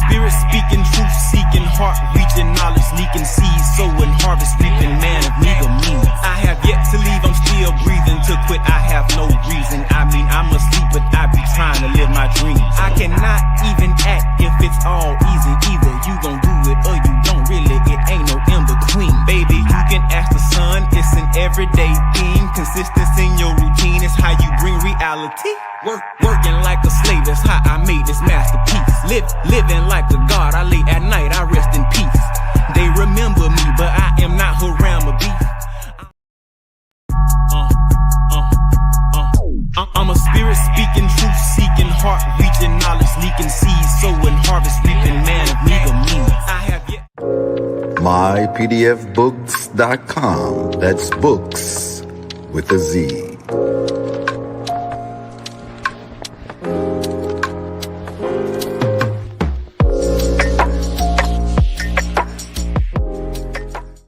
spirit speaking, truth seeking, heart reaching, knowledge leaking, seeds sowing, harvest reaping, man of meager means. I have yet to leave, I'm still breathing. To quit, I have no reason. I mean, I'm asleep, but I be trying to live my dreams. I cannot even act if it's all easy. Either you gon' do it or you don't. Really, it ain't no in between. Baby, you can ask the sun. It's an everyday thing. Consistency in your routine is how you bring reality. Working like a slave, that's how I made this masterpiece. Living like a god, I lay at night, I rest in peace. They remember me, but I am not Harama beef. I'm a spirit speaking, truth seeking, heart reaching, knowledge leaking, seeds sowing, harvest reaping, man of meager means. I have yet. mypdfbooks.com. That's books with a Z.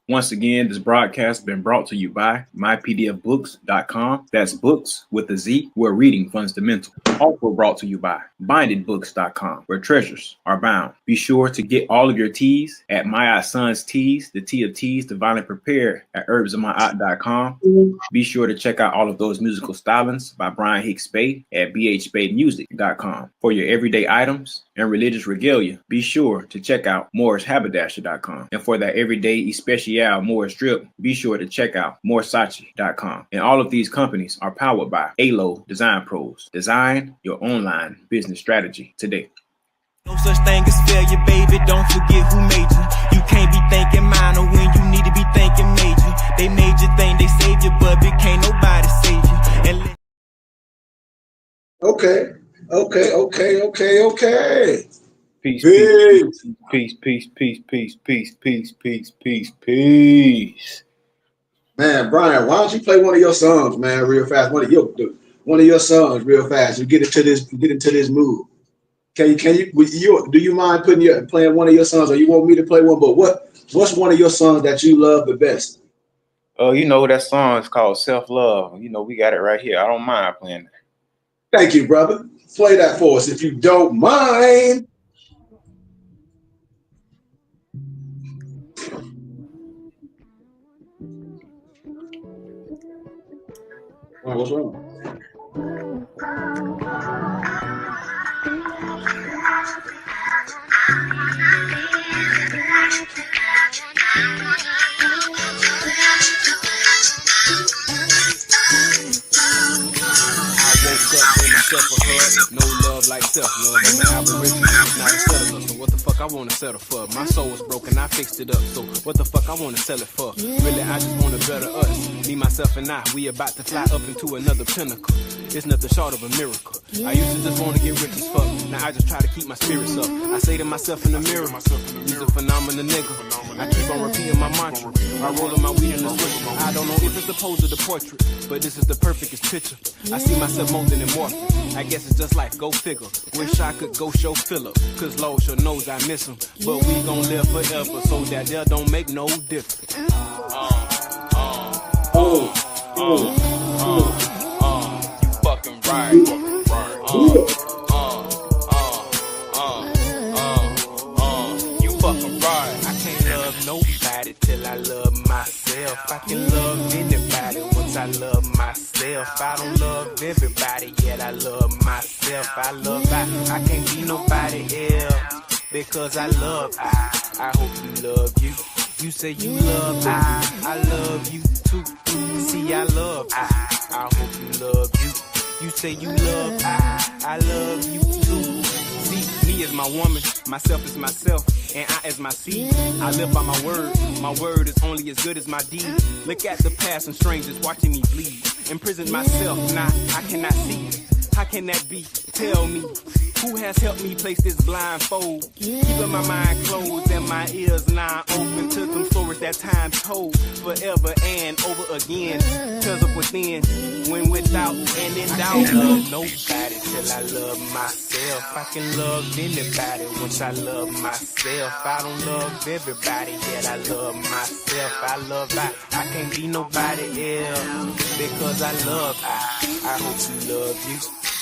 Once again, this broadcast has been brought to you by mypdfbooks.com. That's books with a Z, where reading fundamental. Also brought to you by bindedbooks.com, where treasures are bound. Be sure to get all of your teas at My Eye Son's Teas, the tea of teas, divinely prepared at herbsofmyeye.com. Be sure to check out all of those musical stylings by Brian Hicks Spade at bhspademusic.com. For your everyday items and religious regalia, be sure to check out morrishaberdasher.com. And for that everyday especial Morris drip, be sure to check out moresachi.com. And all of these companies are powered by ALO Design Pros. Design your online business strategy today. No such thing as failure, baby. Don't forget who made you. You can't be thinking minor when you need to be thinking major. They made you think they saved you, but can't nobody save you. Okay. Peace, Peace. peace. Man, Brian, why don't you play one of your songs, man, real fast? One of your songs, real fast. You get into this mood. Do you mind playing one of your songs, or you want me to play one? But what's one of your songs that you love the best? That song is called Self Love. We got it right here. I don't mind playing that. Thank you, brother. Play that for us if you don't mind. All right, what's wrong? Myself a hug, no love like self-love. I'm an aberration, not a settler. So what the fuck I wanna settle for? My soul was broken, I fixed it up. So what the fuck I wanna sell it for? Really, I just wanna better us. Me, myself, and I, we about to fly up into another pinnacle. It's nothing short of a miracle. I used to just wanna get rich as fuck. Now I just try to keep my spirits up. I say to myself in the mirror, you's a phenomenal nigga. I keep on repeating my mantra. I roll on my weed in the switch. I don't know if it's the pose or the portrait, but this is the perfectest picture. I see myself more than immortal. I guess it's just like go figure. Wish I could go show Phillip, cause Lord sure knows I miss him. But we gon' live forever, so that there don't make no difference. You fucking right. You fucking right. I can't love nobody till I love myself. I can love anybody once I love myself. I don't love everybody, yet I love myself. I can't be nobody else because I love I hope you love you. You say you love I love you too. See, I love I hope you love you. You say you love I love you too. See, me is my woman, myself is myself, and I as my seed. I live by my word. My word is only as good as my deed. Look at the past and strangers watching me bleed. Imprison myself, nah, I cannot see. How can that be? Tell me, who has helped me place this blindfold? Keeping my mind closed and my ears now open to them stories that time told forever and over again. Cause of within, when without and in doubt. I can't love nobody till I love myself. I can love anybody once I love myself. I don't love everybody, yet I love myself. I can't be nobody else because I love I hope you love you.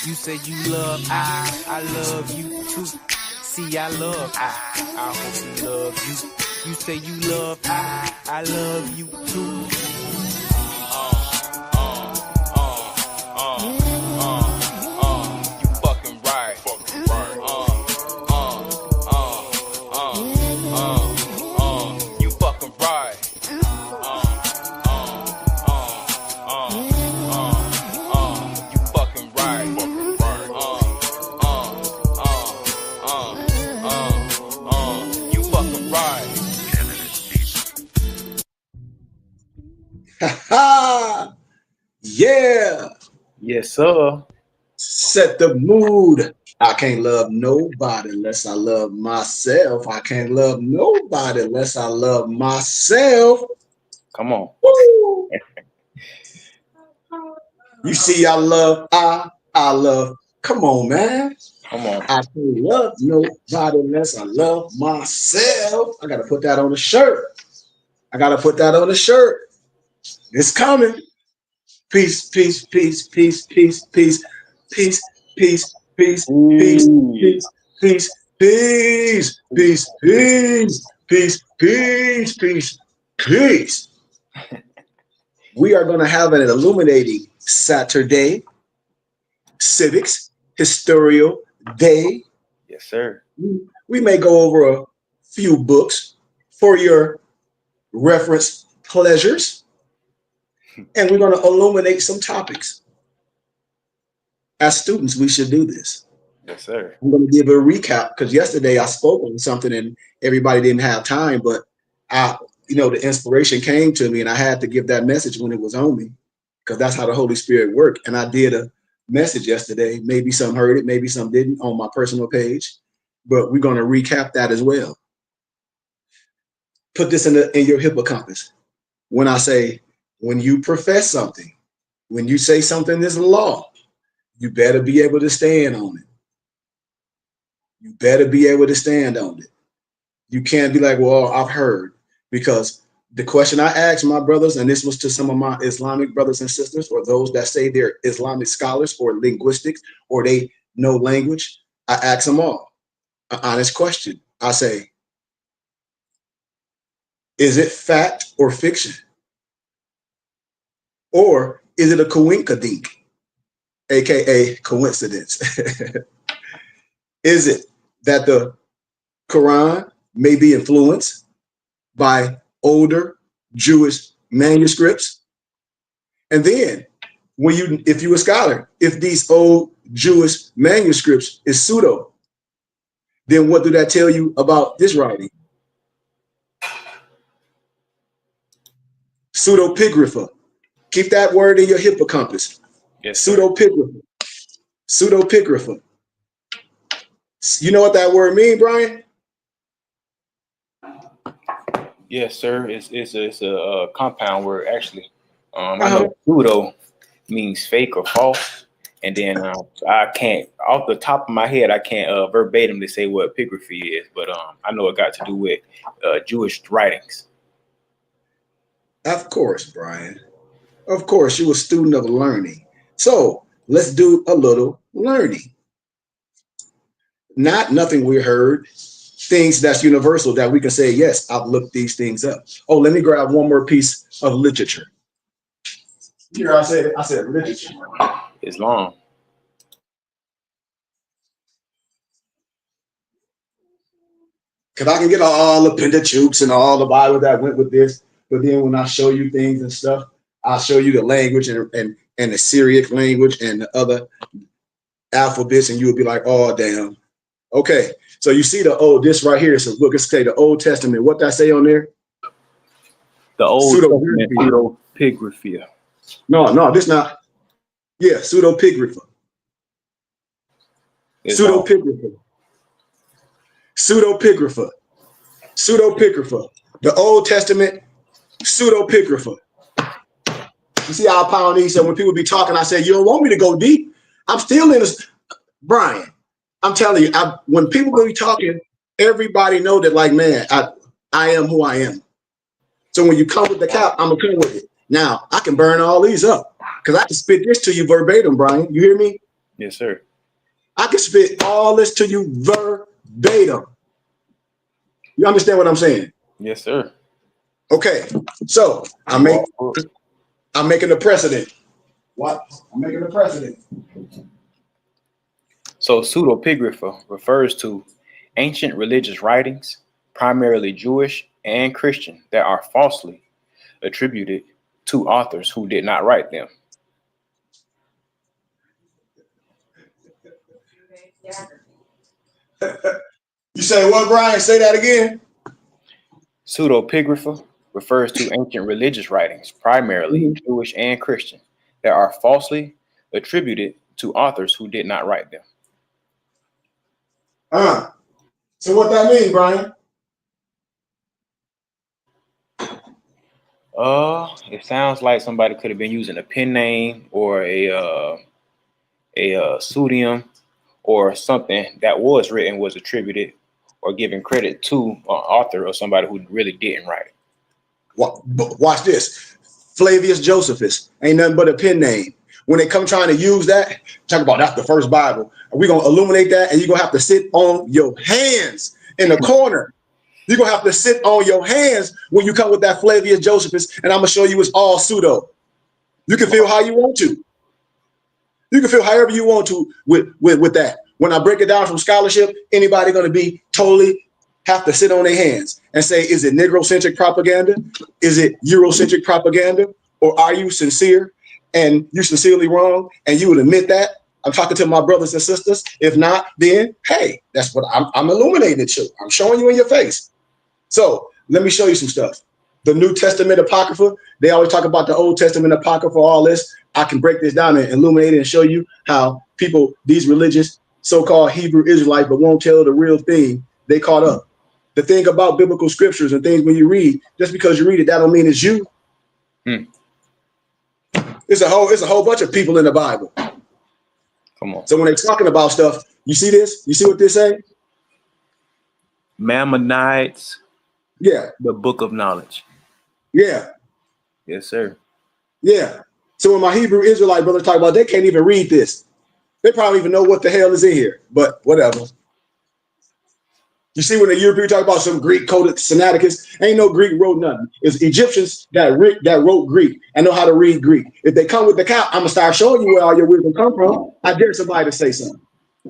You say you love I love you too. See, I love I hope you love you. You say you love I love you too. You fucking right. You fucking right. You fucking right. You fucking right. Yeah. Yes, sir. Set the mood. I can't love nobody unless I love myself. I can't love nobody unless I love myself. Come on. Woo. You see, I love. Come on, man. Come on. I can't love nobody unless I love myself. I gotta put that on the shirt. It's coming. Peace, peace, peace, peace, peace, peace, peace, peace, peace, peace, peace, peace, peace, peace, peace, peace, peace, peace, peace. We are going to have an illuminating Saturday, Civics Historical Day. Yes, sir. We may go over a few books for your reference pleasures, and we're going to illuminate some topics. As students, we should do this. Yes, sir. I'm going to give a recap because yesterday I spoke on something and everybody didn't have time, but the inspiration came to me and I had to give that message when it was on me because that's how the Holy Spirit worked. And I did a message yesterday. Maybe some heard it, maybe some didn't on my personal page, but we're going to recap that as well. Put this in your hippocampus. When I say, when you profess something, when you say something is law, you better be able to stand on it. You better be able to stand on it. You can't be like, well, I've heard. Because the question I asked my brothers, and this was to some of my Islamic brothers and sisters, or those that say they're Islamic scholars or linguistics, or they know language, I ask them all an honest question. I say, is it fact or fiction? Or is it a coinkadink, aka coincidence? Is it that the Quran may be influenced by older Jewish manuscripts? And then if you're a scholar, if these old Jewish manuscripts is pseudo, then what do that tell you about this writing? Pseudepigrapha. Keep that word in your hippocampus. Yes, Pseudepigrapha. Pseudepigrapha. You know what that word means, Brian? Yes, sir. It's a compound word actually. I know pseudo means fake or false, and then I can't off the top of my head I can't verbatimly say what epigraphy is, but I know it got to do with Jewish writings. Of course, Brian. Of course, you're a student of learning. So let's do a little learning. Nothing we heard, things that's universal that we can say, yes, I've looked these things up. Oh, let me grab one more piece of literature. Here I said literature. It's long. Because I can get all the Pentateuchs and all the Bible that went with this, but then when I show you things and stuff, I'll show you the language and the Syriac language and the other alphabets, and you'll be like, oh, damn. Okay, so you see this right here. So look, let's say the Old Testament. What that say on there? The Old Testament pseudepigraphy. No, this not. Yeah, pseudepigrapha. Pseudepigrapha. Pseudepigrapha. Pseudepigrapha. The Old Testament pseudepigrapha. You see how I pound these? So when people be talking, I say, you don't want me to go deep. I'm still in this. Brian, I'm telling you, when people be talking, everybody know that, like, man, I am who I am. So when you come with the cap, I'm going to come with it. Now, I can burn all these up because I can spit this to you verbatim, Brian. You hear me? Yes, sir. I can spit all this to you verbatim. verbatim. You understand what I'm saying? Yes, sir. Okay, so I'm making a precedent. What? I'm making a precedent. So pseudepigrapha refers to ancient religious writings, primarily Jewish and Christian, that are falsely attributed to authors who did not write them. You say what, Brian? Say that again. Pseudepigrapha refers to ancient religious writings, primarily Jewish and Christian, that are falsely attributed to authors who did not write them. So what that mean, Brian? It sounds like somebody could have been using a pen name or a pseudonym or something that was written was attributed or given credit to an author or somebody who really didn't write it. Watch this. Flavius Josephus ain't nothing but a pen name. When they come trying to use that, talk about that's the first Bible. We're going to illuminate that, and you're going to have to sit on your hands in the corner. You're going to have to sit on your hands when you come with that Flavius Josephus, and I'm going to show you it's all pseudo. You can feel how you want to. You can feel however you want to with that. When I break it down from scholarship, anybody going to be totally have to sit on their hands and say, is it Negrocentric propaganda? Is it Eurocentric propaganda? Or are you sincere and you're sincerely wrong and you would admit that? I'm talking to my brothers and sisters. If not, then, hey, that's what I'm illuminating it to. I'm showing you in your face. So let me show you some stuff. The New Testament Apocrypha, they always talk about the Old Testament Apocrypha, all this. I can break this down and illuminate it and show you how people, these religious so-called Hebrew Israelites, but won't tell the real thing, they caught up. The thing about biblical scriptures and things when you read, just because you read it, that don't mean it's you. It's a whole bunch of people in the Bible. Come on. So when they're talking about stuff, you see this? You see what they say? Maimonides. Yeah. The book of knowledge. Yeah. Yes, sir. Yeah. So when my Hebrew Israelite brothers talk about, they can't even read this. They probably even know what the hell is in here, but whatever. You see, when the Europeans talk about some Greek coded Sinaiticus, ain't no Greek wrote nothing. It's Egyptians that wrote Greek and know how to read Greek. If they come with the cow, I'm gonna start showing you where all your wisdom come from. I dare somebody to say something.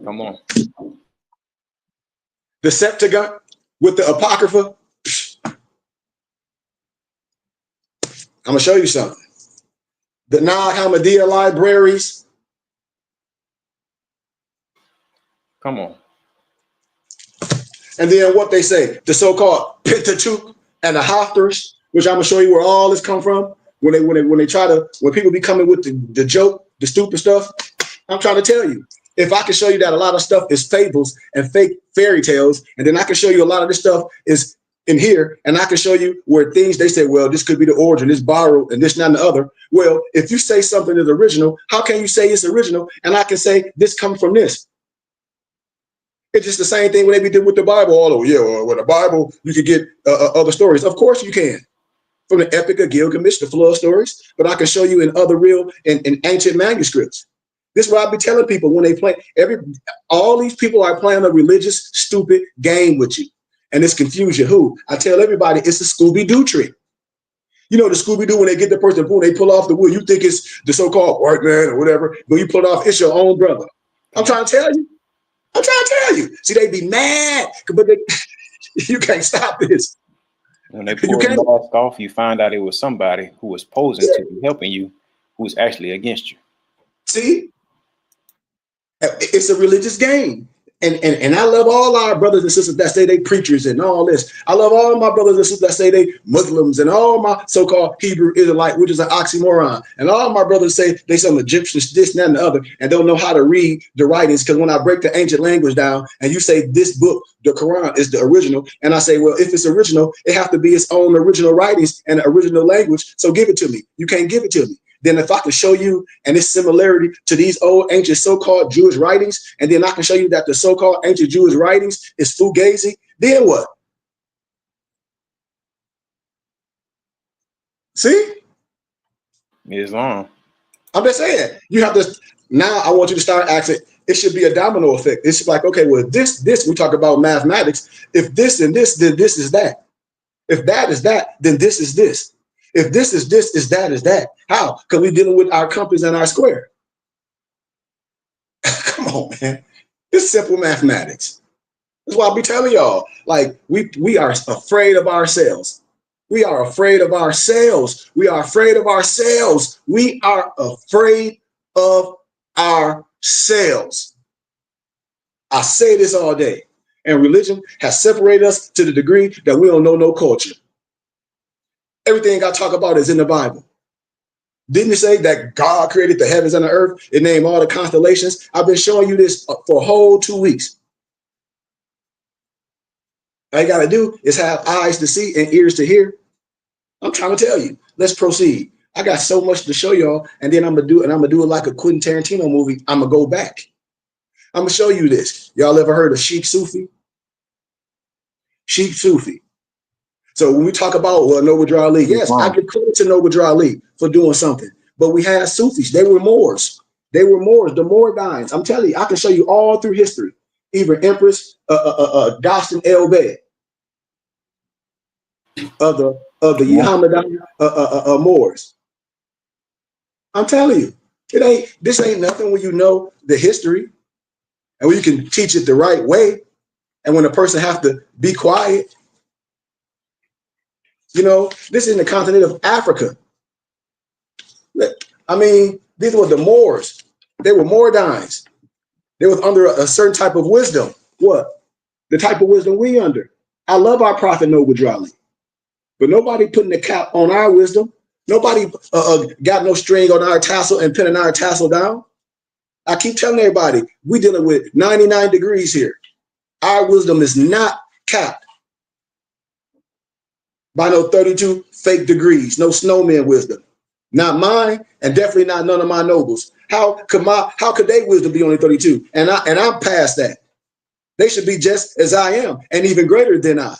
Come on. The Septuagint with the Apocrypha. I'm gonna show you something. The Nag Hammadi libraries. Come on. And then what they say, the so-called Pentateuch and the Haftarahs, which I'm gonna show you where all this come from. When people be coming with the joke, the stupid stuff, I'm trying to tell you. If I can show you that a lot of stuff is fables and fake fairy tales, and then I can show you a lot of this stuff is in here, and I can show you where things they say, well, this could be the origin, this borrowed, and this, not, and the other. Well, if you say something is original, how can you say it's original? And I can say this comes from this. It's just the same thing when they be doing with the Bible. Although, yeah, with the Bible, you could get other stories. Of course you can. From the Epic of Gilgamesh, the flood stories. But I can show you in other real and ancient manuscripts. This is what I be telling people when they play. All these people are playing a religious, stupid game with you. And it's confusion. Who? I tell everybody it's a Scooby-Doo trick. You know the Scooby-Doo, when they get the person, boom, they pull off the wood. You think it's the so-called white man or whatever, but you pull it off, it's your own brother. I'm trying to tell you. I'm trying to tell you. See, they be mad, but you can't stop this. When they pull the mask off, you find out it was somebody who was posing to be helping you, who was actually against you. See, it's a religious game. And I love all our brothers and sisters that say they preachers and all this. I love all my brothers and sisters that say they Muslims and all my so-called Hebrew Israelite, which is an oxymoron. And all my brothers say they some Egyptians, this, that, and the other, and don't know how to read the writings. Because when I break the ancient language down and you say this book, the Quran, is the original, and I say, well, if it's original, it has to be its own original writings and original language. So give it to me. You can't give it to me. Then if I can show you and its similarity to these old ancient so-called Jewish writings, and then I can show you that the so-called ancient Jewish writings is fugazi, then what? See? It's on. I'm just saying, you have to, now I want you to start asking, it should be a domino effect. It's like, okay, well, this, we talk about mathematics. If this and this, then this is that. If that is that, then this is this. If this is that is that. How? Because we're dealing with our compass and our square. Come on, man. It's simple mathematics. That's why I be telling y'all, like, we are afraid of ourselves. We are afraid of ourselves. We are afraid of ourselves. We are afraid of ourselves. I say this all day. And religion has separated us to the degree that we don't know no culture. Everything I talk about is in the Bible. Didn't it say that God created the heavens and the earth and named all the constellations? I've been showing you this for a whole 2 weeks. All you got to do is have eyes to see and ears to hear. I'm trying to tell you. Let's proceed. I got so much to show y'all, and then I'm gonna do it like a Quentin Tarantino movie. I'm gonna go back. I'm gonna show you this. Y'all ever heard of Sheikh Sufi? Sheikh Sufi. So when we talk about Noble Ali, yes, I give credit to Noble Ali for doing something. But we had Sufis. They were Moors. They were Moors, the Moordines. I'm telling you, I can show you all through history. Even Empress Dostin El Bey of the Mohammedan Moors. I'm telling you, this ain't nothing when you know the history and when you can teach it the right way. And when a person have to be quiet, you know, this is in the continent of Africa. I mean, these were the Moors. They were Moordines. They was under a certain type of wisdom. What? The type of wisdom we under. I love our prophet Noble Ali, but nobody putting the cap on our wisdom. Nobody got no string on our tassel and pinning our tassel down. I keep telling everybody, we dealing with 99 degrees here. Our wisdom is not capped by no 32 fake degrees, no snowman wisdom. Not mine, and definitely not none of my nobles. How could their wisdom be only 32? And I'm past that. They should be just as I am, and even greater than I.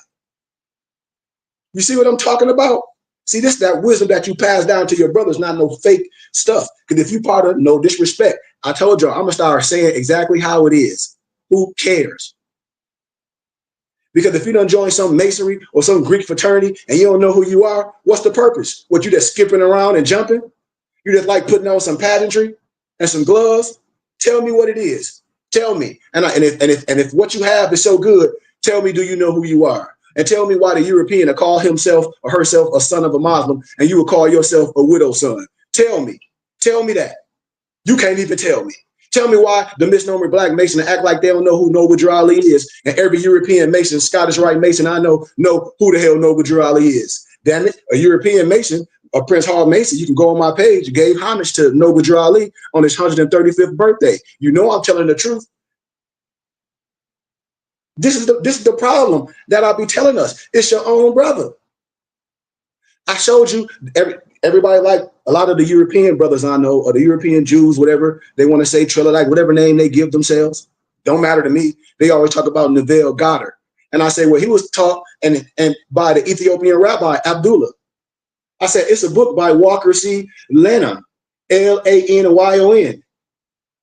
You see what I'm talking about? See, this is that wisdom that you pass down to your brothers, not no fake stuff. Because if you part of no disrespect, I told y'all, I'm gonna start saying exactly how it is. Who cares? Because if you don't join some masonry or some Greek fraternity and you don't know who you are, what's the purpose? What, you just skipping around and jumping? You just like putting on some pageantry and some gloves? Tell me what it is. Tell me. And if what you have is so good, tell me, do you know who you are? And tell me why the European will call himself or herself a son of a Muslim and you will call yourself a widow's son. Tell me. Tell me that. You can't even tell me. Tell me why the misnomer black Mason act like they don't know who Noble Ali is, and every European Mason, Scottish Rite Mason I know who the hell Noble Ali is. Damn it, a European Mason, a Prince Hall Mason, you can go on my page, gave homage to Noble Ali on his 135th birthday. You know I'm telling the truth. This is the problem that I'll be telling us. It's your own brother. I showed you everybody, like a lot of the European brothers I know, or the European Jews, whatever they want to say, Trillerite, whatever name they give themselves, don't matter to me. They always talk about Neville Goddard. And I say, well, he was taught and by the Ethiopian rabbi Abdullah. I said, it's a book by Walker C. Lanyon, Lanyon,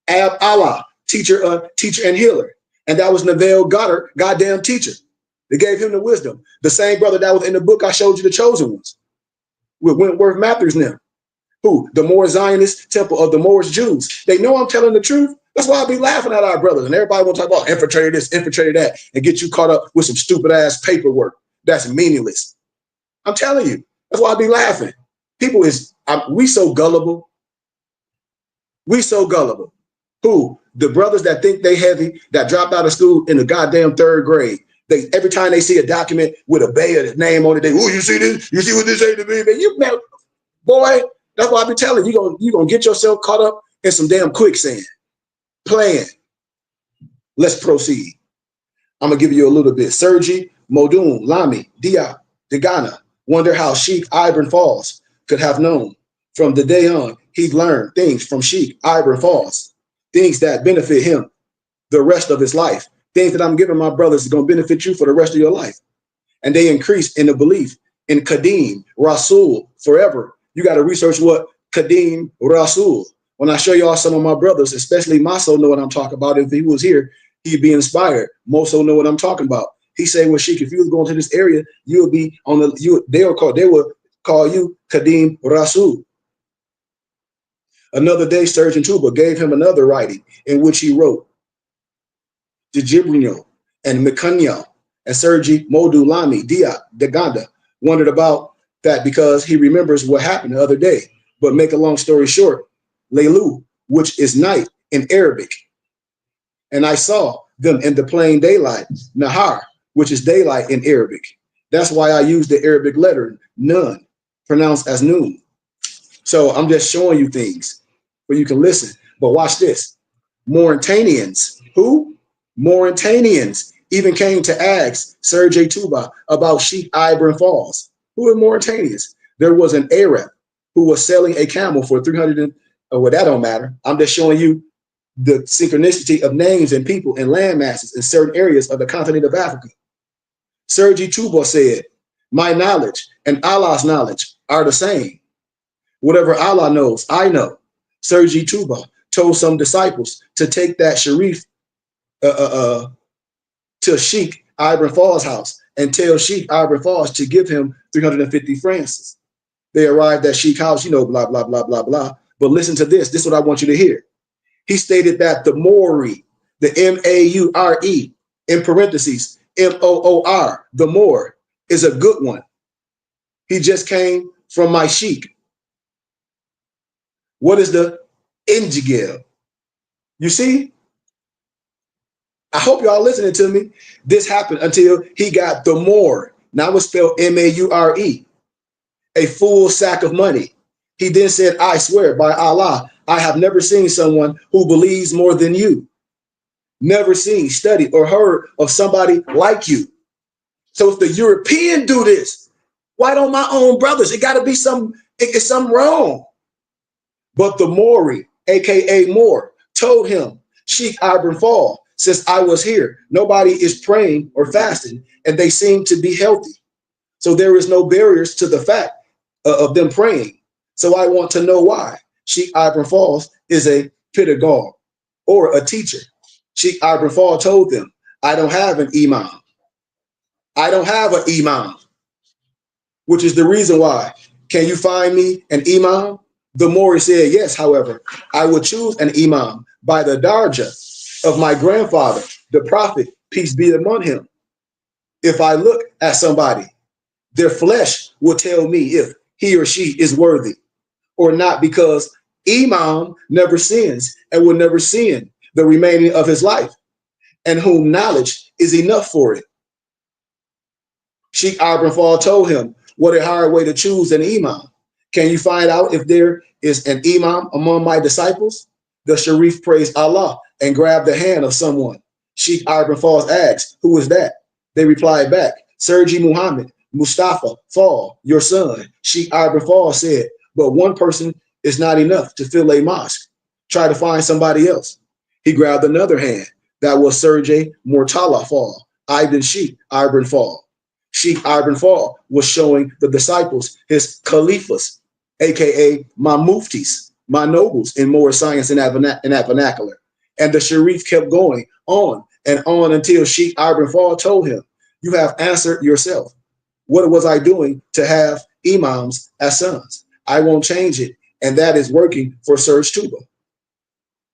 Ab Allah, teacher and healer. And that was Neville Goddard, goddamn teacher. They gave him the wisdom. The same brother that was in the book I showed you, The Chosen Ones, with Wentworth Matthews now. Who? The Moor Zionist Temple of the Moorish Jews. They know I'm telling the truth. That's why I be laughing at our brothers. And everybody want to talk about infiltrated this, infiltrated that, and get you caught up with some stupid ass paperwork that's meaningless. I'm telling you. That's why I be laughing. People we so gullible. We so gullible. Who? The brothers that think they heavy, that dropped out of school in the goddamn 3rd grade. They every time they see a document with a Bayer name on it, they, oh, you see this? You see what this ain't to me? Man, you know, boy, that's why I be telling you, you're gonna get yourself caught up in some damn quicksand. Playing. Let's proceed. I'm gonna give you a little bit. Sergi, Modun, Lami, Dia, Degana. Wonder how Sheikh Ibn Falls could have known. From the day on, he learned things from Sheikh Ibn Falls, things that benefit him the rest of his life. Things that I'm giving my brothers is going to benefit you for the rest of your life. And they increase in the belief in Qadim, Rasul, forever. You got to research what Qadim, Rasul, When I show y'all some of my brothers, especially Maso know what I'm talking about. If he was here, he'd be inspired. Moso know what I'm talking about. He said, well, Sheik, if you was going to this area, you would be on the, they would call you Kadim Rasul. Another day, Surgeon Tuba gave him another writing in which he wrote, Jibrino and Mikanya and Sergi Modu Lami Dia Deganda wondered about that because he remembers what happened the other day. But make a long story short, Leilu, which is night in Arabic. And I saw them in the plain daylight, Nahar, which is daylight in Arabic. That's why I use the Arabic letter Nun, pronounced as noon. So I'm just showing you things where you can listen. But watch this. Mauritanians, who? Mauritanians even came to ask Sergei Tuba about Sheikh Ibrahim Falls. Who are Mauritanians? There was an Arab who was selling a camel for 300, well, that don't matter. I'm just showing you the synchronicity of names and people and land masses in certain areas of the continent of Africa. Sergi Tuba said, my knowledge and Allah's knowledge are the same. Whatever Allah knows, I know. Sergi Tuba told some disciples to take that Sharif to Sheikh Ibrahim Falls' house and tell Sheikh Ibrahim Falls to give him 350 francs. They arrived at Sheikh house, you know, blah, blah, blah, blah, blah. But listen to this. This is what I want you to hear. He stated that the Maori, the M-A-U-R-E, in parentheses, M-O-O-R, the Moor, is a good one. He just came from my Sheikh. What is the Ingigel? You see? I hope y'all listening to me. This happened until he got the Moor. Now it's spelled M-A-U-R-E, a full sack of money. He then said, I swear by Allah, I have never seen someone who believes more than you. Never seen, studied, or heard of somebody like you. So if the European do this, why don't my own brothers? It got to be something wrong. But the Maori, aka Moor, told him, Sheikh Ibrahim Fall, since I was here, nobody is praying or fasting, and they seem to be healthy. So there is no barriers to the fact of them praying. So I want to know why. Sheikh Ibrahim Falls is a pedagogue or a teacher. Sheikh Ibrahim Fall told them, I don't have an imam. I don't have an imam, which is the reason why. Can you find me an imam? The Maori said, yes, however, I will choose an imam by the darja of my grandfather, the prophet, peace be upon him. If I look at somebody, their flesh will tell me if he or she is worthy or not, because imam never sins and will never sin the remaining of his life, and whom knowledge is enough for it. Sheikh Ibrahim Fall told him, what a hard way to choose an imam. Can you find out if there is an imam among my disciples? The Sharif praised Allah and grabbed the hand of someone. Sheikh Ibrahim Falls asked, who is that? They replied back, Sergi Muhammad Mustafa Fall, your son. Sheikh Ibrahim Fall said, but one person is not enough to fill a mosque. Try to find somebody else. He grabbed another hand. That was Sergei Mortala Fall, Ibn Sheikh Ibrahim Fall. Sheikh Ibrahim Fall was showing the disciples his caliphs, aka my muftis, my nobles in Moorish science and that vernacular. And the Sharif kept going on and on until Sheikh Ibrahim Fall told him, you have answered yourself. What was I doing to have imams as sons? I won't change it. And that is working for Serge Tuba.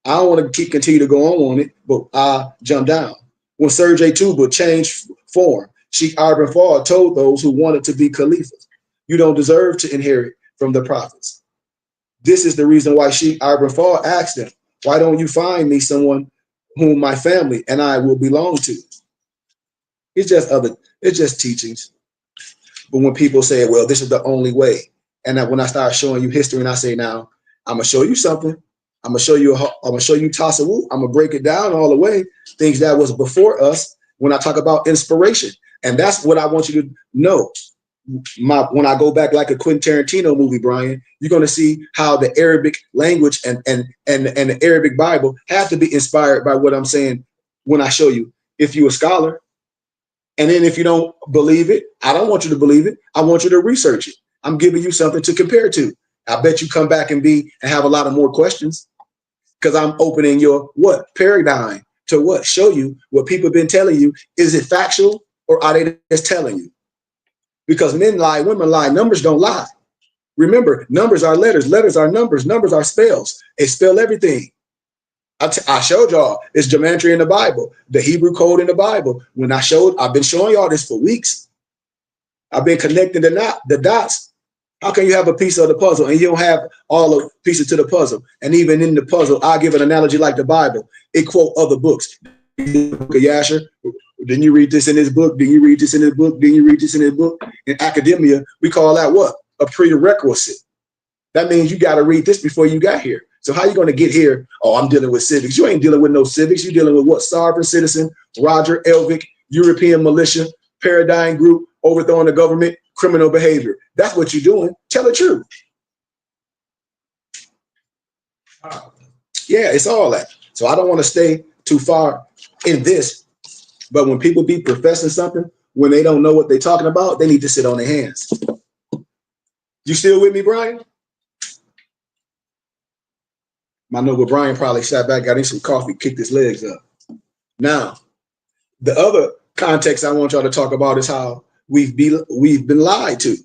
I don't want to continue to go on it, but I jump down. When Sergei Tuba changed form, Sheikh Ibrahim Fall told those who wanted to be caliphs, you don't deserve to inherit from the prophets. This is the reason why Sheikh Ibrahim Fall asked them, why don't you find me someone whom my family and I will belong to? It's just teachings. But when people say, well, this is the only way, and when I start showing you history and I say, now, I'm going to show you something. I'm going to show you Tasawwuf. I'm going to break it down all the way, things that was before us when I talk about inspiration. And that's what I want you to know. When I go back like a Quentin Tarantino movie, Brian, you're going to see how the Arabic language and the Arabic Bible have to be inspired by what I'm saying when I show you. If you're a scholar, and then if you don't believe it, I don't want you to believe it. I want you to research it. I'm giving you something to compare to. I bet you come back and have a lot of more questions. Because I'm opening your what paradigm to what show you what people have been telling you. Is it factual or are they just telling you? Because men lie, women lie, numbers don't lie. Remember, numbers are letters, letters are numbers, numbers are spells. It spell everything. I showed y'all it's gematria in the Bible, the Hebrew code in the Bible. I've been showing y'all this for weeks. I've been connecting the dots. How can you have a piece of the puzzle and you don't have all the pieces to the puzzle? And even in the puzzle, I'll give an analogy like the Bible. It quote other books. The book of Yasher. Didn't you read this in this book? Didn't you read this in this book? Didn't you read this in this book? In academia, we call that what? A prerequisite. That means you got to read this before you got here. So how you going to get here? Oh, I'm dealing with civics. You ain't dealing with no civics. You're dealing with what? Sovereign citizen, Roger Elvick, European militia, paradigm group, overthrowing the government, criminal behavior. That's what you're doing. Tell the truth. Yeah, it's all that. So I don't want to stay too far in this. But when people be professing something, when they don't know what they're talking about, they need to sit on their hands. You still with me, Brian? My noble Brian probably sat back, got him some coffee, kicked his legs up. Now, the other context I want y'all to talk about is how we've been lied to.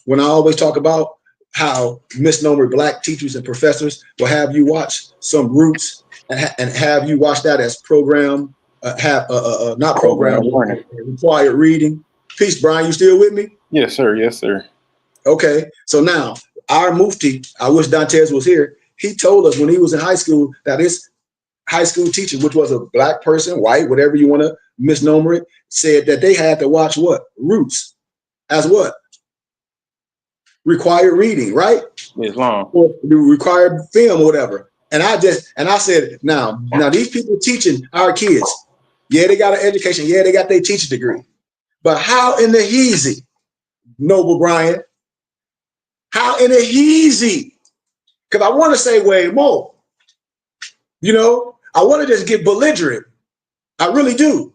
When I always talk about how misnomer Black teachers and professors will have you watch some Roots and have you watch that as program, not program, required reading. Peace, Brian. You still with me? Yes, sir. Yes, sir. Okay. So now our Mufti, I wish Dantes was here. He told us when he was in high school that his high school teacher, which was a Black person, white, whatever you want to misnomer it, said that they had to watch what? Roots as what? Required reading, right? Islam. Or the required film or whatever. And I said, now these people teaching our kids, yeah, they got an education, yeah, they got their teacher degree. But how in the heezy, Noble Brian? How in the heezy? Because I want to say way more. You know, I want to just get belligerent. I really do.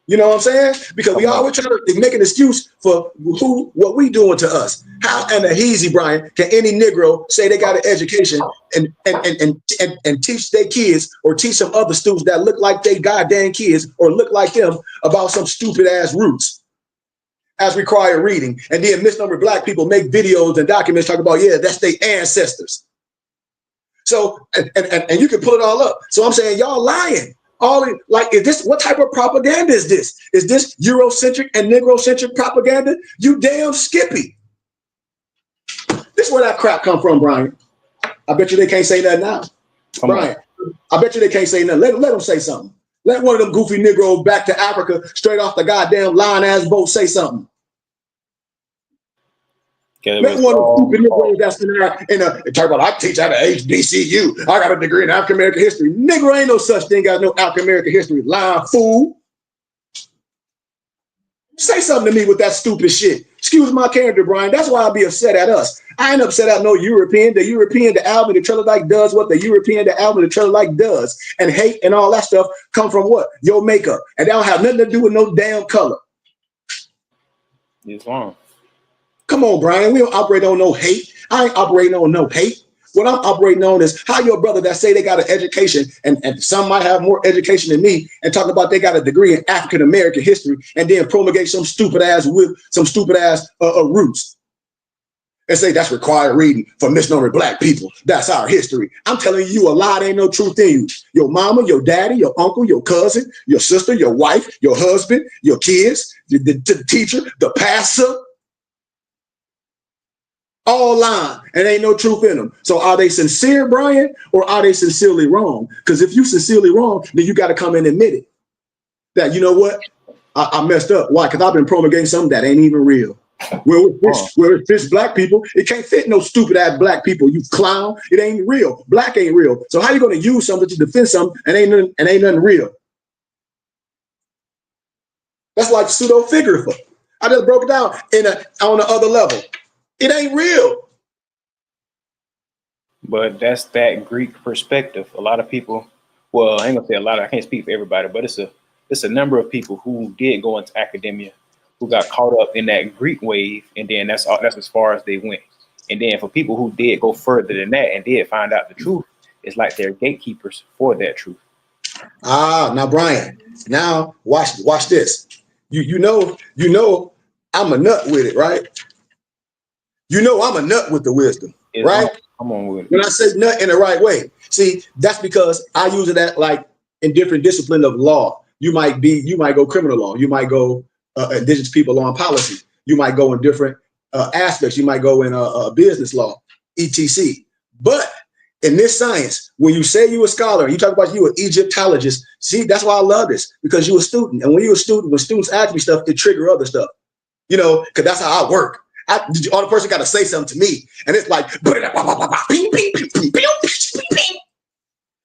You know what I'm saying? Because we always try to make an excuse for what we doing to us. How in the heezy, Brian, can any Negro say they got an education and teach their kids or teach some other students that look like they goddamn kids or look like them about some stupid ass roots as required reading? And then misnomer Black people make videos and documents talking about, yeah, that's their ancestors. So, and you can pull it all up. So I'm saying y'all lying. Is this, what type of propaganda is this? Is this Eurocentric and Negrocentric propaganda? You damn Skippy. This is where that crap come from, Brian. I bet you they can't say that now. Brian, I bet you they can't say nothing. Let them say something. Let one of them goofy Negroes back to Africa straight off the goddamn line-ass boat say something. Let one of the stupid Negroes that's in there talk about, I teach at a HBCU. I got a degree in African American history. Negro ain't no such thing as no African American history. Lying fool. Say something to me with that stupid shit. Excuse my character, Brian. That's why I'll be upset at us. I ain't upset at no European. The European, the Alvin, the Trelodike does what the European, the Alvin, the Trelodike does. And hate and all that stuff come from what? Your makeup. And they don't have nothing to do with no damn color. It's wrong. Come on, Brian. We don't operate on no hate. I ain't operating on no hate. What I'm operating on is how your brother that say they got an education, and some might have more education than me, and talking about they got a degree in African American history, and then promulgate some stupid ass roots, and say that's required reading for misnomer Black people. That's our history. I'm telling you, a lie ain't no truth in you. Your mama, your daddy, your uncle, your cousin, your sister, your wife, your husband, your kids, the teacher, the pastor. All lying, and ain't no truth in them. So are they sincere, Brian, or are they sincerely wrong? Because if you sincerely wrong, then you got to come and admit it. That, you know what, I messed up. Why? Because I've been promulgating something that ain't even real. Where it fits Black people, it can't fit no stupid ass Black people. You clown. It ain't real. Black ain't real. So how you going to use something to defend something and ain't nothing real? That's like pseudo figure. I just broke it down on the other level. It ain't real. But that's that Greek perspective. A lot of people, well, I ain't gonna say a lot, I can't speak for everybody, but it's a number of people who did go into academia, who got caught up in that Greek wave, and then that's as far as they went. And then for people who did go further than that and did find out the truth, It's like they're gatekeepers for that truth. Now Brian, now watch this. You know, I'm a nut with it, right? You know I'm a nut with the wisdom, right? Come on with it. When I say nut in the right way, see, that's because I use it at like in different disciplines of law. You might go criminal law, you might go indigenous people law and policy, you might go in different aspects, you might go in business law, etc. But in this science, when you say you a scholar, you talk about you an Egyptologist. See, that's why I love this, because you a student, and when you a student, when students ask me stuff, it trigger other stuff, you know, because that's how I work. All the person got to say something to me, and it's like,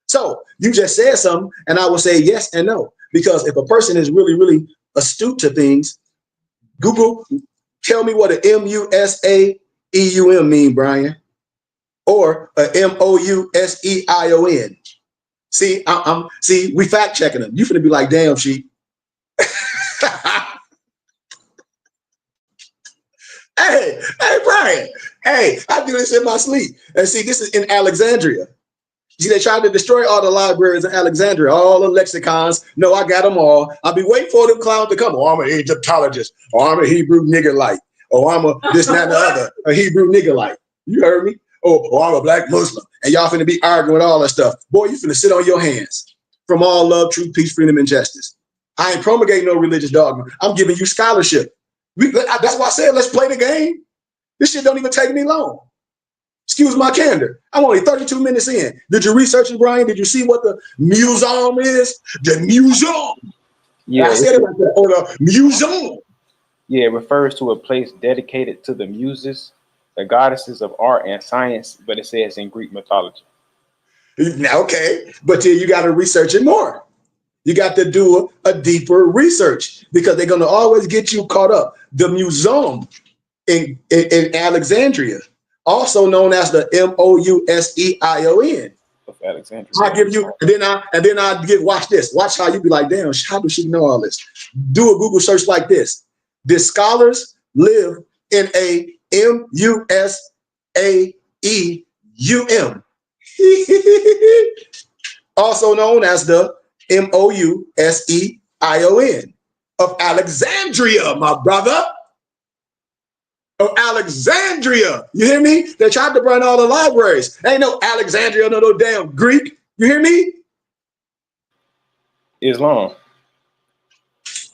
so you just said something, and I will say yes and no, because if a person is really, really astute to things, Google, tell me what an MUSAEUM mean, Brian, or a MOUSEION. See, see, we fact checking them. You finna be like, damn, sheep. Hey, Brian. Hey, I do this in my sleep. And see, this is in Alexandria. See, they tried to destroy all the libraries in Alexandria, all the lexicons. No, I got them all. I'll be waiting for them clowns to come. Oh, I'm an Egyptologist. Or I'm a Hebrew niggerite. Or I'm a this, that, and the other. A Hebrew niggerite. You heard me? Oh, I'm a black Muslim. And y'all finna be arguing with all that stuff. Boy, you finna sit on your hands. From all love, truth, peace, freedom, and justice. I ain't promulgating no religious dogma. I'm giving you scholarship. That's why I said, let's play the game. This shit don't even take me long. Excuse my candor. I'm only 32 minutes in. Did you research it, Brian? Did you see what the museum is? The museum. Yeah, I said it like that. Or the museum. Yeah, it refers to a place dedicated to the muses, the goddesses of art and science, but it says in Greek mythology. Okay, but then you got to research it more. You got to do a deeper research, because they're going to always get you caught up. The museum in Alexandria, also known as the MOUSEION. Of Alexandria. I give you, and then I give, watch this. Watch how you be like, damn, how does she know all this? Do a Google search like this. Did scholars live in a MUSAEUM? Also known as the MOUSEION of Alexandria, my brother. Of Alexandria. You hear me? They tried to burn all the libraries. Ain't no Alexandria, no damn Greek. You hear me? Islam.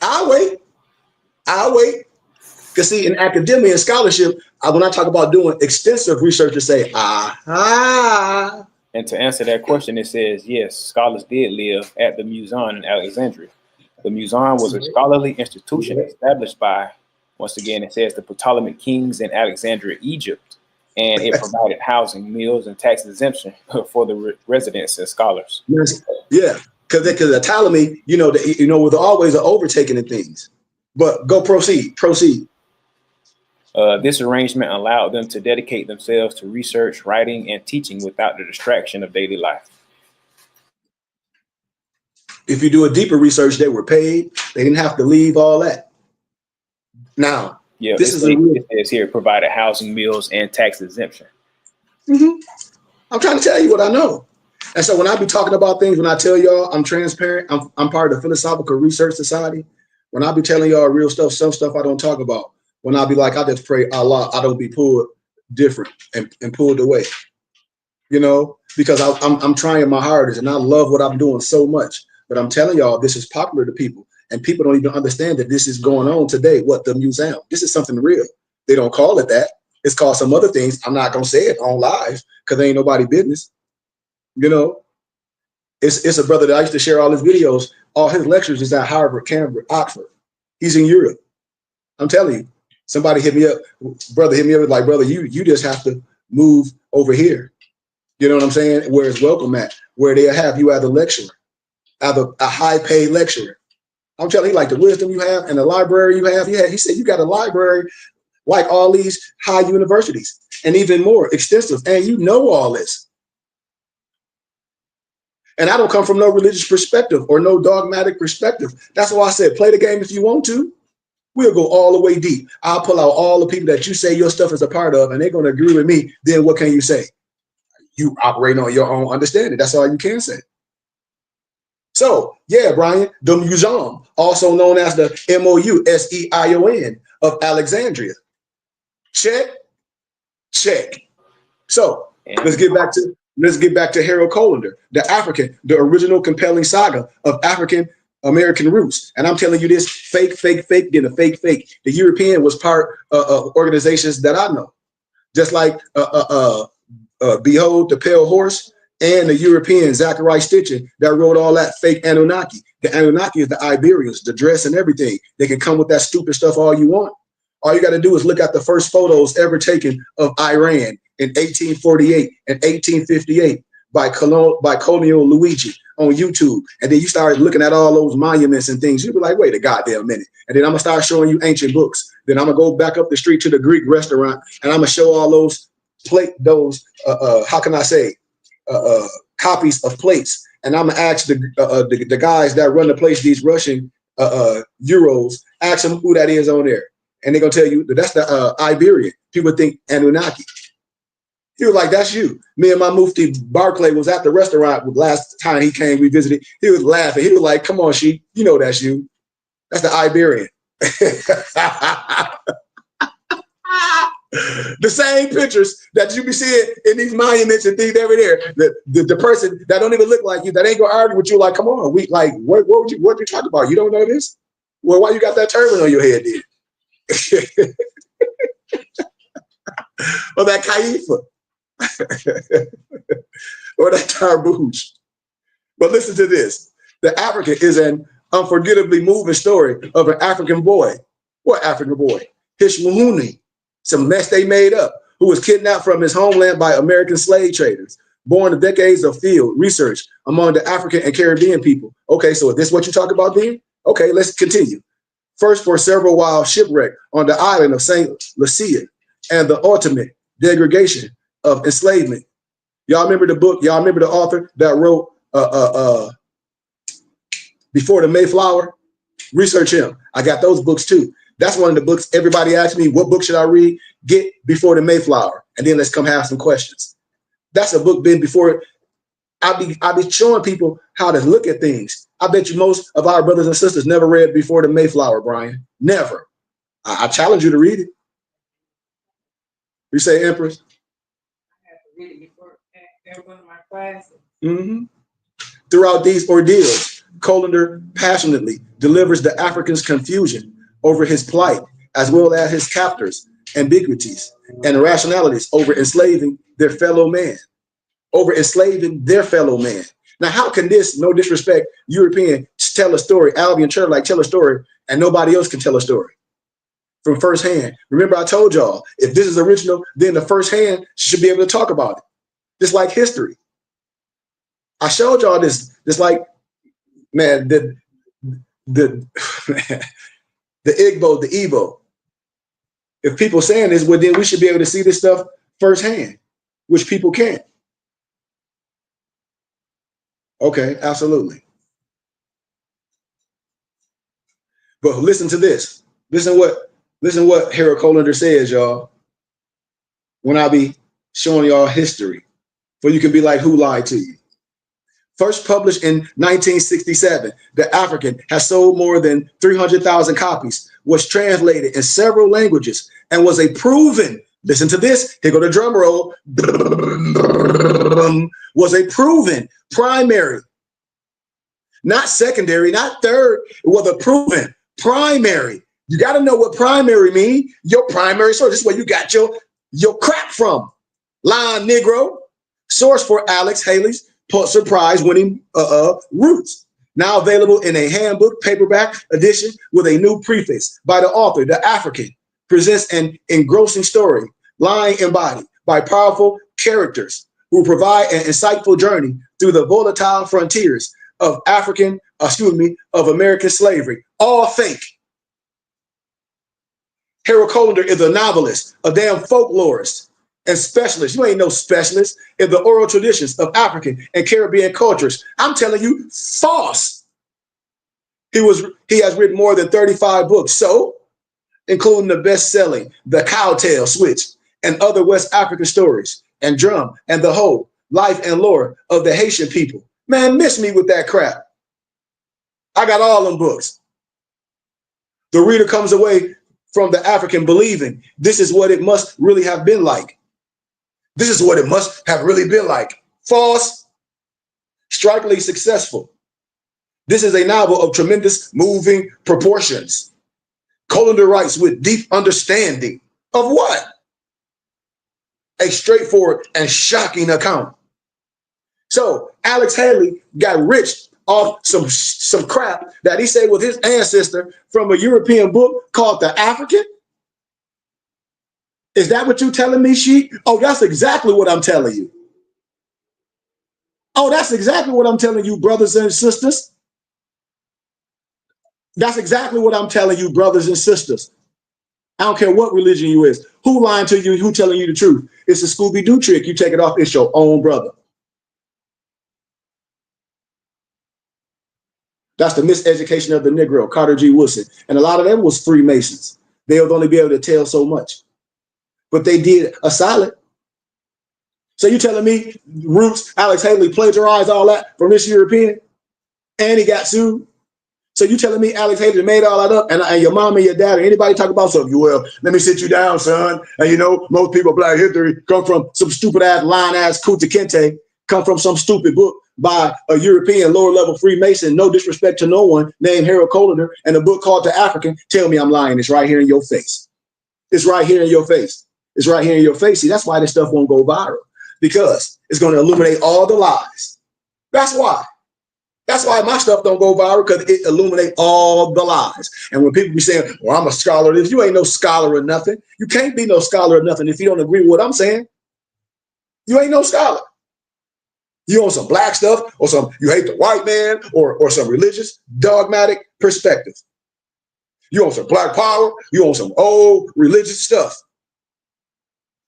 I'll wait. Because see, in academia and scholarship, when I talk about doing extensive research, to say, aha. And to answer that question, it says, yes, scholars did live at the museum in Alexandria. The museum was a scholarly institution established by, once again, it says the Ptolemaic kings in Alexandria, Egypt, and it provided housing, meals, and tax exemption for the residents and scholars. Yeah, because the Ptolemy, was always an overtaking of things. But go proceed. This arrangement allowed them to dedicate themselves to research, writing, and teaching without the distraction of daily life. If you do a deeper research, they were paid. They didn't have to leave all that. Now, yeah, this is it says here provided housing, meals, and tax exemption. I'm trying to tell you what I know. And so when I be talking about things, when I tell y'all I'm transparent, I'm part of the Philosophical Research Society. When I be telling y'all real stuff, some stuff I don't talk about. When I be like, I just pray Allah, I don't be pulled different and pulled away. Because I'm trying my hardest and I love what I'm doing so much. But I'm telling y'all, this is popular to people. And people don't even understand that this is going on today. What, the museum? This is something real. They don't call it that. It's called some other things. I'm not going to say it on live because ain't nobody business. It's a brother that I used to share all his videos. All his lectures is at Harvard, Cambridge, Oxford. He's in Europe. I'm telling you, somebody hit me up. Brother hit me up like, brother, you just have to move over here. You know what I'm saying? Where it's welcome at, where they'll have you as a lecturer, as a high paid lecturer. I'm telling you, like the wisdom you have and the library you have. Yeah, he said you got a library like all these high universities and even more extensive. And you know all this. And I don't come from no religious perspective or no dogmatic perspective. That's why I said play the game if you want to. We'll go all the way deep. I'll pull out all the people that you say your stuff is a part of, and they're going to agree with me. Then what can you say? You operate on your own understanding. That's all you can say. So, yeah, Brian, the museum, also known as the MOUSEION of Alexandria. Check, check. So let's get back to Harold Colander, the original compelling saga of African American roots. And I'm telling you this, fake, then a fake. The European was part of organizations that I know, just like Behold the Pale Horse and the European Zachariah Stitchin that wrote all that fake Anunnaki. The Anunnaki is the Iberians, the dress and everything. They can come with that stupid stuff all you want. All you got to do is look at the first photos ever taken of Iran in 1848 and 1858 by Colonial Luigi on YouTube. And then you start looking at all those monuments and things. You'll be like, wait a goddamn minute. And then I'm going to start showing you ancient books. Then I'm going to go back up the street to the Greek restaurant and I'm going to show all those copies of plates. And I'm going to ask the guys that run the place, these Russian Euros, ask them who that is on there. And they're going to tell you that that's the Iberian. People think Anunnaki. He was like, that's you. Me and my Mufti Barclay was at the restaurant last time he came, we visited. He was laughing. He was like, come on, Sheik, you know that's you. That's the Iberian. The same pictures that you be seeing in these monuments and things over there. The person that don't even look like you, that ain't gonna argue with you, like, come on, what you talking about? You don't know this? Well, why you got that turban on your head then? Or that kaifa. Or that tarbouche. But listen to this. The African is an unforgettably moving story of an African boy. What African boy? Hishmahuni, some mess they made up, who was kidnapped from his homeland by American slave traders, born to decades of field research among the African and Caribbean people. Okay, so is this what you talk about then? Okay, let's continue. First for several while shipwreck on the island of St. Lucia and the ultimate degradation of enslavement. Y'all remember the book? Y'all remember the author that wrote Before the Mayflower? Research him. I got those books too. That's one of the books everybody asks me, what book should I read? Get Before the Mayflower. And then let's come have some questions. That's a book been before. I'll be showing people how to look at things. I bet you most of our brothers and sisters never read Before the Mayflower, Brian. Never. I challenge you to read it. You say, Empress? I have to read it before one of my classes. Mm-hmm. Throughout these ordeals, Colander passionately delivers the Africans' confusion over his plight, as well as his captors' ambiguities and irrationalities over enslaving their fellow man. Now, how can this, no disrespect, European tell a story, Albion Church like tell a story, and nobody else can tell a story from firsthand? Remember, I told y'all, if this is original, then the firsthand should be able to talk about it. Just like history. I showed y'all this like, man, the Igbo, the Igbo. If people saying this, well, then we should be able to see this stuff firsthand, which people can't. Okay, absolutely. But listen to this. Listen what Harold Colander says, y'all. When I be showing y'all history, for you can be like, who lied to you? First published in 1967, The African has sold more than 300,000 copies, was translated in several languages, and was a proven, listen to this, here go the drum roll, was a proven primary, not secondary, not third, it was a proven primary. You got to know what primary mean. Your primary source, this is where you got your crap from. Line Negro, source for Alex Haley's Pulitzer Prize winning roots. Now available in a handbook paperback edition with a new preface by the author. The African presents an engrossing story, lying embodied by powerful characters who provide an insightful journey through the volatile frontiers of American slavery. All fake. Harold Colander is a novelist, a damn folklorist, and specialist. You ain't no specialist in the oral traditions of African and Caribbean cultures. I'm telling you, false. He has written more than 35 books, so including the best-selling The Cowtail Switch and other West African stories, and Drum and the Hoe, life and lore of the Haitian people. Man, miss me with that crap. I got all them books. The reader comes away from the African believing this is what it must really have been like. This is what it must have really been like. False, strikingly successful. This is a novel of tremendous moving proportions. Colander writes with deep understanding of what? A straightforward and shocking account. So Alex Haley got rich off some crap that he said was his ancestor from a European book called The African. Is that what you're telling me, Sheik? Oh, that's exactly what I'm telling you. Oh, that's exactly what I'm telling you, brothers and sisters. That's exactly what I'm telling you, brothers and sisters. I don't care what religion you is. Who lying to you? Who telling you the truth? It's a Scooby-Doo trick. You take it off. It's your own brother. That's the miseducation of the Negro, Carter G. Woodson. And a lot of them was Freemasons. They'll only be able to tell so much. But they did a solid. So you telling me Roots, Alex Haley plagiarized all that from this European? And he got sued? So you telling me Alex Haley made all that up, and your mom and your dad or anybody talk about something? Well, let me sit you down, son. And you know, most people Black history come from some stupid ass line ass Kunta Kinte, come from some stupid book by a European lower level Freemason, no disrespect to no one, named Harold Colander, and a book called The African. Tell me I'm lying. It's right here in your face. It's right here in your face. It's right here in your face. See, that's why this stuff won't go viral, because it's going to illuminate all the lies. That's why. That's why my stuff don't go viral, because it illuminates all the lies. And when people be saying, well, I'm a scholar, if you ain't no scholar or nothing, you can't be no scholar or nothing if you don't agree with what I'm saying. You ain't no scholar. You on some black stuff, or some you hate the white man, or some religious dogmatic perspective. You on some black power, you on some old religious stuff.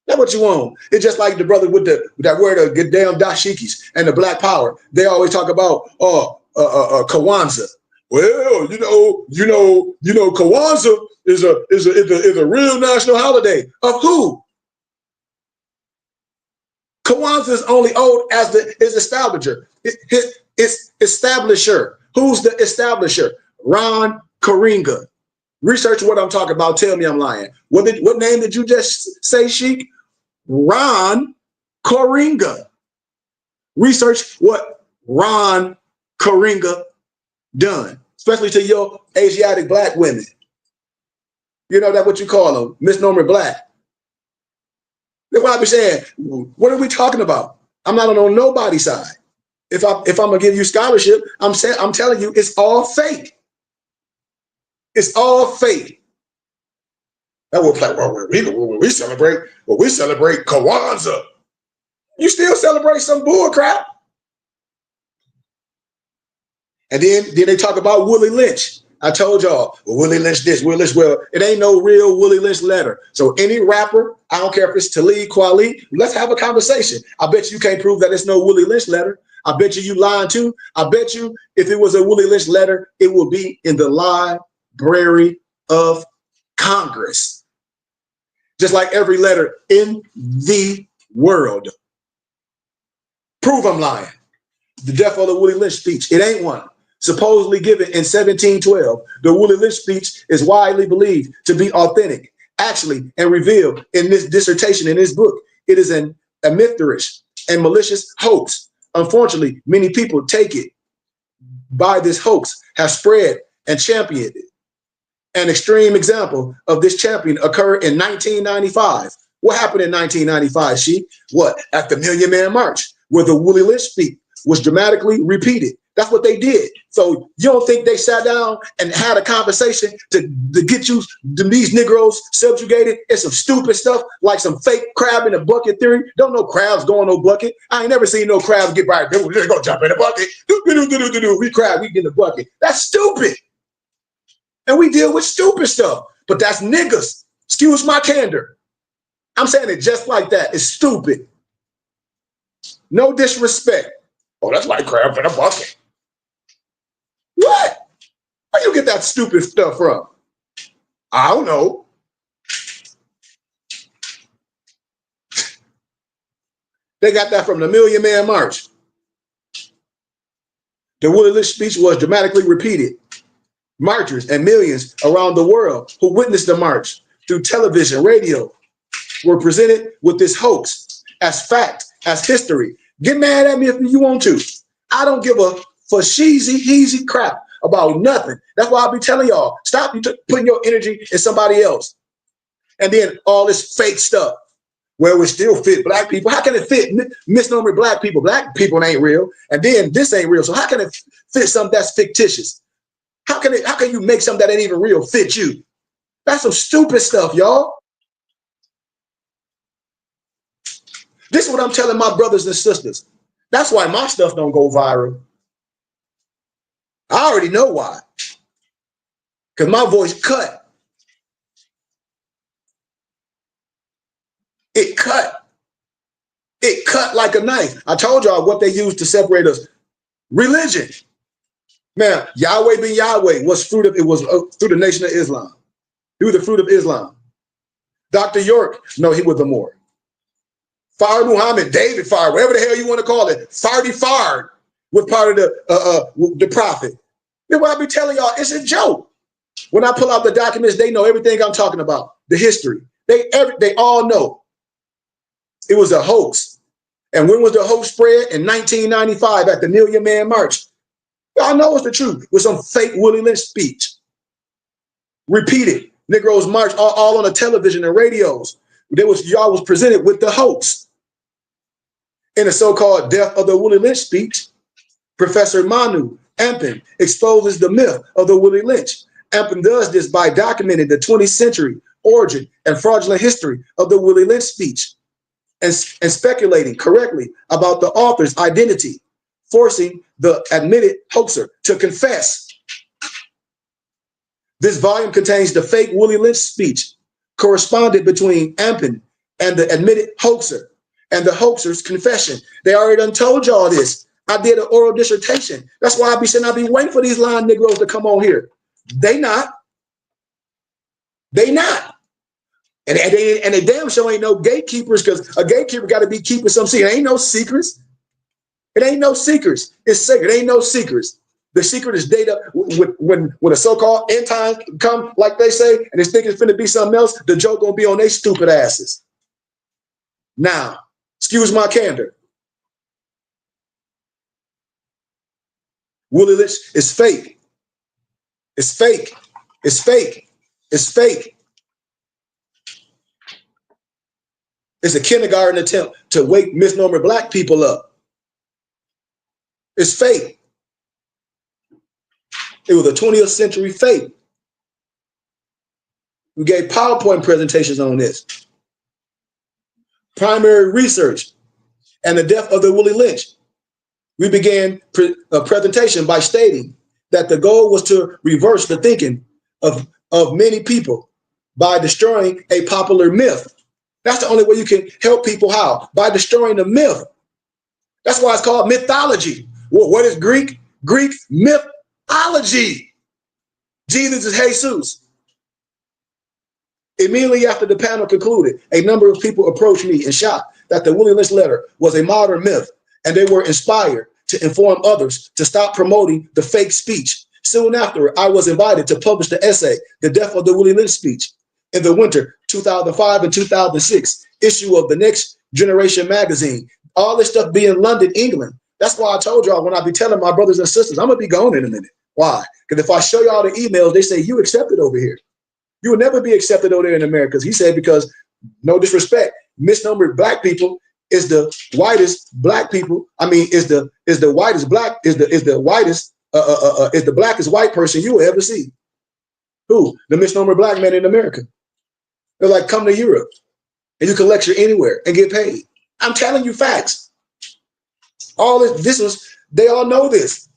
That's what you want. It's just like the brother with that word of get damn dashikis and the black power. They always talk about Kwanzaa. Well, you know, Kwanzaa is a real national holiday of who? Kwanzaa is only old as its establisher. Its establisher. Who's the establisher? Ron Karinga. Research what I'm talking about. Tell me I'm lying. What name did you just say, Sheik? Ron Karinga. Research what Ron Karinga done, especially to your Asiatic Black women. You know that what you call them, misnomer Black. That's what I be saying. What are we talking about? I'm not on nobody's side. If I'm gonna give you scholarship, I'm telling you it's all fake. It's all fake. That was like, well, we celebrate Kwanzaa. You still celebrate some bull crap. And then they talk about Willie Lynch. I told y'all, well, Willie Lynch this, Willie Lynch, well, it ain't no real Willie Lynch letter. So any rapper, I don't care if it's Talib Kweli, let's have a conversation. I bet you can't prove that it's no Willie Lynch letter. I bet you lying too. I bet you if it was a Willie Lynch letter, it will be in the Library of Congress. Just like every letter in the world. Prove I'm lying. The death of the Willie Lynch speech, it ain't one. Supposedly given in 1712, the Willie Lynch speech is widely believed to be authentic, actually, and revealed in this dissertation, in this book. It is a mytherish and malicious hoax. Unfortunately, many people take it by this hoax, have spread and championed it. An extreme example of this champion occurred in 1995. What happened in 1995, Sheik? What? At the Million Man March, where the Willie Lynch speech was dramatically repeated. That's what they did. So you don't think they sat down and had a conversation to get you, these Negroes subjugated in some stupid stuff like some fake crab in a bucket theory? Don't know crabs go in no bucket. I ain't never seen no crabs get by. They're going to jump in the bucket. We crab, we get in the bucket. That's stupid. And we deal with stupid stuff. But that's niggas. Excuse my candor. I'm saying it just like that. It's stupid. No disrespect. Oh, that's like crab in a bucket. What? Where you get that stupid stuff from? I don't know. They got that from the Million Man March. The Willie Lynch speech was dramatically repeated. Marchers and millions around the world who witnessed the march through television, radio, were presented with this hoax as fact, as history. Get mad at me if you want to. I don't give a heezy crap about nothing. That's why I'll be telling y'all, stop putting your energy in somebody else. And then all this fake stuff where we still fit black people. How can it fit misnomer black people? Black people ain't real. And then this ain't real. So how can it fit something that's fictitious? How can you make something that ain't even real fit you? That's some stupid stuff, y'all. This is what I'm telling my brothers and sisters. That's why my stuff don't go viral. I already know why. Because my voice cut. It cut. It cut like a knife. I told y'all what they used to separate us. Religion. Man, Yahweh ben Yahweh was through the Nation of Islam. He was the fruit of Islam. Dr. York, no, he was the Moor. Fard Muhammad, David Fard, whatever the hell you want to call it. Fardy Fard was part of the prophet. Then what I be telling y'all, it's a joke. When I pull out the documents, they know everything I'm talking about. The history. They all know. It was a hoax. And when was the hoax spread? In 1995 at the Million Man March. Y'all know it's the truth with some fake Willie Lynch speech. Repeated. Negroes march all on the television and radios. Y'all was presented with the hoax. In the so-called Death of the Willie Lynch speech, Professor Manu Ampin exposes the myth of the Willie Lynch. Ampin does this by documenting the 20th century origin and fraudulent history of the Willie Lynch speech and speculating correctly about the author's identity, forcing the admitted hoaxer to confess. This volume contains the fake Willie Lynch speech corresponded between Ampin and the admitted hoaxer and the hoaxer's confession. They already done told y'all this. I did an oral dissertation. That's why I be saying I be waiting for these lying Negroes to come on here. They not. They not. And they damn sure ain't no gatekeepers, because a gatekeeper got to be keeping some secret. It ain't no secrets. It ain't no secrets. It's sacred. It ain't no secrets. The secret is data. When a so-called end time come, like they say, and they think it's finna be something else, the joke gonna be on their stupid asses. Now, excuse my candor. Willie Lynch is fake. It's fake. It's fake. It's fake. It's a kindergarten attempt to wake misnomer black people up. It's fake. It was a 20th century fake. We gave PowerPoint presentations on this. Primary research and the death of the Willie Lynch. We began a presentation by stating that the goal was to reverse the thinking of many people by destroying a popular myth. That's the only way you can help people. How? By destroying the myth. That's why it's called mythology. Well, what is Greek? Greek mythology. Jesus is Jesus. Immediately after the panel concluded, a number of people approached me and shocked that the Willie Lynch letter was a modern myth, and they were inspired to inform others to stop promoting the fake speech. Soon after, I was invited to publish the essay, The Death of the Willie Lynch Speech, in the winter 2005 and 2006 issue of the Next Generation magazine. All this stuff be in London, England. That's why I told y'all when I be telling my brothers and sisters, I'm gonna be gone in a minute. Why? Because if I show y'all the emails, they say you accepted over here. You will never be accepted over there in America. He said, because no disrespect, misnumbered black people is the whitest black people. I mean, is the whitest black, is the blackest white person you will ever see. Who? The misnomer black man in America. They're like, come to Europe and you can lecture anywhere and get paid. I'm telling you facts. All this was, they all know this.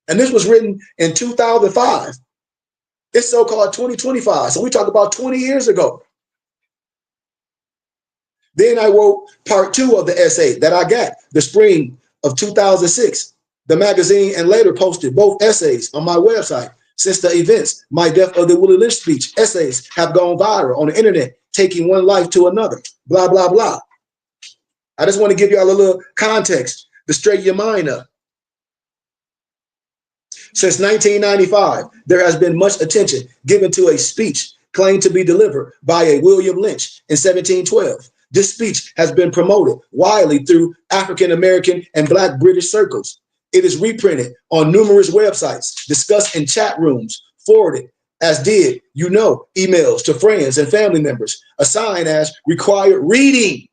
And this was written in 2005. It's so-called 2025. So we talk about 20 years ago. Then I wrote part 2 of the essay that I got the spring of 2006. The magazine and later posted both essays on my website. Since the events, my Death of the Willie Lynch speech essays have gone viral on the internet, taking one life to another, blah, blah, blah. I just want to give you all a little context to straighten your mind up. Since 1995, there has been much attention given to a speech claimed to be delivered by a William Lynch in 1712. This speech has been promoted widely through African American and Black British circles. It is reprinted on numerous websites, discussed in chat rooms, forwarded, as did, emails to friends and family members, assigned as required reading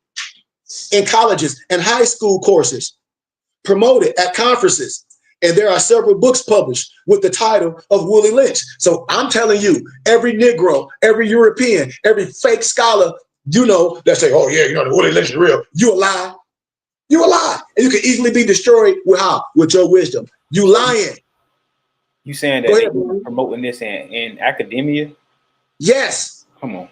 in colleges and high school courses, promoted at conferences. And there are several books published with the title of Willie Lynch. So I'm telling you, every Negro, every European, every fake scholar, that say, oh yeah, the Willie Lynch is real. You a lie. You a lie. And you can easily be destroyed with how? With your wisdom. You lying. You saying that they're promoting this in academia? Yes. Come on.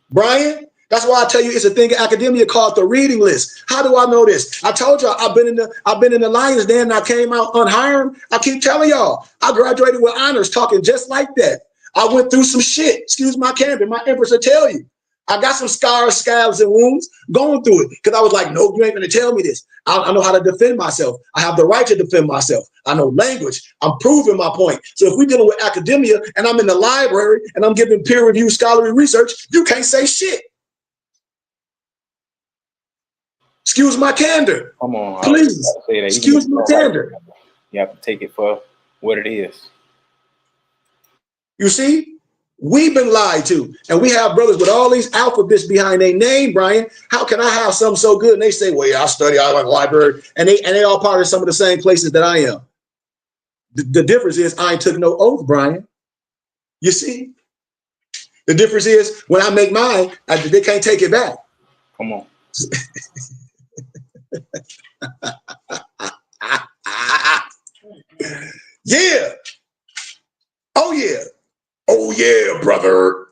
Brian, that's why I tell you it's a thing in academia called the reading list. How do I know this? I told y'all I've been in the Lions Den and I came out unhired. I keep telling y'all, I graduated with honors talking just like that. I went through some shit. Excuse my candor. My empress will tell you. I got some scars, scabs, and wounds going through it because I was like, no, you ain't going to tell me this. I know how to defend myself. I have the right to defend myself. I know language. I'm proving my point. So if we're dealing with academia and I'm in the library and I'm giving peer-reviewed scholarly research, you can't say shit. Excuse my candor. Come on. Please. Excuse my candor. You have to take it for what it is. You see? We've been lied to, and we have brothers with all these alphabets behind their name, Brian. How can I have something so good? And they say, well, yeah, I study out in the library, and they all part of some of the same places that I am. The difference is I ain't took no oath, Brian. You see? The difference is when I make mine, they can't take it back. Come on. Yeah. Oh, yeah. Oh, yeah, brother.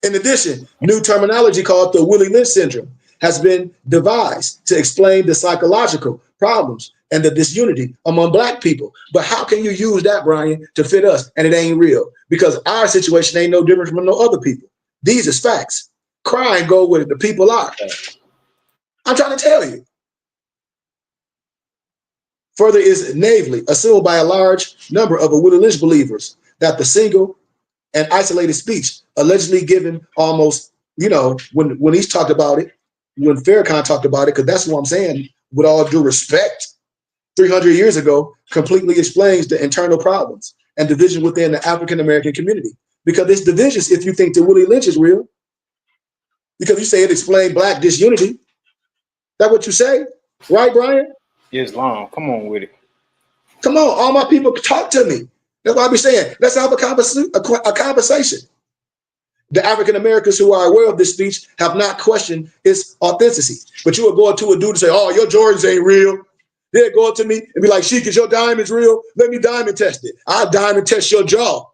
In addition, new terminology called the Willie Lynch syndrome has been devised to explain the psychological problems and the disunity among Black people. But how can you use that, Brian, to fit us? And it ain't real because our situation ain't no different from no other people. These is facts. Crime go with it. The people are. I'm trying to tell you. Further is naively assumed by a large number of Willie Lynch believers that the single and isolated speech allegedly given almost, when he's talked about it, when Farrakhan talked about it, because that's what I'm saying, with all due respect, 300 years ago, completely explains the internal problems and division within the African-American community. Because it's divisions if you think that Willie Lynch is real. Because you say it explained Black disunity. That what you say? Right, Brian? Islam. Come on with it. Come on, all my people talk to me. That's why I be saying, let's have a conversation. The African Americans who are aware of this speech have not questioned its authenticity. But you will go to a dude and say, oh, your Jordans ain't real. They'll go up to me and be like, Sheik, is your diamonds real? Let me diamond test it. I'll diamond test your jaw.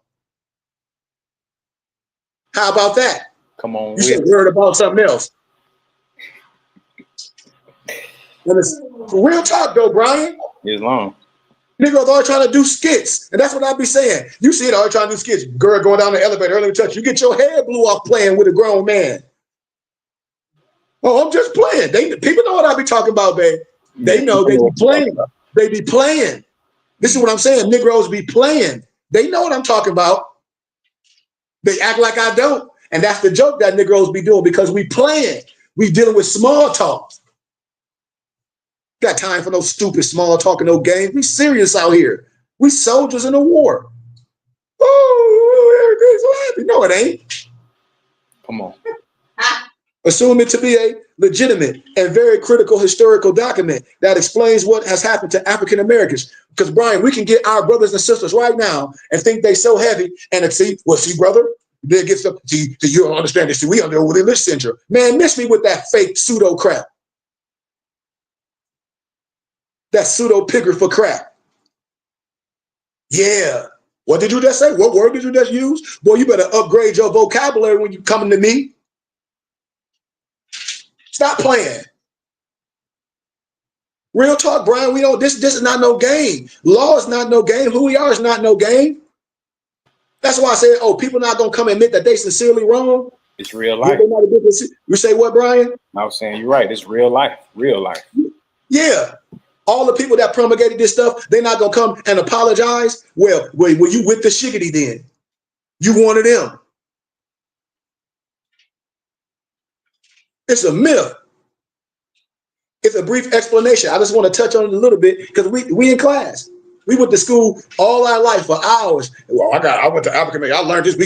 How about that? Come on. You said word about something else. And it's real talk though, Brian. Islam. Niggas always trying to do skits. And that's what I be saying. You see it always trying to do skits. Girl going down the elevator, early touch. You get your head blew off playing with a grown man. Oh, I'm just playing. People know what I be talking about, babe. They know they be playing. They be playing. This is what I'm saying. Negroes be playing. They know what I'm talking about. They act like I don't. And that's the joke that Negroes be doing because we playing. We dealing with small talk. Got time for no stupid small talk and no games. We serious out here. We soldiers in a war. Oh, everything's so happy. No, it ain't. Come on. Assume it to be a legitimate and very critical historical document that explains what has happened to African Americans. Because Brian, we can get our brothers and sisters right now and think they so heavy and see, brother, they get some. See, you don't understand this. See, we under Willie Lynch syndrome. Man, miss me with that fake pseudo crap. That pseudo-pigrapher crap. Yeah. What did you just say? What word did you just use? Boy, you better upgrade your vocabulary when you coming to me. Stop playing. Real talk, Brian. We don't. This is not no game. Law is not no game. Who we are is not no game. That's why I said, oh, people not gonna come and admit that they sincerely wrong. It's real Yeah, life. they might have been you say what, Brian? I was saying you're right. It's real life. Real life. Yeah. All the people that promulgated this stuff, they're not gonna come and apologize. Well, were you with the shiggity then? You wanted them. It's a myth. It's a brief explanation. I just want to touch on it a little bit because we in class. We went to school all our life for hours. Well, I went to African American. I learned this. We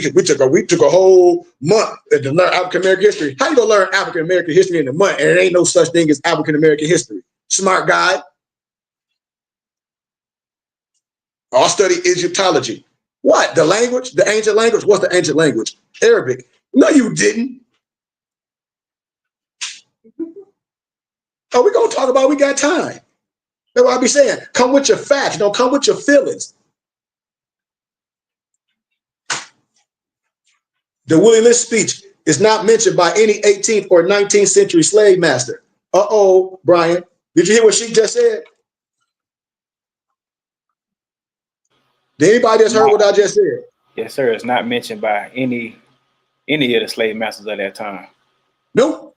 took a whole month to learn African American history. How you gonna learn African American history in a month? And there ain't no such thing as African American history. Smart guy. I'll study Egyptology. What? The language? The ancient language? What's the ancient language? Arabic. No, you didn't. Oh, we're gonna talk about it. We got time. That's what I be saying. Come with your facts. Don't come with your feelings. The Willie Lynch speech is not mentioned by any 18th or 19th century slave master. Uh-oh, Brian. Did you hear what she just said? Did anybody just heard what I just said? Yes, sir. It's not mentioned by any of the slave masters of that time. Nope.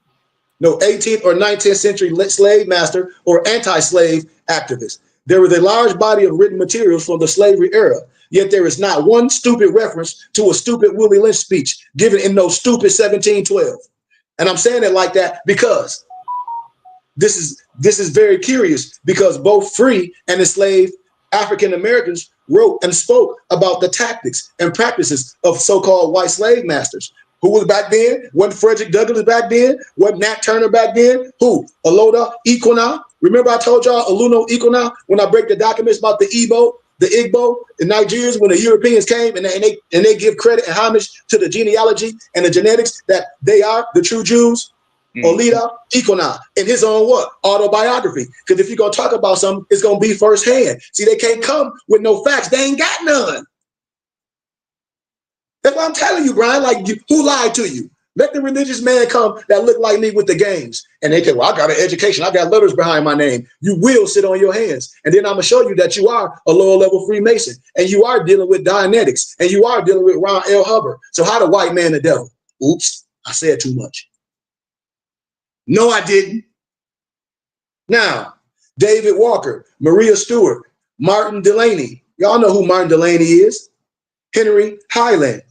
No 18th or 19th century slave master or anti-slave activist. There was a large body of written materials from the slavery era, yet there is not one stupid reference to a stupid Willie Lynch speech given in no stupid 1712. And I'm saying it like that because this is very curious, because both free and enslaved African Americans wrote and spoke about the tactics and practices of so-called white slave masters. Who was back then? Wasn't Frederick Douglass back then? Wasn't Nat Turner back then? Who? Aloda Equina? Remember I told y'all Oluno Equina when I break the documents about the Igbo, the Nigerians, when the Europeans came and they give credit and homage to the genealogy and the genetics that they are the true Jews. Olida Equina in his own what? Autobiography. Because if you're going to talk about something, it's going to be firsthand. See, they can't come with no facts. They ain't got none. That's what I'm telling you, Brian. Like, who lied to you? Let the religious man come that look like me with the games. And they say, well, I got an education. I got letters behind my name. You will sit on your hands. And then I'm going to show you that you are a lower level Freemason. And you are dealing with Dianetics. And you are dealing with Ron L. Hubbard. So how the white man the devil? Oops, I said too much. No, I didn't. Now, David Walker, Maria Stewart, Martin Delaney. Y'all know who Martin Delaney is. Henry Highland,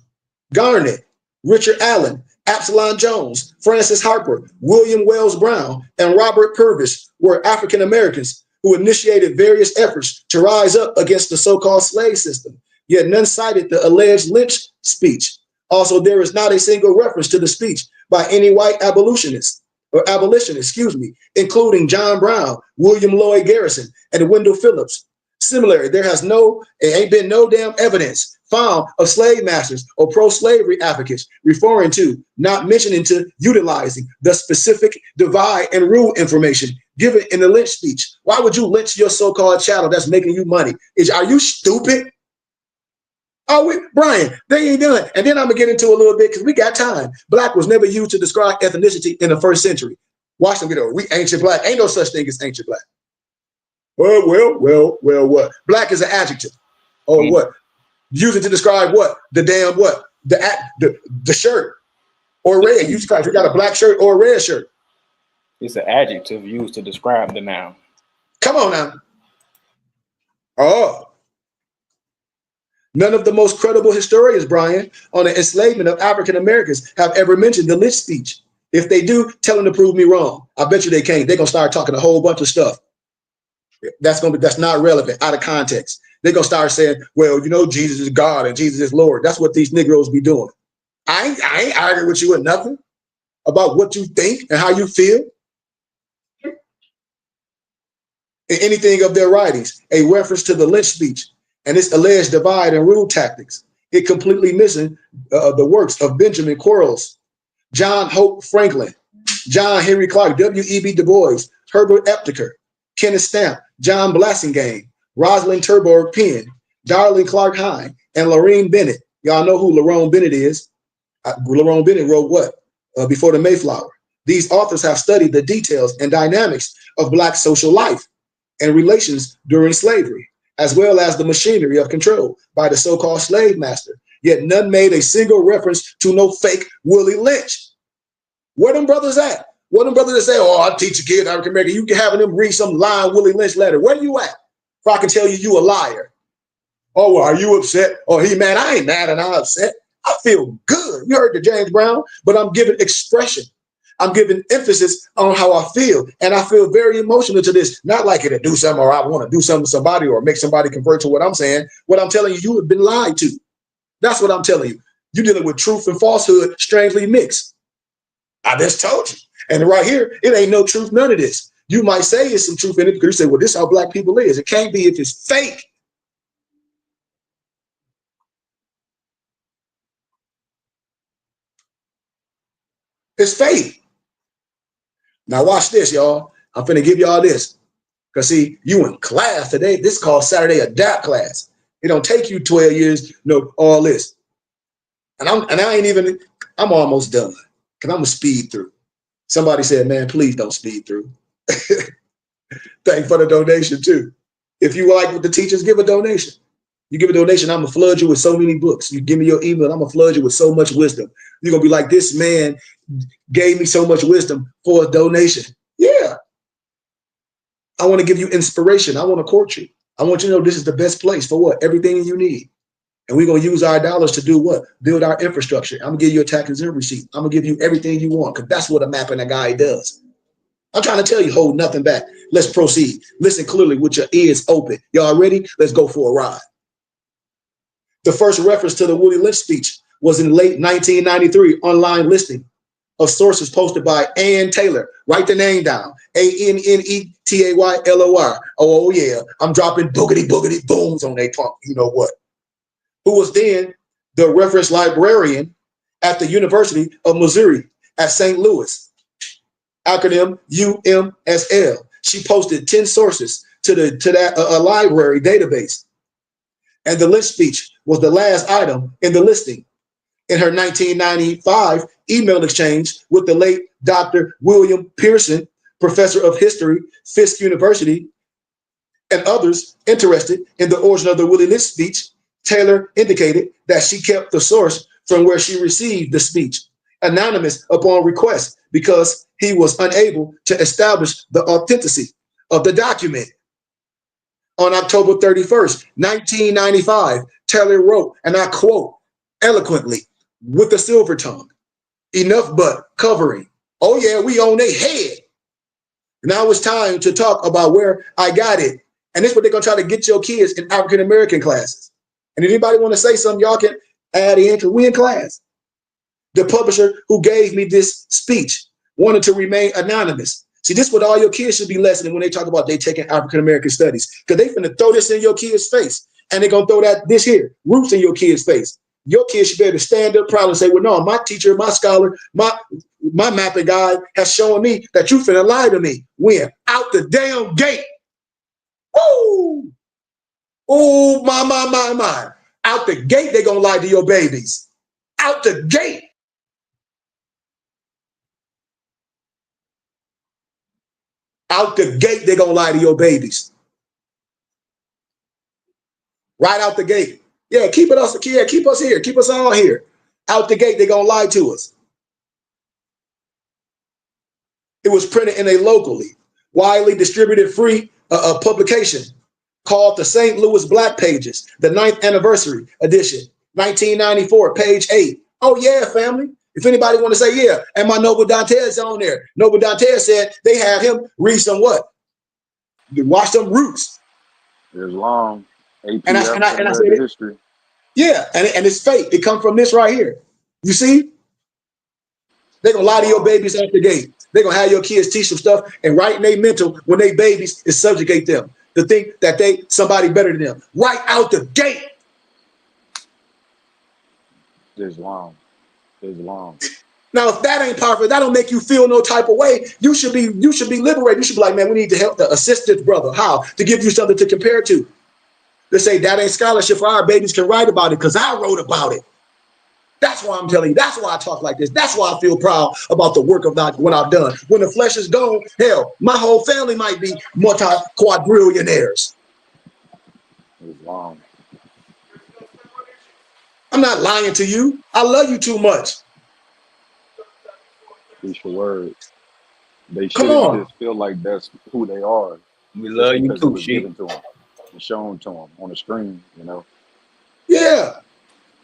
Garnett, Richard Allen, Absalom Jones, Francis Harper, William Wells Brown, and Robert Purvis were African Americans who initiated various efforts to rise up against the so-called slave system, yet none cited the alleged Lynch speech. Also, there is not a single reference to the speech by any white abolitionist, including John Brown, William Lloyd Garrison, and Wendell Phillips. Similarly, there ain't been no damn evidence found of slave masters or pro-slavery advocates referring to, not mentioning to, utilizing the specific divide and rule information given in the Lynch speech. Why would you lynch your so-called chattel that's making you money? Are you stupid? Brian, they ain't done. And then I'm gonna get into a little bit because we got time. Black was never used to describe ethnicity in the first century. Watch them get over. We ancient black. Ain't no such thing as ancient black. Well, what? Black is an adjective. Or what? Use it to describe what? The damn what? The shirt. Or red. You got a black shirt or a red shirt. It's an adjective used to describe the noun. Come on now. Oh. None of the most credible historians, Brian, on the enslavement of African Americans have ever mentioned the Lynch speech. If they do, tell them to prove me wrong. I bet you they can't. They're gonna start talking a whole bunch of stuff. That's not relevant, out of context. They're gonna start saying, well, Jesus is God and Jesus is Lord. That's what these Negroes be doing. I ain't arguing with you or nothing about what you think and how you feel. In anything of their writings, a reference to the Lynch speech and its alleged divide and rule tactics, it completely missing the works of Benjamin Quarles, John Hope Franklin, John Henry Clark, W.E.B. Du Bois, Herbert Eptiker, Kenneth Stamp, John Blassingame, Rosalind Turborg Penn, Darlene Clark Hine, and Lorraine Bennett. Y'all know who Lorraine Bennett is. Lorraine Bennett wrote what? Before the Mayflower. These authors have studied the details and dynamics of Black social life and relations during slavery, as well as the machinery of control by the so-called slave master, yet none made a single reference to no fake Willie Lynch. Where them brothers at? Where them brothers that say, oh, I teach a kid African American, you having them read some lying Willie Lynch letter. Where you at? If I can tell you a liar. Oh, well, are you upset? Oh, he mad? I ain't mad and I'm upset. I feel good. You heard the James Brown, but I'm giving expression. I'm giving emphasis on how I feel. And I feel very emotional to this. Not like it to do something or I want to do something to somebody or make somebody convert to what I'm saying. What I'm telling you, you have been lied to. That's what I'm telling you. You're dealing with truth and falsehood strangely mixed. I just told you. And right here, it ain't no truth, none of this. You might say it's some truth in it because you say, well, this is how black people is. It can't be if it's fake. It's fake. Now watch this, y'all. I'm finna give y'all this. Because see, you in class today. This is called Saturday Adapt Class. It don't take you 12 years, no, all this. And I'm almost done. Because I'm gonna speed through. Somebody said, man, please don't speed through. Thank for the donation too. If you like what the teachers, give a donation. You give a donation, I'm gonna flood you with so many books. You give me your email, I'm gonna flood you with so much wisdom. You're gonna be like, this man gave me so much wisdom for a donation. Yeah. I want to give you inspiration. I want to court you. I want you to know this is the best place for what? Everything you need. And we're going to use our dollars to do what? Build our infrastructure. I'm going to give you a tax exempt receipt. I'm going to give you everything you want because that's what a map and a guide does. I'm trying to tell you, hold nothing back. Let's proceed. Listen clearly with your ears open. Y'all ready? Let's go for a ride. The first reference to the Willie Lynch speech was in late 1993 online listing of sources posted by Ann Taylor. Write the name down. ANNETAYLOR. Oh, yeah. I'm dropping boogity boogity booms on their tongue. You know what? Who was then the reference librarian at the University of Missouri at St. Louis. Acronym UMSL. She posted 10 sources to that library database. And the Lynch speech was the last item in the listing. In her 1995 email exchange with the late Dr. William Pearson, professor of history, Fisk University, and others interested in the origin of the Willie Lynch speech, Taylor indicated that she kept the source from where she received the speech anonymous upon request because he was unable to establish the authenticity of the document. On October 31st, 1995, Taylor wrote, and I quote, eloquently, with a silver tongue, enough but covering. Oh yeah, we on their head. Now it's time to talk about where I got it. And this is what they're gonna try to get your kids in African American classes. And if anybody want to say something, y'all can add in because we in class. The publisher who gave me this speech wanted to remain anonymous. See, this is what all your kids should be listening when they talk about they taking African American studies, because they finna throw this in your kids' face, and they're gonna throw this here, roots in your kids' face. Your kids should be able to stand up proud and say, well, no, my teacher, my scholar, my mapping guide has shown me that you finna lie to me. When? Out the damn gate. Woo! Oh, my. Out the gate, they're gonna lie to your babies. Out the gate. Out the gate, they're gonna lie to your babies. Right out the gate. Yeah, keep us here. Keep us all here. Out the gate, they're gonna lie to us. It was printed in a locally, widely distributed free publication called the St. Louis Black Pages, the 9th anniversary edition, 1994, page 8. Oh yeah, family. If anybody want to say, yeah, and my Noble Dantes on there. Noble Dantes said they have him read some what? Watch some roots. It's long. APF and I said it, history. Yeah, and it's fake. It comes from this right here. You see? They're going to lie to your babies at the gate. They're going to have your kids teach them stuff, and right in their mental, when they babies, is subjugate them to think that they somebody better than them. Right out the gate. It's long. It's long. Now, if that ain't powerful, that don't make you feel no type of way. You should be liberated. You should be like, man, we need to help assist this brother. How? To give you something to compare to. They say that ain't scholarship for our babies can write about it because I wrote about it. That's why I'm telling you. That's why I talk like this. That's why I feel proud about the work of what I've done. When the flesh is gone, hell, my whole family might be multi-quadrillionaires. It's long. I'm not lying to you. I love you too much. It's your word. They Come shouldn't on. just feel like that's who they are We just love you because it too, was she. given to them and shown to them on the screen, you know. Yeah.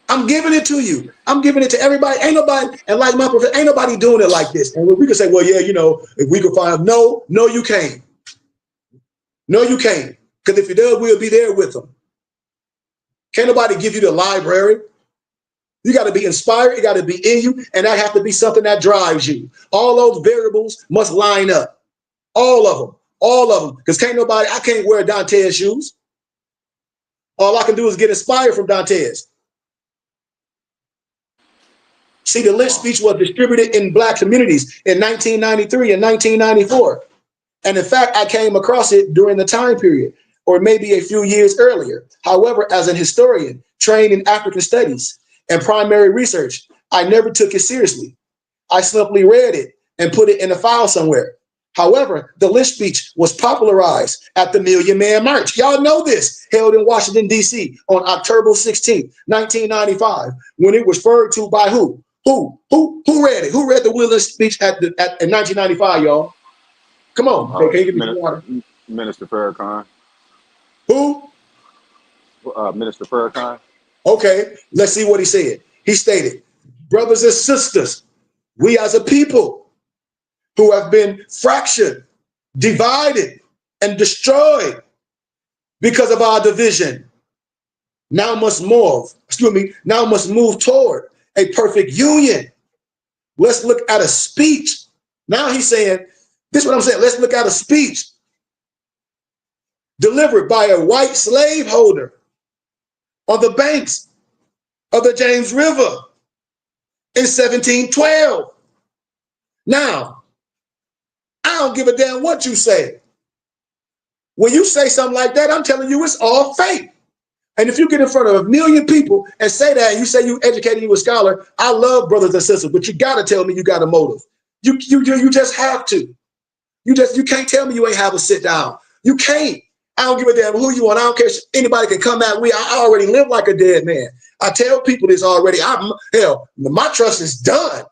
I'm giving it to you. I'm giving it to everybody. Ain't nobody, and like my professor, ain't nobody doing it like this. And we could say, well, yeah, you know, if we could find, no, you can't. No, you can't. Because if you do, we'll be there with them. Can't nobody give you the library. You got to be inspired. It got to be in you. And that has to be something that drives you. All those variables must line up. All of them. All of them. Because I can't wear Dante's shoes. All I can do is get inspired from Dante's. See, the Lynch speech was distributed in black communities in 1993 and 1994. And in fact, I came across it during the time period, or maybe a few years earlier. However, as an historian trained in African studies and primary research, I never took it seriously. I simply read it and put it in a file somewhere. However, the Lynch speech was popularized at the Million Man March. Y'all know this, held in Washington, D.C. on October 16th, 1995, when it was referred to by who? Who read it? Who read the Willie Lynch speech in 1995, y'all? Come on, hey, can you give me some water? Minister Farrakhan. Who? Minister Farrakhan. Okay, let's see what he said. He stated, brothers and sisters, we as a people who have been fractured, divided, and destroyed because of our division, now must move toward a perfect union. Let's look at a speech. Now he's saying, this is what I'm saying, let's look at a speech delivered by a white slaveholder on the banks of the James River in 1712. Now, I don't give a damn what you say. When you say something like that, I'm telling you it's all fake. And if you get in front of a million people and say that, and you say you educated, you a scholar, I love brothers and sisters, but you got to tell me you got a motive. You just have to. You can't tell me you ain't have a sit down. You can't. I don't give a damn who you are. I don't care if anybody can come at me. I already live like a dead man. I tell people this already. Hell, my trust is done.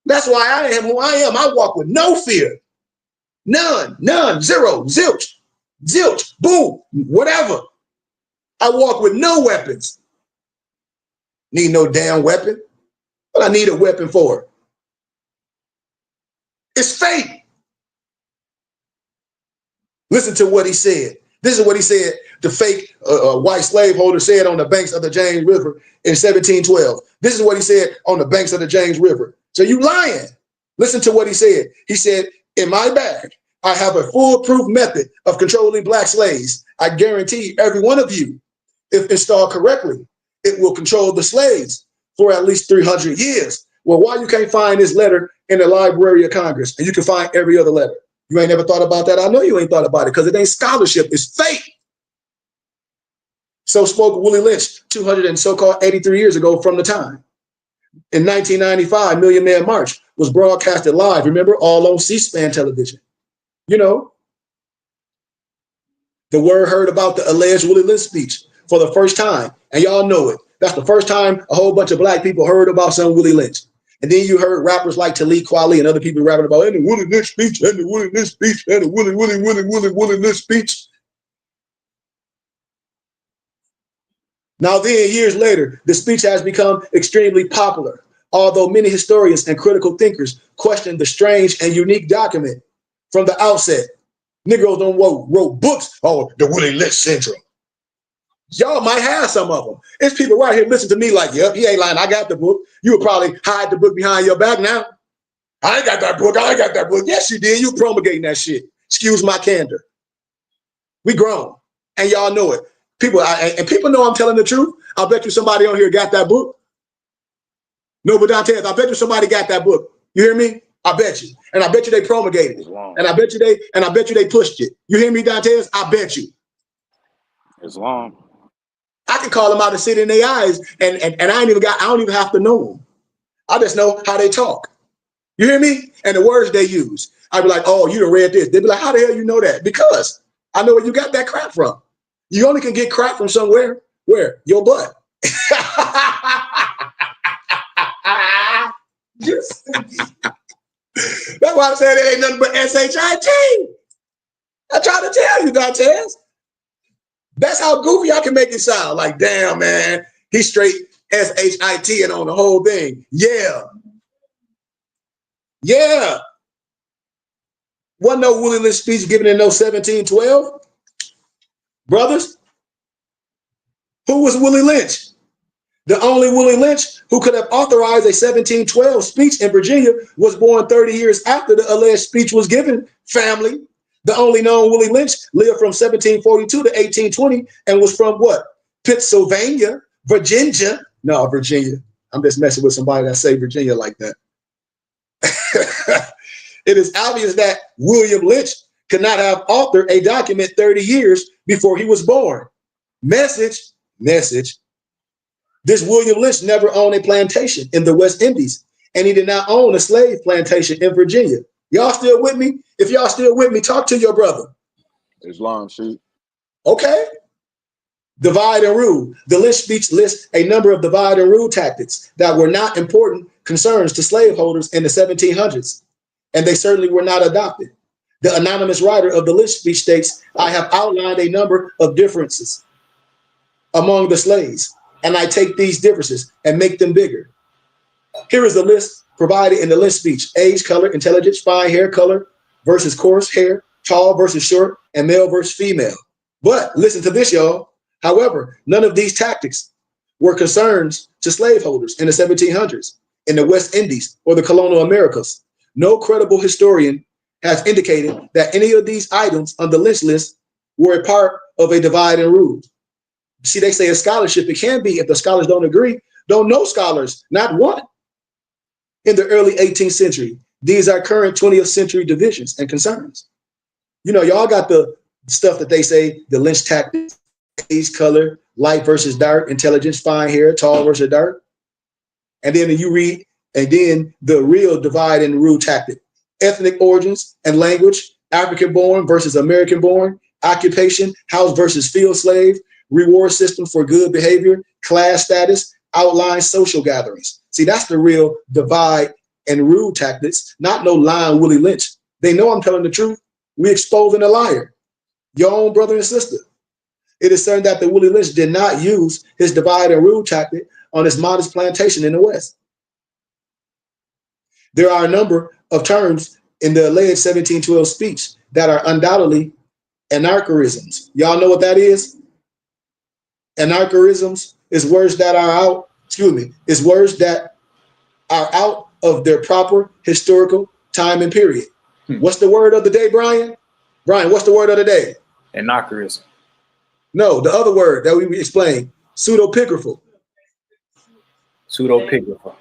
That's why I am who I am. I walk with no fear. None, zero, zilch, boom, whatever. I walk with no weapons. Need no damn weapon. What I need a weapon for? It's fake. Listen to what he said. This is what he said. The fake white slaveholder said on the banks of the James River in 1712. This is what he said on the banks of the James River. So you lying. Listen to what he said. He said, in my bag, I have a foolproof method of controlling black slaves. I guarantee every one of you, if installed correctly, it will control the slaves for at least 300 years. Well, why you can't find this letter in the Library of Congress and you can find every other letter? You ain't never thought about that. I know you ain't thought about it because it ain't scholarship. It's fake. So spoke Willie Lynch 200 and so-called 83 years ago from the time. In 1995, Million Man March was broadcasted live, remember, all on C-SPAN television. You know, the word heard about the alleged Willie Lynch speech for the first time, and y'all know it. That's the first time a whole bunch of black people heard about some Willie Lynch. And then you heard rappers like Talib Kweli and other people rapping about the Willie Lynch speech and the Willie Lynch speech and the Willie Lynch speech. Now then, years later, the speech has become extremely popular, although many historians and critical thinkers question the strange and unique document from the outset. Negroes don't wrote books on the Willie Lynch syndrome. Y'all might have some of them. It's people right here listen to me like, yep, he ain't lying. I got the book. You would probably hide the book behind your back now. I ain't got that book. I ain't got that book. Yes, you did. You promulgating that shit. Excuse my candor. We grown, and y'all know it. People know I'm telling the truth. I bet you somebody on here got that book. No, but Dantes, I bet you somebody got that book. You hear me? I bet you. And I bet you they promulgated it. And I bet you they pushed it. You hear me, Dantes? I bet you. It's long. I can call them out and sit in their eyes, and I don't even have to know them. I just know how they talk. You hear me? And the words they use. I'd be like, oh, you done read this. They'd be like, how the hell you know that? Because I know where you got that crap from. You only can get crap from somewhere. Where? Your butt. You stupid. That's why I said it ain't nothing but SHIT. I try to tell you, Dantes. That's how goofy I can make it sound. Like, damn, man, he's straight SHIT and on the whole thing. Yeah. Yeah. Wasn't no Willie Lynch speech given in no 1712. Brothers, who was Willie Lynch? The only Willie Lynch who could have authorized a 1712 speech in Virginia was born 30 years after the alleged speech was given. Family. The only known Willie Lynch lived from 1742 to 1820 and was from what? Pennsylvania, Virginia. No, Virginia. I'm just messing with somebody that say Virginia like that. It is obvious that William Lynch could not have authored a document 30 years before he was born. Message. This William Lynch never owned a plantation in the West Indies, and he did not own a slave plantation in Virginia. Y'all still with me? If y'all still with me, talk to your brother. Islam, shoot. Okay. Divide and rule. The Lynch speech lists a number of divide and rule tactics that were not important concerns to slaveholders in the 1700s, and they certainly were not adopted. The anonymous writer of the Lynch speech states, I have outlined a number of differences among the slaves, and I take these differences and make them bigger. Here is the list provided in the Lynch speech: age, color, intelligence, fine hair color versus coarse hair, tall versus short, and male versus female. But listen to this, y'all. However, none of these tactics were concerns to slaveholders in the 1700s, in the West Indies, or the colonial Americas. No credible historian has indicated that any of these items on the Lynch list were a part of a divide and rule. See, they say a scholarship, it can be if the scholars don't agree. Don't know scholars, not one. In the early 18th century, these are current 20th century divisions and concerns. You know, y'all got the stuff that they say, the Lynch tactics, age, color, light versus dark, intelligence, fine hair, tall versus dark. And then you read, and then the real divide and rule tactic: ethnic origins and language, African born versus American born, occupation, house versus field slave, reward system for good behavior, class status, outline social gatherings. See, that's the real divide and rule tactics, not no lying Willie Lynch. They know I'm telling the truth. We exposing a liar, your own brother and sister. It is certain that the Willie Lynch did not use his divide and rule tactic on his modest plantation in the West. There are a number of terms in the alleged 1712 speech that are undoubtedly anarcharisms. Y'all know what that is? Anarcharisms is words that are out, is words that are out of their proper historical time and period. What's the word of the day, Brian? Brian, what's the word of the day? Anarcharism. No, the other word that we explained, pseudepigraphal. Pseudepigrapha.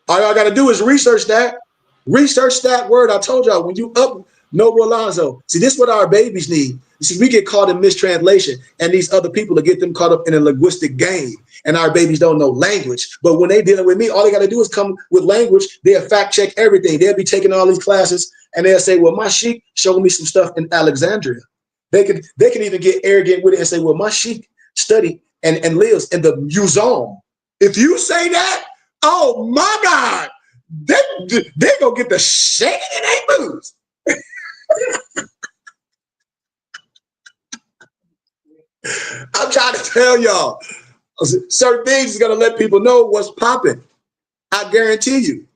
All y'all got to do is research that. Research that word. I told y'all, when you up Noble Alonzo, see, this is what our babies need. You see, we get caught in mistranslation, and these other people to get them caught up in a linguistic game, and our babies don't know language. But when they dealing with me, all they got to do is come with language. They'll fact check everything. They'll be taking all these classes, and they'll say, well, my sheik showed me some stuff in Alexandria. They can even get arrogant with it and say, well, my sheik studied and lives in the museum. If you say that, oh my God, they gonna get the shaking in their boots. I'm trying to tell y'all, certain things is gonna let people know what's popping. I guarantee you.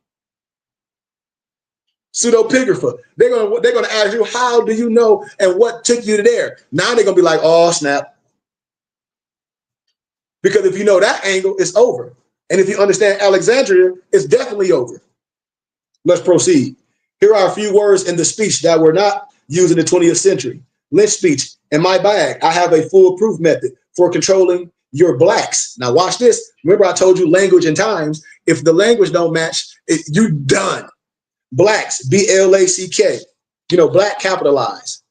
Pseudepigrapha. They're gonna ask you, how do you know and what took you to there? Now they're gonna be like, oh snap. Because if you know that angle, it's over. And if you understand Alexandria, it's definitely over. Let's proceed. Here are a few words in the speech that were not used in the 20th century. Lynch speech: in my bag, I have a foolproof method for controlling your blacks. Now watch this. Remember I told you language and times. If the language don't match, you done. Blacks, B-L-A-C-K, black capitalized.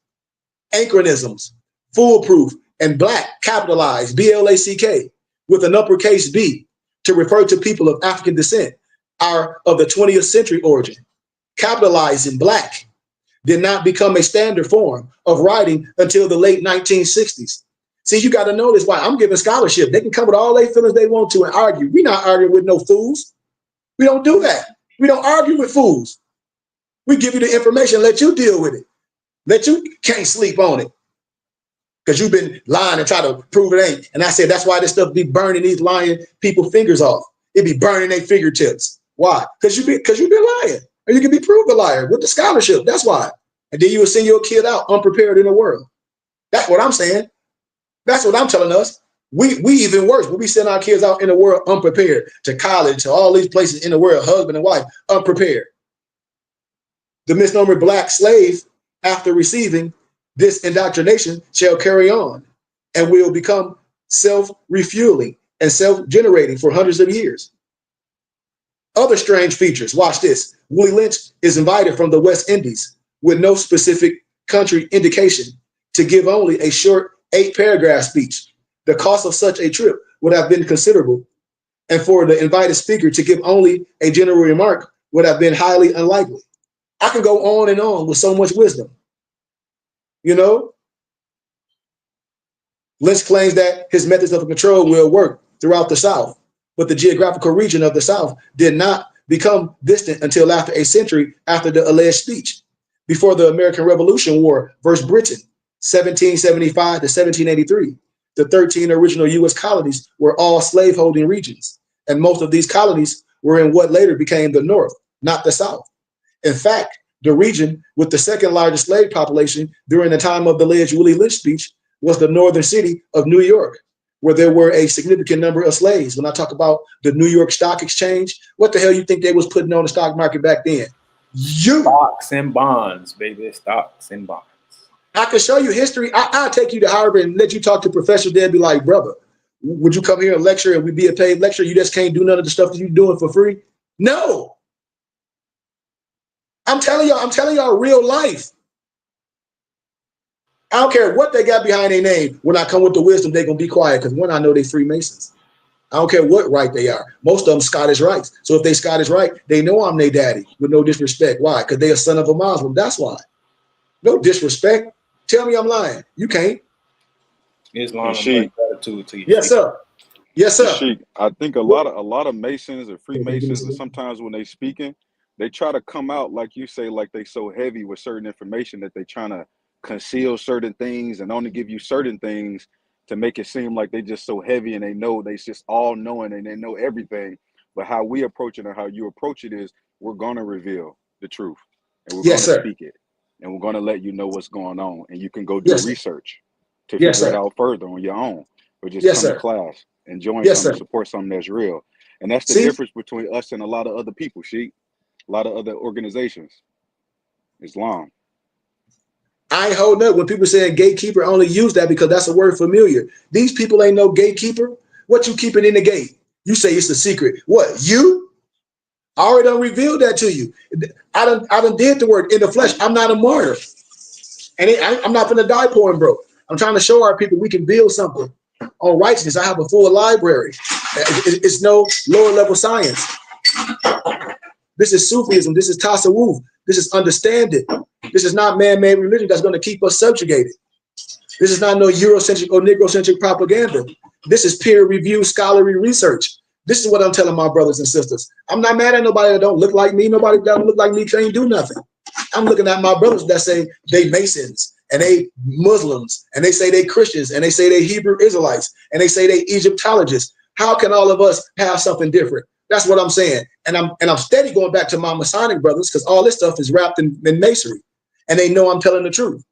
Anachronisms, foolproof, and black capitalized, B-L-A-C-K, with an uppercase B, to refer to people of African descent, are of the 20th century origin. Capitalizing black did not become a standard form of writing until the late 1960s. See, you got to know this. Why I'm giving scholarship. They can come with all their feelings they want to and argue. We're not arguing with no fools. We don't do that. We don't argue with fools. We give you the information, let you deal with it. Let you can't sleep on it. Because you've been lying and try to prove it ain't. And I said, that's why this stuff be burning these lying people fingers off. It be burning their fingertips. Why? Because you've been lying. Or you can be proved a liar with the scholarship. That's why. And then you will send your kid out unprepared in the world. That's what I'm saying. That's what I'm telling us. We even worse. When we send our kids out in the world unprepared, to college, to all these places in the world, husband and wife, unprepared. The misnomer black slave, after receiving this indoctrination, shall carry on and will become self-refueling and self-generating for hundreds of years. Other strange features. Watch this. Willie Lynch is invited from the West Indies with no specific country indication to give only a short 8-paragraph speech. The cost of such a trip would have been considerable, and for the invited speaker to give only a general remark would have been highly unlikely. I can go on and on with so much wisdom. You know, Lynch claims that his methods of control will work throughout the South, but the geographical region of the South did not become distant until after a century after the alleged speech, before the American Revolution War versus Britain, 1775 to 1783. The 13 original U.S. colonies were all slaveholding regions, and most of these colonies were in what later became the North, not the South. In fact, the region with the second largest slave population during the time of the alleged Willie Lynch speech was the northern city of New York, where there were a significant number of slaves. When I talk about the New York Stock Exchange, what the hell you think they was putting on the stock market back then? Stocks and bonds, baby. Stocks and bonds. I can show you history. I'll take you to Harvard and let you talk to professors there and be like, brother, would you come here and lecture and we be a paid lecture? You just can't do none of the stuff that you're doing for free? No. I'm telling y'all real life. I don't care what they got behind their name. When I come with the wisdom, they're going to be quiet because one, I know they Freemasons. I don't care what right they are. Most of them Scottish rites. So if they Scottish rite, they know I'm their daddy with no disrespect. Why? Because they a son of a Muslim. That's why. No disrespect. Tell me I'm lying. You can't. Islam and gratitude to you. Yes, sir. Yes, sir. Sheik, I think a lot of Masons or Freemasons, and sometimes when they speaking, they try to come out like you say, like they so heavy with certain information that they trying to conceal certain things and only give you certain things to make it seem like they just so heavy and they know they just all knowing and they know everything. But how we approach it or how you approach it is we're gonna reveal the truth and we're gonna speak it and we're gonna let you know what's going on and you can go do research to figure it out further on your own. Or just come to class and join something, support something that's real. And that's the difference between us and a lot of other people, Sheik. A lot of other organizations. Islam. I ain't holding up when people saying gatekeeper. I only use that because that's a word familiar. These people ain't no gatekeeper. What you keeping in the gate? You say it's a secret. What, you? I already done revealed that to you. I done did the work in the flesh. I'm not a martyr. And I'm not gonna die pouring, bro. I'm trying to show our people we can build something on righteousness. I have a full library. It's no lower level science. This is Sufism. This is Tasawwuf. This is understanding. This is not man-made religion that's going to keep us subjugated. This is not no Eurocentric or Negrocentric propaganda. This is peer-reviewed scholarly research. This is what I'm telling my brothers and sisters. I'm not mad at nobody that don't look like me. Nobody that don't look like me can't do nothing. I'm looking at my brothers that say they Masons and they Muslims and they say they Christians and they say they Hebrew Israelites and they say they Egyptologists. How can all of us have something different? That's what I'm saying. And I'm steady going back to my Masonic brothers because all this stuff is wrapped in masonry and they know I'm telling the truth.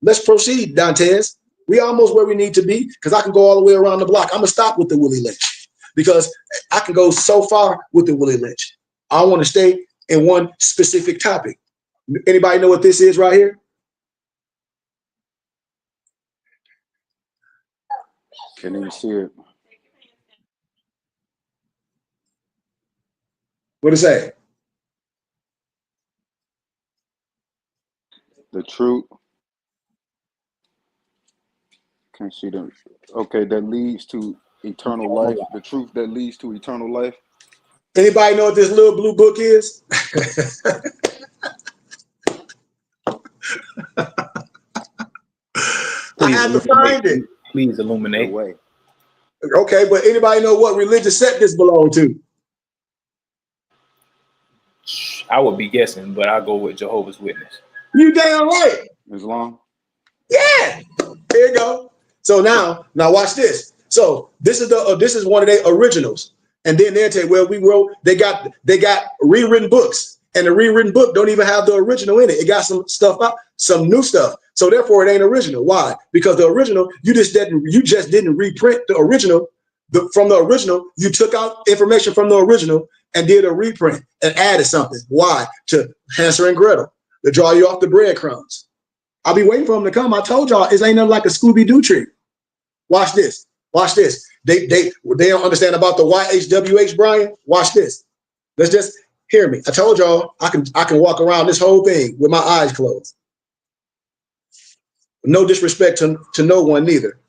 Let's proceed, Dantes. We almost where we need to be because I can go all the way around the block. I'm going to stop with the Willie Lynch because I can go so far with the Willie Lynch. I want to stay in one specific topic. Anybody know what this is right here? Can't even see it. What does it say? The truth. Can't see them. Okay, that leads to eternal life. The truth that leads to eternal life. Anybody know what this little blue book is? I had to find it. Please No illuminate. way. Okay, but anybody know what religious sect this belong to? I would be guessing, but I'll go with Jehovah's Witness. You damn right. Islam. Yeah. Here you go. So now watch this. So this is one of their originals, and then they'll tell you, well, we wrote. They got rewritten books, and the rewritten book don't even have the original in it. It got some stuff out, some new stuff. So therefore, it ain't original. Why? Because the original you just didn't reprint the original. From the original, you took out information from the original and did a reprint and added something. Why? To Hansel and Gretel, to draw you off the breadcrumbs. I'll be waiting for them to come. I told y'all, it ain't nothing like a Scooby-Doo trick. Watch this. Watch this. They don't understand about the YHWH, Brian. Watch this. Let's just hear me. I told y'all I can walk around this whole thing with my eyes closed. No disrespect to no one neither.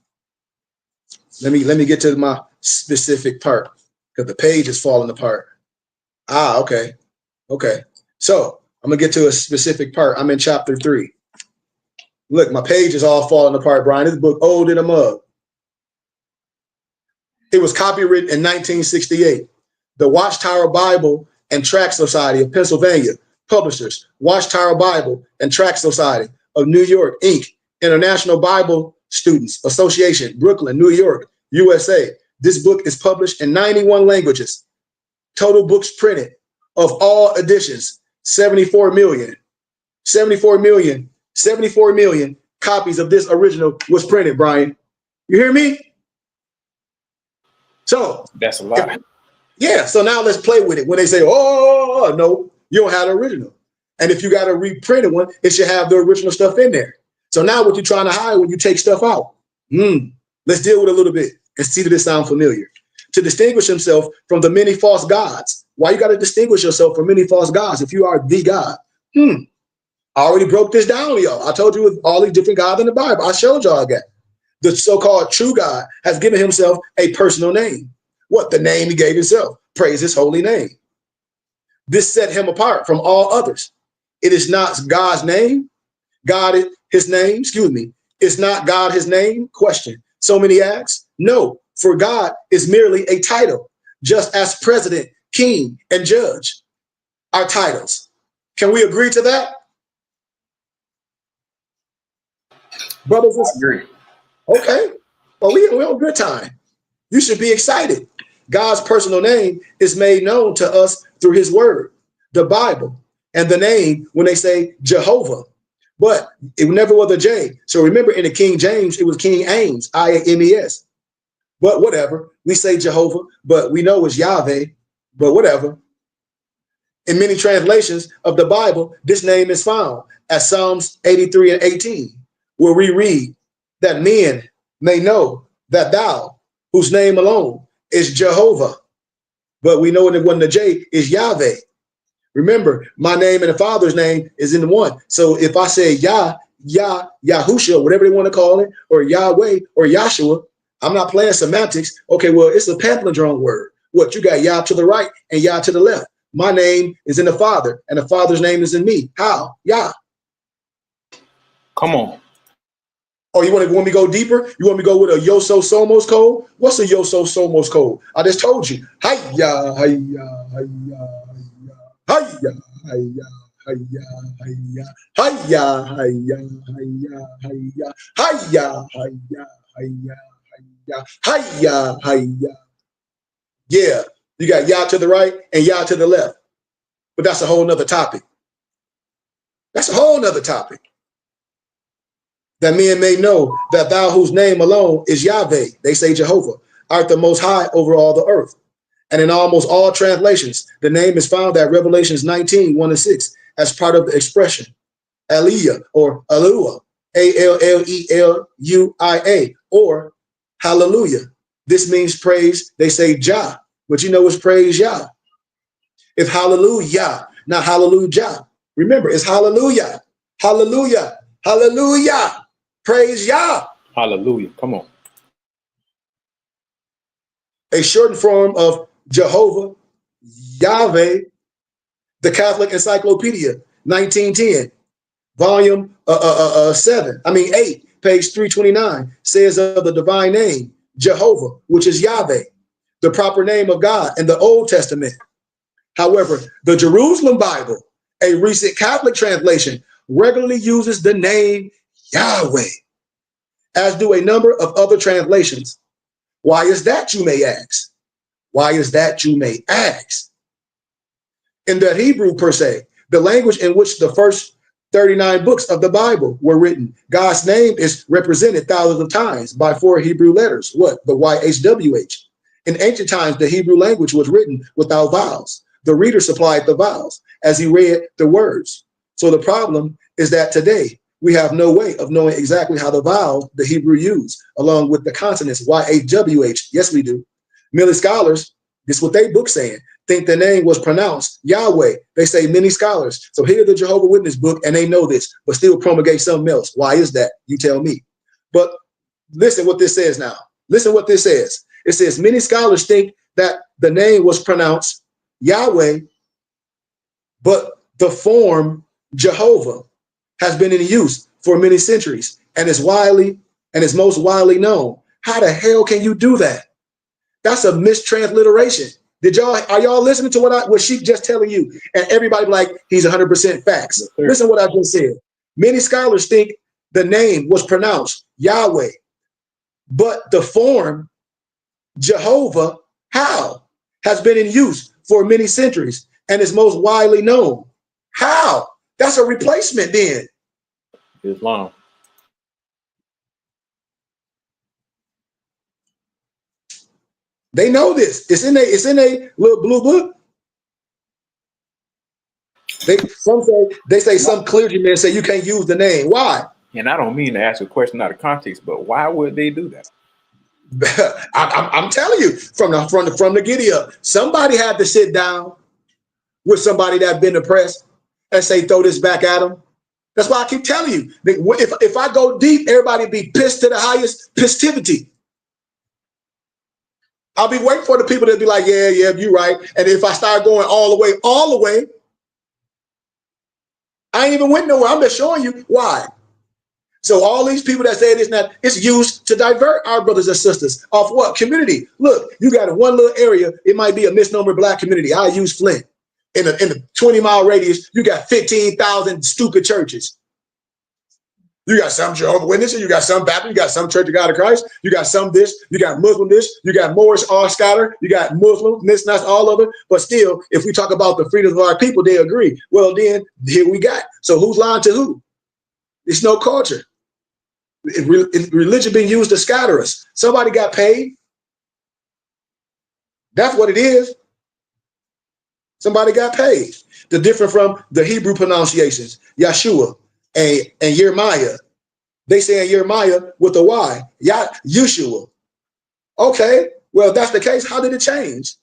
Let me get to my specific part because the page is falling apart. Okay. So I'm gonna get to a specific part. I'm in chapter 3. Look, my page is all falling apart, Brian. This book old in a mug. It was copywritten in 1968. The Watchtower Bible and Tract Society of Pennsylvania, publishers, Watchtower Bible and Tract Society of New York, Inc., International Bible Students Association, Brooklyn, New York, USA. This book is published in 91 languages. Total books printed of all editions, 74 million copies of this original was printed, Brian. You hear me? So That's a lot. Yeah, so now let's play with it. When they say, oh, no, you don't have the original. And if you got a reprinted one, it should have the original stuff in there. So now what you're trying to hide when you take stuff out? Let's deal with it a little bit and see that it sounds familiar. To distinguish himself from the many false gods. Why you got to distinguish yourself from many false gods if you are the God? I already broke this down, y'all. I told you with all these different gods in the Bible. I showed y'all that. The so-called true God has given himself a personal name. What? The name he gave himself. Praise his holy name. This set him apart from all others. It is not God's name. God, his name, excuse me. Is not God his name? Question. So many ask. No, for God is merely a title, just as president, king, and judge are titles. Can we agree to that? Brothers and sisters. Okay. Well, we're on good time. You should be excited. God's personal name is made known to us through his word, the Bible, and the name when they say Jehovah. But it never was a J. So remember in the King James, it was King Ames, I-A-M-E-S. But whatever. We say Jehovah, but we know it's Yahweh, but whatever. In many translations of the Bible, this name is found at Psalms 83 and 18, where we read that men may know that thou, whose name alone is Jehovah, but we know that when the J is Yahweh. Remember, my name and the Father's name is in one. So if I say Yahusha, whatever they want to call it, or Yahweh or Yahshua, I'm not playing semantics. Okay, well, it's a palindrome word. What, you got Yah to the right and Yah to the left. My name is in the Father, and the Father's name is in me. How? Yah. Come on. Oh, you want me to go deeper? You want me to go with a Yoso Somos code? What's a Yoso Somos code? I just told you. Hiya, hiya, hiya, hiya, hiya, hiya, hiya, hiya, hiya, hiya, hiya, hiya, hiya, hiya, hiya, hiya. Yeah, you got Yah to the right and Yah to the left. But that's a whole nother topic. That's a whole nother topic. That men may know that thou whose name alone is Yahweh, they say Jehovah, art the most high over all the earth. And in almost all translations, the name is found at Revelations 19, 1 and 6, as part of the expression Aliyah or Alua, A-L-L-E-L-U-I-A, or hallelujah. This means praise, they say Jah, but you know it's praise Yah. If hallelujah, not hallelujah. Remember, it's hallelujah, hallelujah, hallelujah. Praise Yah. Hallelujah. Come on. A shortened form of Jehovah, Yahweh, the Catholic Encyclopedia, 1910, volume 8, page 329, says of the divine name, Jehovah, which is Yahweh, the proper name of God in the Old Testament. However, the Jerusalem Bible, a recent Catholic translation, regularly uses the name Yahweh, as do a number of other translations. Why is that, you may ask? Why is that, you may ask? In the Hebrew, per se, the language in which the first 39 books of the Bible were written, God's name is represented thousands of times by 4 Hebrew letters. What? The YHWH. In ancient times, the Hebrew language was written without vowels. The reader supplied the vowels as he read the words. So the problem is that today we have no way of knowing exactly how the vowel the Hebrew used, along with the consonants YHWH. Yes, we do. Many scholars, this is what they book saying, think the name was pronounced Yahweh. They say many scholars. So here's the Jehovah's Witness book, and they know this, but still promulgate something else. Why is that? You tell me. But listen what this says now. Listen what this says. It says many scholars think that the name was pronounced Yahweh, but the form Jehovah has been in use for many centuries and is most widely known. How the hell can you do that? That's a mistransliteration. Are y'all listening to what she just telling you? And everybody like, he's 100% facts. Yes, listen what I just said. Many scholars think the name was pronounced Yahweh, but the form Jehovah, how, has been in use for many centuries and is most widely known. How? That's a replacement then. Islam. They know this. It's in a little blue book. They say some clergymen say you can't use the name. Why? And I don't mean to ask a question out of context, but why would they do that? I'm telling you, from the giddy up, somebody had to sit down with somebody that been oppressed and say, throw this back at them. That's why I keep telling you, if I go deep, everybody be pissed to the highest pistivity. I'll be waiting for the people to be like, yeah, you're right. And if I start going all the way, I ain't even went nowhere. I'm just showing you why. So all these people that say this now, it's used to divert our brothers and sisters off what? Community. Look, you got one little area, it might be a misnomer black community. I use Flint. In a 20-mile radius, you got 15,000 stupid churches. You got some Jehovah's Witnesses, you got some Baptist, you got some Church of God of Christ, you got some this, you got Muslim this, you got Moorish all scattered, you got Muslim, this, that's all of it. But still, if we talk about the freedom of our people, they agree. Well, then here we got. So who's lying to who? It's no culture. Religion being used to scatter us. Somebody got paid. That's what it is. Somebody got paid. The different from the Hebrew pronunciations, Yeshua and Yermiah. They say Yermiah with a Y, Yeshua. Okay, well, if that's the case, how did it change?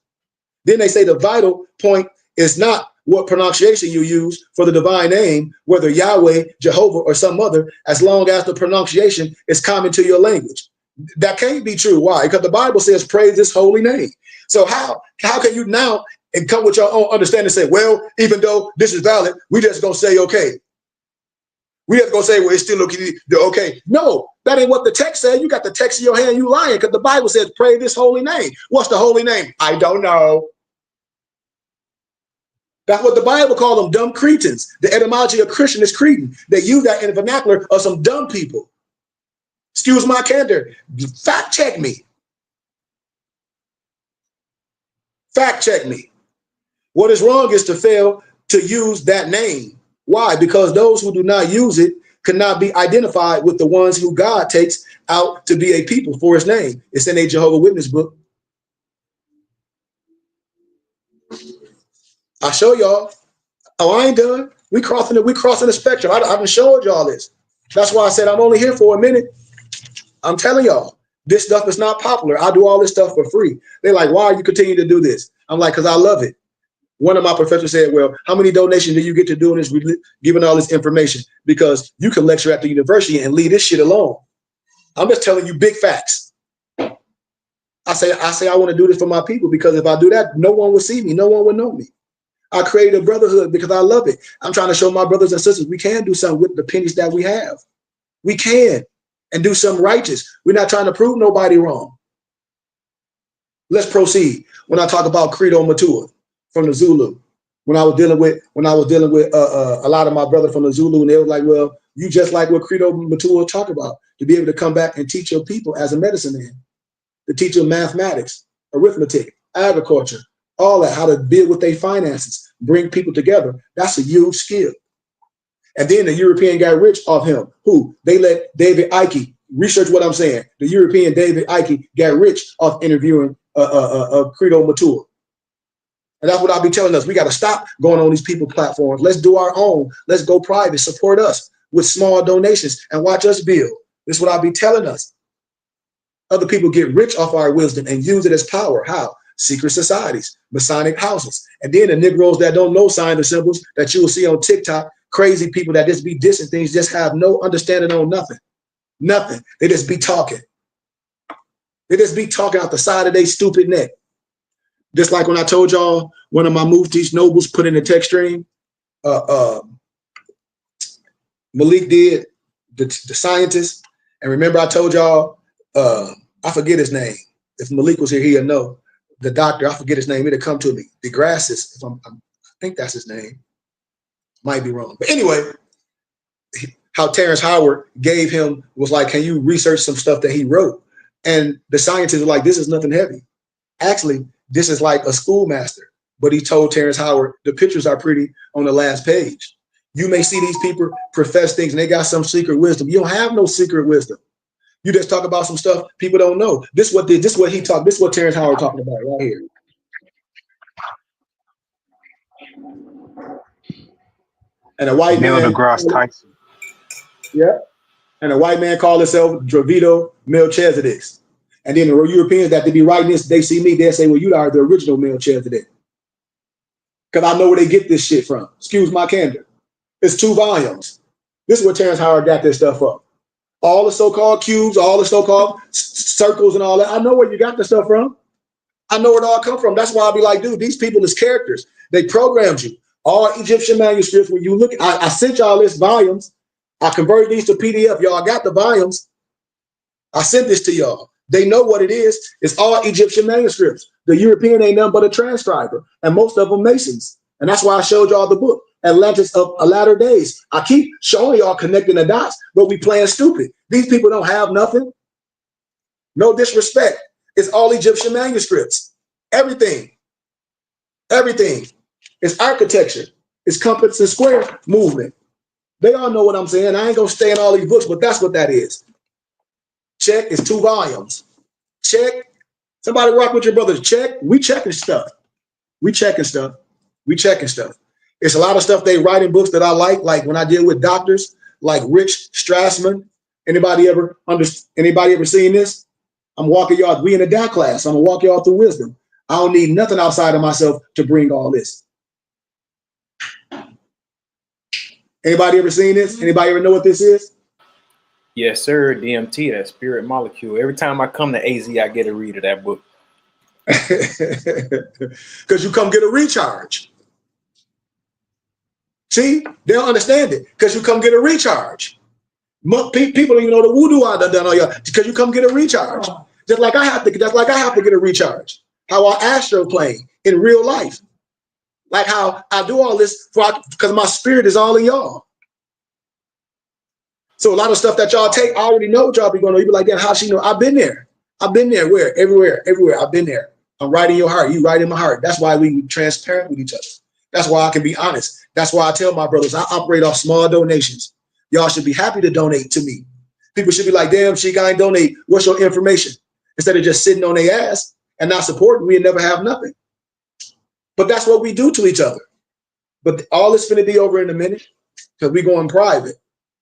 Then they say the vital point is not what pronunciation you use for the divine name, whether Yahweh, Jehovah, or some other, as long as the pronunciation is common to your language. That can't be true. Why? Because the Bible says, praise his holy name. So how can you now and come with your own understanding and say, well, even though this is valid, we just gonna say, okay. We have to go say, well, it's still okay. No, that ain't what the text said. You got the text in your hand, you lying, because the Bible says, pray this holy name. What's the holy name? I don't know. That's what the Bible called them, dumb Cretans. The etymology of Christian is Cretan. They use that in the vernacular of some dumb people. Excuse my candor. Fact check me. Fact check me. What is wrong is to fail to use that name. Why? Because those who do not use it cannot be identified with the ones who God takes out to be a people for his name. It's in a Jehovah's Witness book. I show y'all. Oh, I ain't done. We crossing the spectrum. I've been showing y'all this. That's why I said I'm only here for a minute. I'm telling y'all, this stuff is not popular. I do all this stuff for free. They're like, why are you continuing to do this? I'm like, because I love it. One of my professors said, well, how many donations do you get to doing this, giving all this information? Because you can lecture at the university and leave this shit alone. I'm just telling you big facts. I say I want to do this for my people, because if I do that, no one will see me. No one will know me. I created a brotherhood because I love it. I'm trying to show my brothers and sisters we can do something with the pennies that we have. We can. and do something righteous. We're not trying to prove nobody wrong. Let's proceed. When I talk about Credo Matua from the Zulu, when I was dealing with a lot of my brothers from the Zulu, and they were like, well, you just like what Credo Matua talk about, to be able to come back and teach your people as a medicine man, to teach them mathematics, arithmetic, agriculture, all that, how to deal with their finances, bring people together. That's a huge skill. And then the European got rich off him. Who? They let David Icke research what I'm saying. The European David Icke got rich off interviewing Credo Matua. And that's what I'll be telling us. We got to stop going on these people platforms. Let's do our own. Let's go private. Support us with small donations and watch us build. This is what I'll be telling us. Other people get rich off our wisdom and use it as power. How? Secret societies, Masonic houses. And then the Negroes that don't know signs and symbols that you will see on TikTok, crazy people that just be dissing things, just have no understanding on nothing. Nothing. They just be talking. They just be talking out the side of their stupid neck. Just like when I told y'all, one of my Mufti's nobles put in the text stream, Malik did, the scientist. And remember I told y'all, I forget his name. If Malik was here, he'll know. The doctor, I forget his name, it'll come to me. DeGrassis, I think that's his name. Might be wrong. But anyway, how Terrence Howard gave him, was like, can you research some stuff that he wrote? And the scientists were like, this is nothing heavy. Actually, this is like a schoolmaster. But he told Terrence Howard, the pictures are pretty on the last page. You may see these people profess things and they got some secret wisdom. You don't have no secret wisdom. You just talk about some stuff people don't know. This is what he talked. This is what Terrence Howard talking about right here. And a white Neil man. deGrasse Tyson. Yeah. And a white man called himself Dravito Melchizedek. And then the Europeans that they be writing this, they see me, they say, well, you are the original Melchizedek. Because I know where they get this shit from. Excuse my candor. It's 2 volumes. This is where Terrence Howard got this stuff up. All the so-called cubes, all the so-called circles and all that. I know where you got the stuff from. I know where it all come from. That's why I'll be like, dude, these people is characters. They programmed you. All Egyptian manuscripts, when you look, I sent y'all this volumes. I converted these to PDF. Y'all got the volumes. I sent this to y'all. They know what it is. It's all Egyptian manuscripts. The European ain't nothing but a transcriber, and most of them Masons. And that's why I showed y'all the book, Atlantis of a Latter Days. I keep showing y'all connecting the dots, but we playing stupid. These people don't have nothing. No disrespect. It's all Egyptian manuscripts. Everything. Everything. It's architecture. It's compass and square movement. They all know what I'm saying. I ain't gonna stay in all these books, but that's what that is. Check. It's 2 volumes. Check. Somebody rock with your brothers. Check. We checking stuff. We checking stuff. We checking stuff. It's a lot of stuff they write in books that I like when I deal with doctors, like Rich Strassman. Anybody ever seen this? I'm walking y'all. We in a DAC class. I'm gonna walk y'all through wisdom. I don't need nothing outside of myself to bring all this. Anybody ever seen this? Anybody ever know what this is? Yes, sir. DMT, that spirit molecule. Every time I come to AZ, I get a read of that book. Because you come get a recharge. See, they don't understand it. Because you come get a recharge. People don't even know the voodoo I done on y'all. Because you come get a recharge. Just like I have to get a recharge. How I astroplane in real life. Like how I do all this because my spirit is all in y'all. So a lot of stuff that y'all take, I already know what y'all be going on. You be like, damn, how she know? I've been there. I've been there. Where? Everywhere. I've been there. I'm right in your heart. You right in my heart. That's why we transparent with each other. That's why I can be honest. That's why I tell my brothers, I operate off small donations. Y'all should be happy to donate to me. People should be like, damn, Sheik, I ain't donate. What's your information? Instead of just sitting on their ass and not supporting, we never have nothing. But that's what we do to each other. But all this finna be over in a minute because we going private.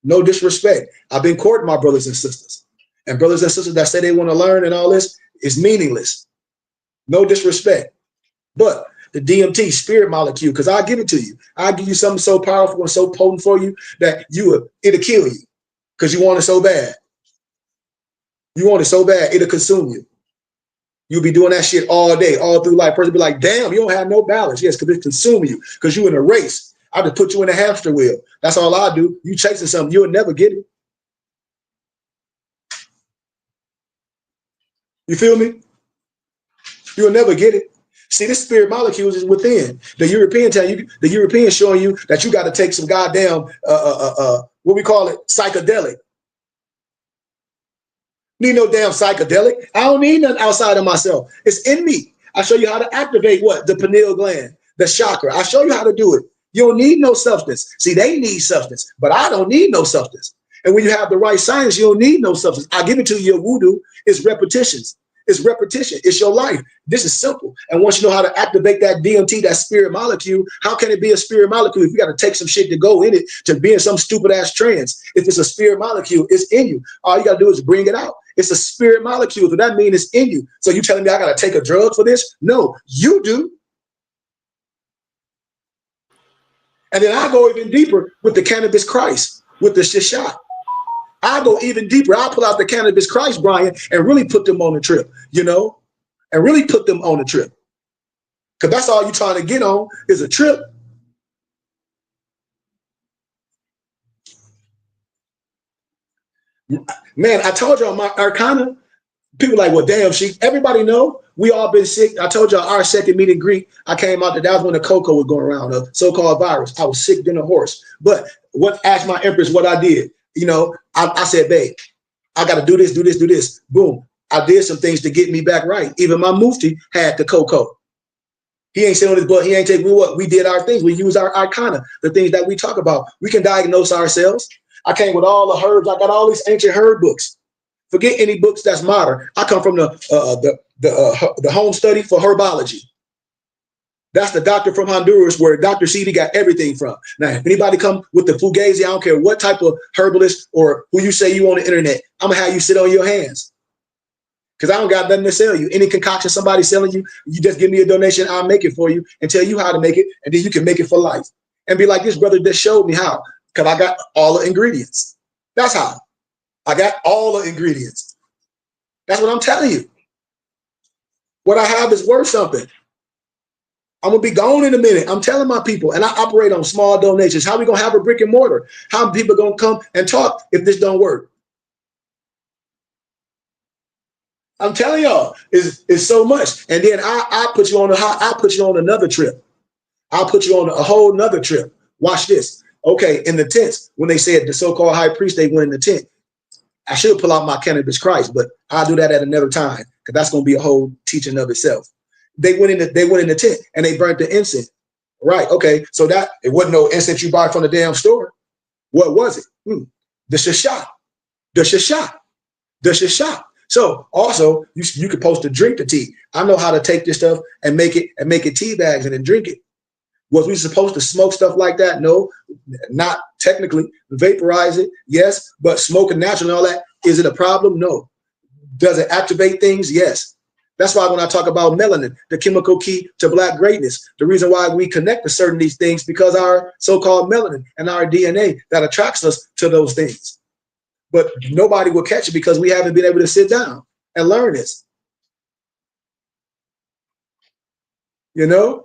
No disrespect. I've been courting my brothers and sisters. And brothers and sisters that say they want to learn and all this is meaningless. No disrespect. But the DMT spirit molecule, because I'll give it to you. I'll give you something so powerful and so potent for you that it'll kill you because you want it so bad. You want it so bad, it'll consume you. You'll be doing that shit all day, all through life. Person be like, damn, you don't have no balance. Yes, because it's consuming you, because you in a race. I just put you in a hamster wheel. That's all I do. You chasing something, you'll never get it. You feel me? You'll never get it. See, this spirit molecules is within. The European showing you that you got to take some goddamn what we call it, psychedelic. Need no damn psychedelic. I don't need nothing outside of myself. It's in me. I show you how to activate what? The pineal gland, the chakra. I show you how to do it. You don't need no substance. See, they need substance, but I don't need no substance. And when you have the right science, you don't need no substance. I give it to you, your voodoo. It's repetitions. It's repetition. It's your life. This is simple. And once you know how to activate that DMT, that spirit molecule, how can it be a spirit molecule if you got to take some shit to go in it to be in some stupid ass trance? If it's a spirit molecule, it's in you. All you got to do is bring it out. It's a spirit molecule. So that means it's in you. So you telling me I got to take a drug for this? No, you do. And then I go even deeper with the cannabis Christ, with the shisha. I go even deeper. I'll pull out the cannabis Christ, Brian, and really put them on the trip, you know, and really put them on the trip. Because that's all you're trying to get on is a trip. Man, I told y'all my arcana. People like, well, damn, everybody know we all been sick. I told y'all our second meet and greet. I came out that was when the cocoa was going around, the so-called virus. I was sick than a horse. But asked my empress what I did. You know, I said, babe, I got to do this, do this, do this. Boom. I did some things to get me back right. Even my mufti had the cocoa. He ain't sitting on his butt. He ain't taking what we did our things. We use our arcana, the things that we talk about. We can diagnose ourselves. I came with all the herbs. I got all these ancient herb books. Forget any books that's modern. I come from the home study for herbology. That's the doctor from Honduras where Dr. CD got everything from. Now, if anybody come with the fugazi, I don't care what type of herbalist or who you say you on the internet, I'm gonna have you sit on your hands. Because I don't got nothing to sell you. Any concoction somebody's selling you, you just give me a donation, I'll make it for you and tell you how to make it, and then you can make it for life. And be like, this brother just showed me how, because I got all the ingredients. That's how. I got all the ingredients. That's what I'm telling you. What I have is worth something. I'm gonna be gone in a minute. I'm telling my people, and I operate on small donations. How we gonna have a brick and mortar? How people gonna come and talk if this don't work? I'm telling y'all, it's so much. And then I put you on another trip. I'll put you on a whole nother trip. Watch this. Okay, in the tents, when they said the so-called high priest, they went in the tent. I should pull out my cannabis Christ, but I'll do that at another time because that's gonna be a whole teaching of itself. They went in the tent and they burnt the incense. Right. Okay. So that it wasn't no incense you buy from the damn store. What was it? The shisha. The shisha. The shisha. So also you could post to drink the tea. I know how to take this stuff and make it tea bags and then drink it. Was we supposed to smoke stuff like that? No, not technically. Vaporize it, yes, but smoking natural and all that, is it a problem? No. Does it activate things? Yes. That's why when I talk about melanin, the chemical key to Black greatness, the reason why we connect to certain these things, because our so-called melanin and our DNA that attracts us to those things. But nobody will catch it because we haven't been able to sit down and learn this. You know?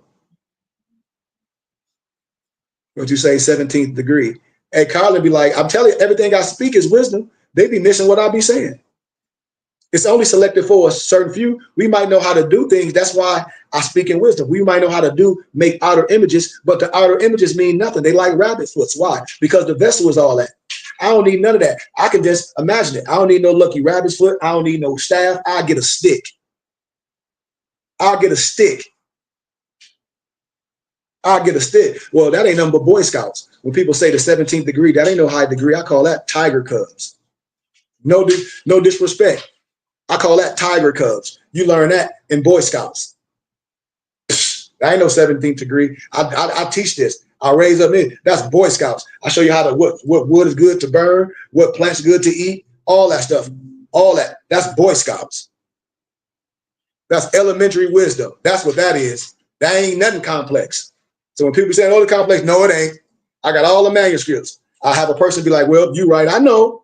What you say, 17th degree. Hey, Carlin be like, I'm telling you, everything I speak is wisdom. They be missing what I be saying. It's only selected for a certain few. We might know how to do things. That's why I speak in wisdom. We might know how to make outer images, but the outer images mean nothing. They like rabbit foots. Why? Because the vessel is all that. I don't need none of that. I can just imagine it. I don't need no lucky rabbit's foot. I don't need no staff. I get a stick. I'll get a stick. I'll get a stick. Well, that ain't nothing but Boy Scouts. When people say the 17th degree, that ain't no high degree. I call that tiger cubs. No disrespect. I call that tiger cubs. You learn that in Boy Scouts. That ain't no 17th degree. I teach this. I raise up in. That's Boy Scouts. I show you how to what wood is good to burn, what plants good to eat, all that stuff. All that. That's Boy Scouts. That's elementary wisdom. That's what that is. That ain't nothing complex. So when people say, oh, the complex, no, it ain't. I got all the manuscripts. I have a person be like, well, you right. I know,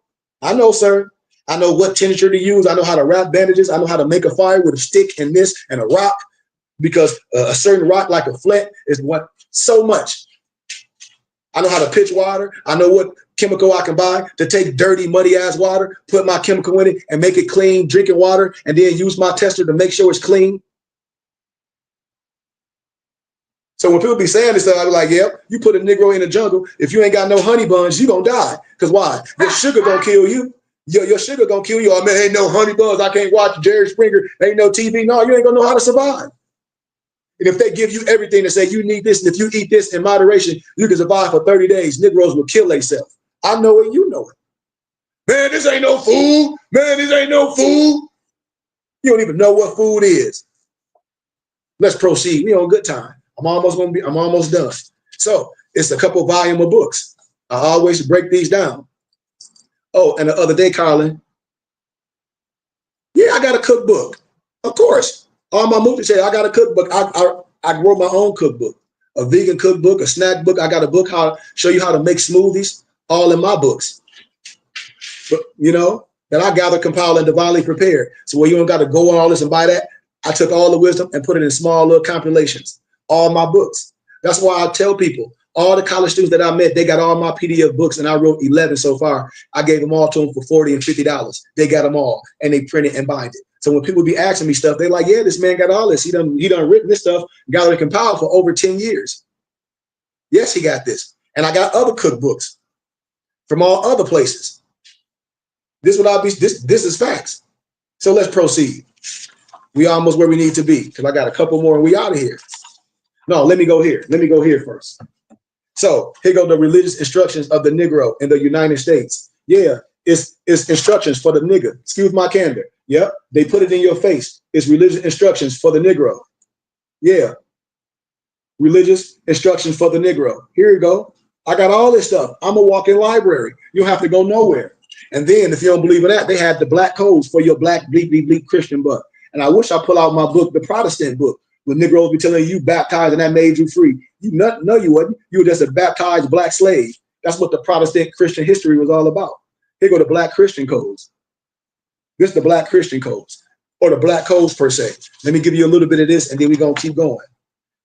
sir. I know what tincture to use. I know how to wrap bandages. I know how to make a fire with a stick and this and a rock, because a certain rock like a flint is what so much. I know how to pitch water. I know what chemical I can buy to take dirty, muddy ass water, put my chemical in it and make it clean drinking water, and then use my tester to make sure it's clean? So when people be saying this stuff, I be like, yep, you put a Negro in the jungle. If you ain't got no honey buns, you gonna die. Because why? Your sugar gonna kill you. Your sugar gonna kill you. Oh man, ain't no honey buns. I can't watch Jerry Springer. Ain't no TV. No, you ain't gonna know how to survive. And if they give you everything to say you need this, and if you eat this in moderation, you can survive for 30 days. Negroes will kill themselves. I know it, you know it. Man, this ain't no food. Man, this ain't no food. You don't even know what food is. Let's proceed. We on good time. I'm almost done. So it's a couple volume of books. I always break these down. Oh, and the other day, Colin, yeah, I got a cookbook. Of course. All my movies say I got a cookbook. I wrote my own cookbook, a vegan cookbook, a snack book. I got a book how to show you how to make smoothies, all in my books. But you know, that I gather, compile, and divinely prepare. So where you don't got to go on all this and buy that, I took all the wisdom and put it in small little compilations. All my books. That's why I tell people, all the college students that I met, they got all my PDF books, and I wrote 11 so far. I gave them all to them for $40 and $50. They got them all, and they print it and bind it. So when people be asking me stuff, they're like, yeah, this man got all this. He done written this stuff, gathered and compiled for over 10 years. Yes, he got this. And I got other cookbooks from all other places. This is facts. So let's proceed. We almost where we need to be, because I got a couple more and we out of here. No, let me go here. Let me go here first. So here go the religious instructions of the Negro in the United States. Yeah, it's instructions for the nigga. Excuse my candor. Yep, they put it in your face. It's religious instructions for the Negro. Yeah, religious instructions for the Negro. Here you go. I got all this stuff. I'm a walk-in library. You don't have to go nowhere. And then if you don't believe in that, they had the black codes for your black bleep bleep bleep Christian butt. And I wish I pull out my book, the Protestant book. When Negroes be telling you baptized and that made you free. No, you wasn't. You were just a baptized black slave. That's what the Protestant Christian history was all about. Here go the black Christian codes. This is the black Christian codes, or the black codes per se. Let me give you a little bit of this and then we're going to keep going.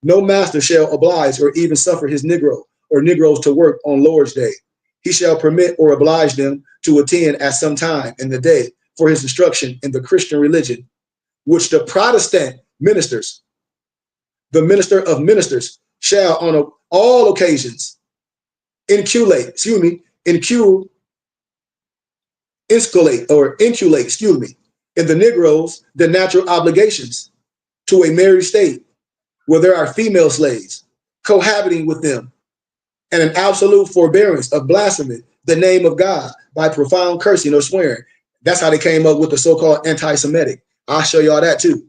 No master shall oblige or even suffer his Negro or Negroes to work on Lord's Day. He shall permit or oblige them to attend at some time in the day for his instruction in the Christian religion, which the Protestant ministers, the minister of ministers, shall on all occasions inculate, in the Negroes the natural obligations to a married state where there are female slaves cohabiting with them, and an absolute forbearance of blaspheming the name of God by profound cursing or swearing. That's how they came up with the so-called anti-Semitic. I'll show y'all that too.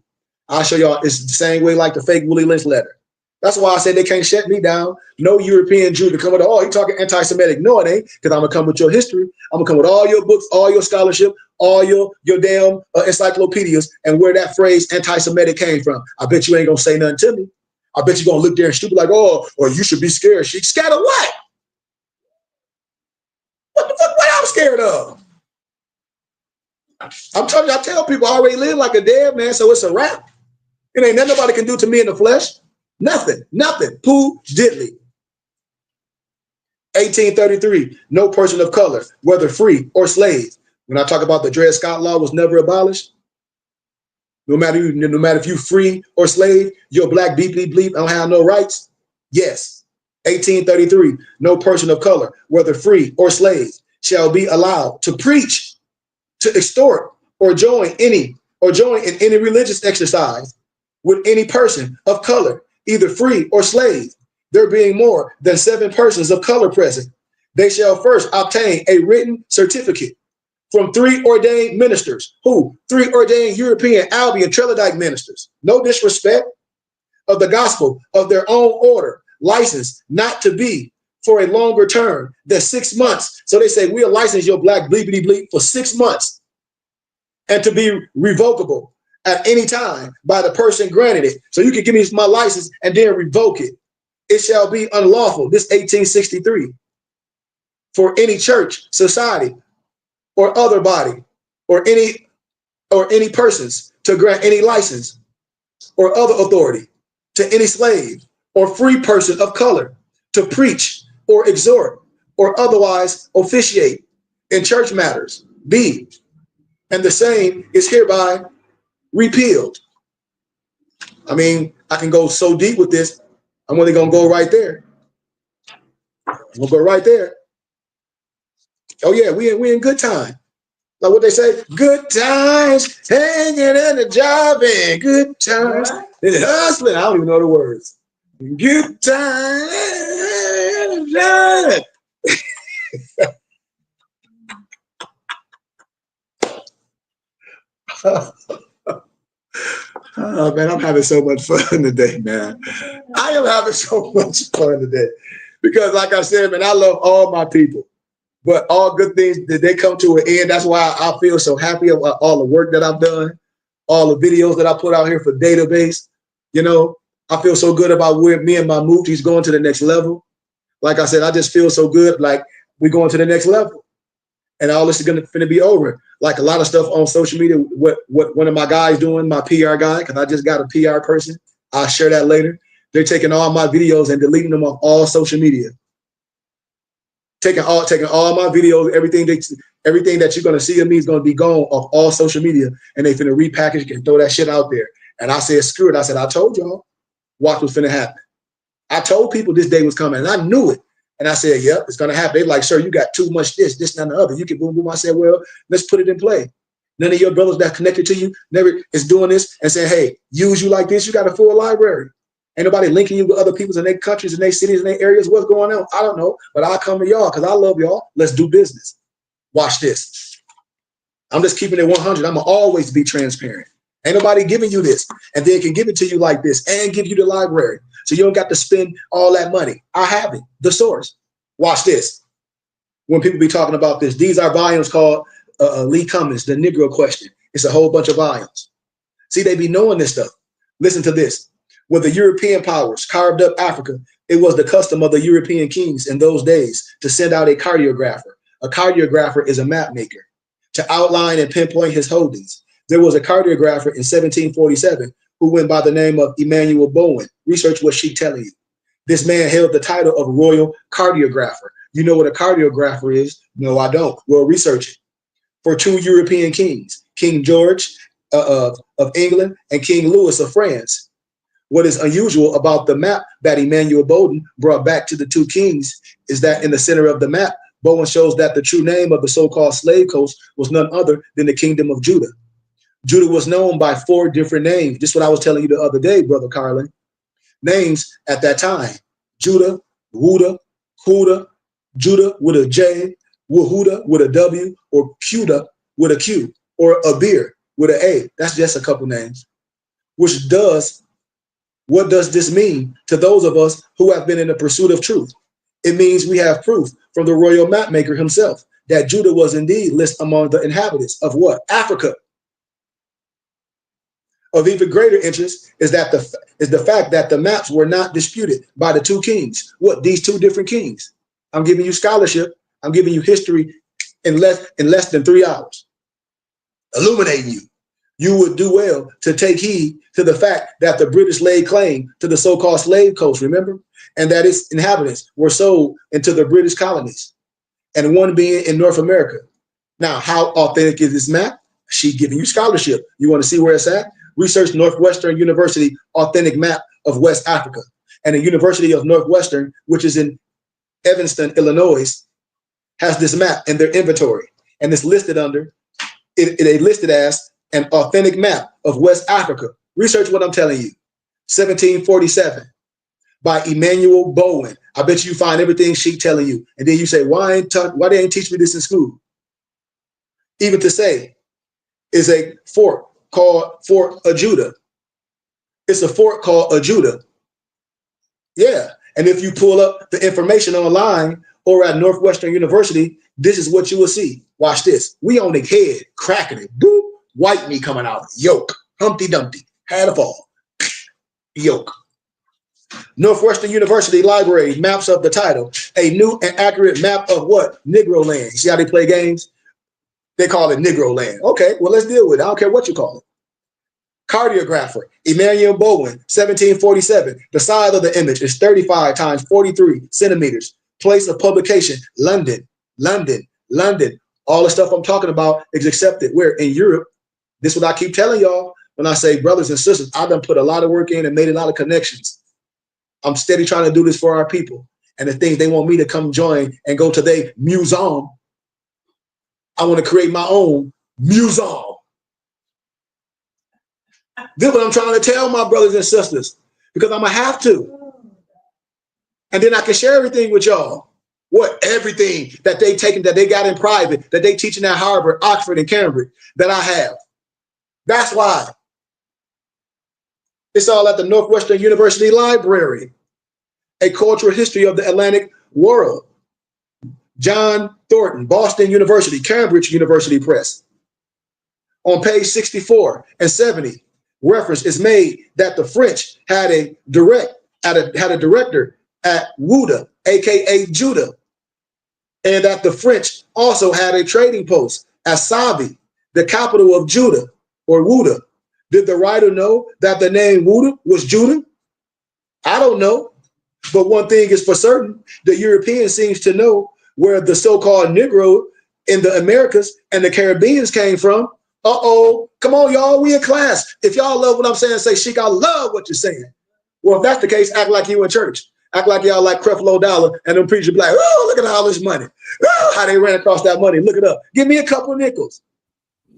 I'll show y'all it's the same way like the fake Willie Lynch letter. That's why I said they can't shut me down. No European Jew to come with, oh, he talking anti-Semitic. No, it ain't, because I'm going to come with your history. I'm going to come with all your books, all your scholarship, all your damn encyclopedias, and where that phrase anti-Semitic came from. I bet you ain't going to say nothing to me. I bet you're going to look there and stupid like, oh, or you should be scared. She scared of what? What the fuck? What I'm scared of? I'm telling you, I tell people I already live like a dead man, so it's a wrap. It ain't nothing nobody can do to me in the flesh. Nothing. Pooh diddly. 1833, no person of color, whether free or slave. When I talk about the Dred Scott law was never abolished, no matter if you free or slave, you're black, beep, bleep, bleep, don't have no rights. Yes. 1833, no person of color, whether free or slave, shall be allowed to preach, to extort, or join in any religious exercise with any person of color, either free or slave, there being more than 7 persons of color present. They shall first obtain a written certificate from 3 ordained ministers, who 3 ordained European Albion Trelodite ministers, no disrespect, of the gospel of their own order, licensed not to be for a longer term than 6 months. So they say, we'll license your black bleepity bleep for 6 months, and to be revocable at any time by the person granted it. So you can give me my license and then revoke it. It shall be unlawful, this 1863, for any church, society, or other body, or any persons to grant any license or other authority to any slave or free person of color to preach or exhort or otherwise officiate in church matters. B, and the same is hereby repealed. I mean, I can go so deep with this. I'm only going to go right there. I'm going to go right there. Oh, yeah, we in good time. Like what they say, good times, hanging in the job and good times, and hustling. I don't even know the words. Good times. Oh, man, I'm having so much fun today, man. I am having so much fun today because, like I said, man, I love all my people. But all good things, they come to an end. That's why I feel so happy about all the work that I've done, all the videos that I put out here for database. You know, I feel so good about where me and my Moochie's going to the next level. Like I said, I just feel so good, like we're going to the next level. And all this is going to be over. Like a lot of stuff on social media, what one of my guys doing, my PR guy, because I just got a PR person. I'll share that later. They're taking all my videos and deleting them off all social media. Taking all my videos, everything that you're gonna see of me is gonna be gone off all social media, and they finna repackage and throw that shit out there. And I said, screw it. I said, I told y'all, watch what's finna happen. I told people this day was coming, and I knew it. And I said, yep, it's gonna happen. They're like, sir, you got too much this, and the other. You can boom, boom. I said, well, let's put it in play. None of your brothers that connected to you never is doing this and saying, hey, use you like this. You got a full library. Ain't nobody linking you with other people in their countries, in their cities, in their areas. What's going on? I don't know, but I'll come to y'all because I love y'all. Let's do business. Watch this. I'm just keeping it 100. I'm going to always be transparent. Ain't nobody giving you this. And then can give it to you like this and give you the library. So you don't got to spend all that money. I have it, the source. Watch this. When people be talking about this, these are volumes called Lee Cummings, the Negro Question. It's a whole bunch of volumes. See, they be knowing this stuff. Listen to this. When the European powers carved up Africa, it was the custom of the European kings in those days to send out a cartographer. A cartographer is a map maker to outline and pinpoint his holdings. There was a cartographer in 1747 who went by the name of Emmanuel Bowen. Research what she's telling you. This man held the title of royal cartographer. You know what a cartographer is? No, I don't. Well, research it. For two European kings, King George of England and King Louis of France. What is unusual about the map that Emmanuel Bowen brought back to the two kings is that in the center of the map, Bowen shows that the true name of the so-called slave coast was none other than the kingdom of Judah. Judah was known by 4 different names. This is what I was telling you the other day, Brother Carlin. Names at that time: Judah, Wuda, Huda, Judah with a J, Wahuda with a W, or Cuda with a Q, or Abir with an A. That's just a couple names. What does this mean to those of us who have been in the pursuit of truth? It means we have proof from the royal map maker himself that Judah was indeed listed among the inhabitants of what? Africa. Of even greater interest is the fact that the maps were not disputed by the two kings. What? These two different kings. I'm giving you scholarship. I'm giving you history in less than 3 hours. Illuminating you. You would do well to take heed to the fact that the British laid claim to the so-called slave coast, remember? And that its inhabitants were sold into the British colonies, and one being in North America. Now, how authentic is this map? She's giving you scholarship. You want to see where it's at? Research Northwestern University authentic map of West Africa. And the University of Northwestern, which is in Evanston, Illinois, has this map in their inventory. And it's listed under, it listed as an authentic map of West Africa. Research what I'm telling you. 1747 by Emmanuel Bowen. I bet you find everything she's telling you. And then you say, why they ain't teach me this in school? Even to say, is a fort called Fort Ajuda. It's a fort called Ajuda. Yeah. And if you pull up the information online or at Northwestern University, this is what you will see. Watch this. We on the head, cracking it. Boop. White meat coming out. Yolk. Humpty Dumpty. Had a fall. Yolk. Northwestern University Library maps of the title. A new and accurate map of what? Negro land. See how they play games? They call it Negro land. Okay, well, let's deal with it. I don't care what you call it. Cartographer, Emmanuel Bowen, 1747. The size of the image is 35 times 43 centimeters, place of publication, London, London, London. All the stuff I'm talking about is accepted. Where? In Europe. This is what I keep telling y'all when I say brothers and sisters, I've done put a lot of work in and made a lot of connections. I'm steady trying to do this for our people. And the things they want me to come join and go to their museum, I want to create my own museum. This is what I'm trying to tell my brothers and sisters, because I'm going to have to. And then I can share everything with y'all. What? Everything that they taken, that they got in private, that they teaching at Harvard, Oxford, and Cambridge, that I have. That's why. It's all at the Northwestern University Library. A Cultural History of the Atlantic World. John Thornton, Boston University, Cambridge University Press. On page 64 and 70, reference is made that the French had a director at Wuda, aka Judah, and that the French also had a trading post at Savi, the capital of Judah, or Wuda. Did the writer know that the name Wuda was Judah? I don't know. But one thing is for certain, the European seems to know where the so-called Negro in the Americas and the Caribbeans came from. Uh-oh, come on, y'all, we in class. If y'all love what I'm saying, say, Sheik, I love what you're saying. Well, if that's the case, act like you in church. Act like y'all like Creflo Dollar and them preachers be like, oh, look at all this money. Oh, how they ran across that money. Look it up. Give me a couple nickels.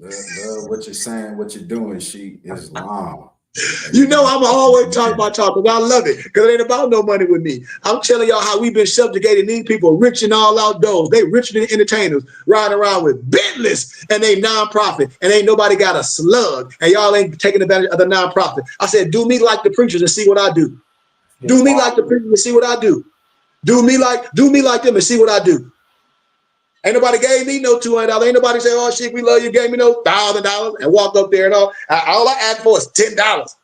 Love what you're saying, what you're doing, Sheik, is Islam. You know I'm always talking about chocolate. I love it because it ain't about no money with me. I'm telling y'all how we've been subjugating these people, rich and all outdoors. They richer than entertainers, riding around with Bentleys, and they nonprofit, and ain't nobody got a slug, and y'all ain't taking advantage of the nonprofit. I said, do me like the preachers and see what I do. Do me like the preachers and see what I do. Do me like them and see what I do. Ain't nobody gave me no $200. Ain't nobody say, oh, shit, we love you, gave me no $1,000 and walked up there and all. All I asked for is $10.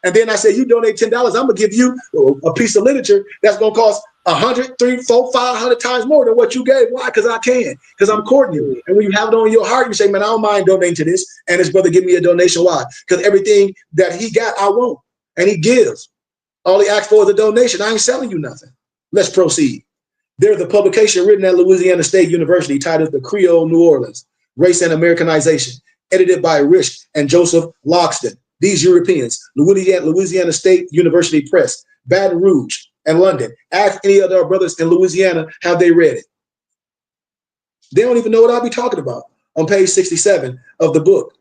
And then I said, you donate $10, I'm going to give you a piece of literature that's going to cost 100, 300, 400, 500 times more than what you gave. Why? Because I can. Because I'm courting you. And when you have it on your heart, you say, man, I don't mind donating to this. And his brother give me a donation. Why? Because everything that he got, I want. And he gives. All he asked for is a donation. I ain't selling you nothing. Let's proceed. There's a publication written at Louisiana State University titled The Creole New Orleans, Race and Americanization, edited by Rich and Joseph Logston. These Europeans, Louisiana State University Press, Baton Rouge, and London. Ask any of our brothers in Louisiana, have they read it? They don't even know what I'll be talking about. On page 67 of the book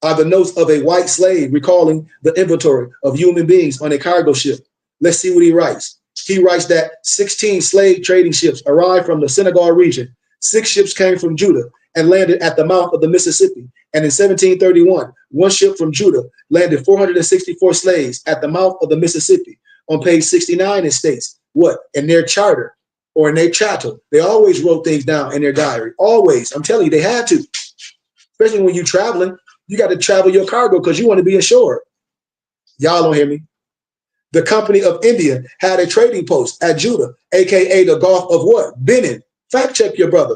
are the notes of a white slave recalling the inventory of human beings on a cargo ship. Let's see what he writes. He writes that 16 slave trading ships arrived from the Senegal region. 6 ships came from Judah and landed at the mouth of the Mississippi. And in 1731, 1 ship from Judah landed 464 slaves at the mouth of the Mississippi. On page 69, it states, what? In their charter or in their chattel. They always wrote things down in their diary. Always. I'm telling you, they had to. Especially when you're traveling, you got to travel your cargo because you want to be assured. Y'all don't hear me. The Company of India had a trading post at Judah, aka the Gulf of what? Benin. Fact check your brother.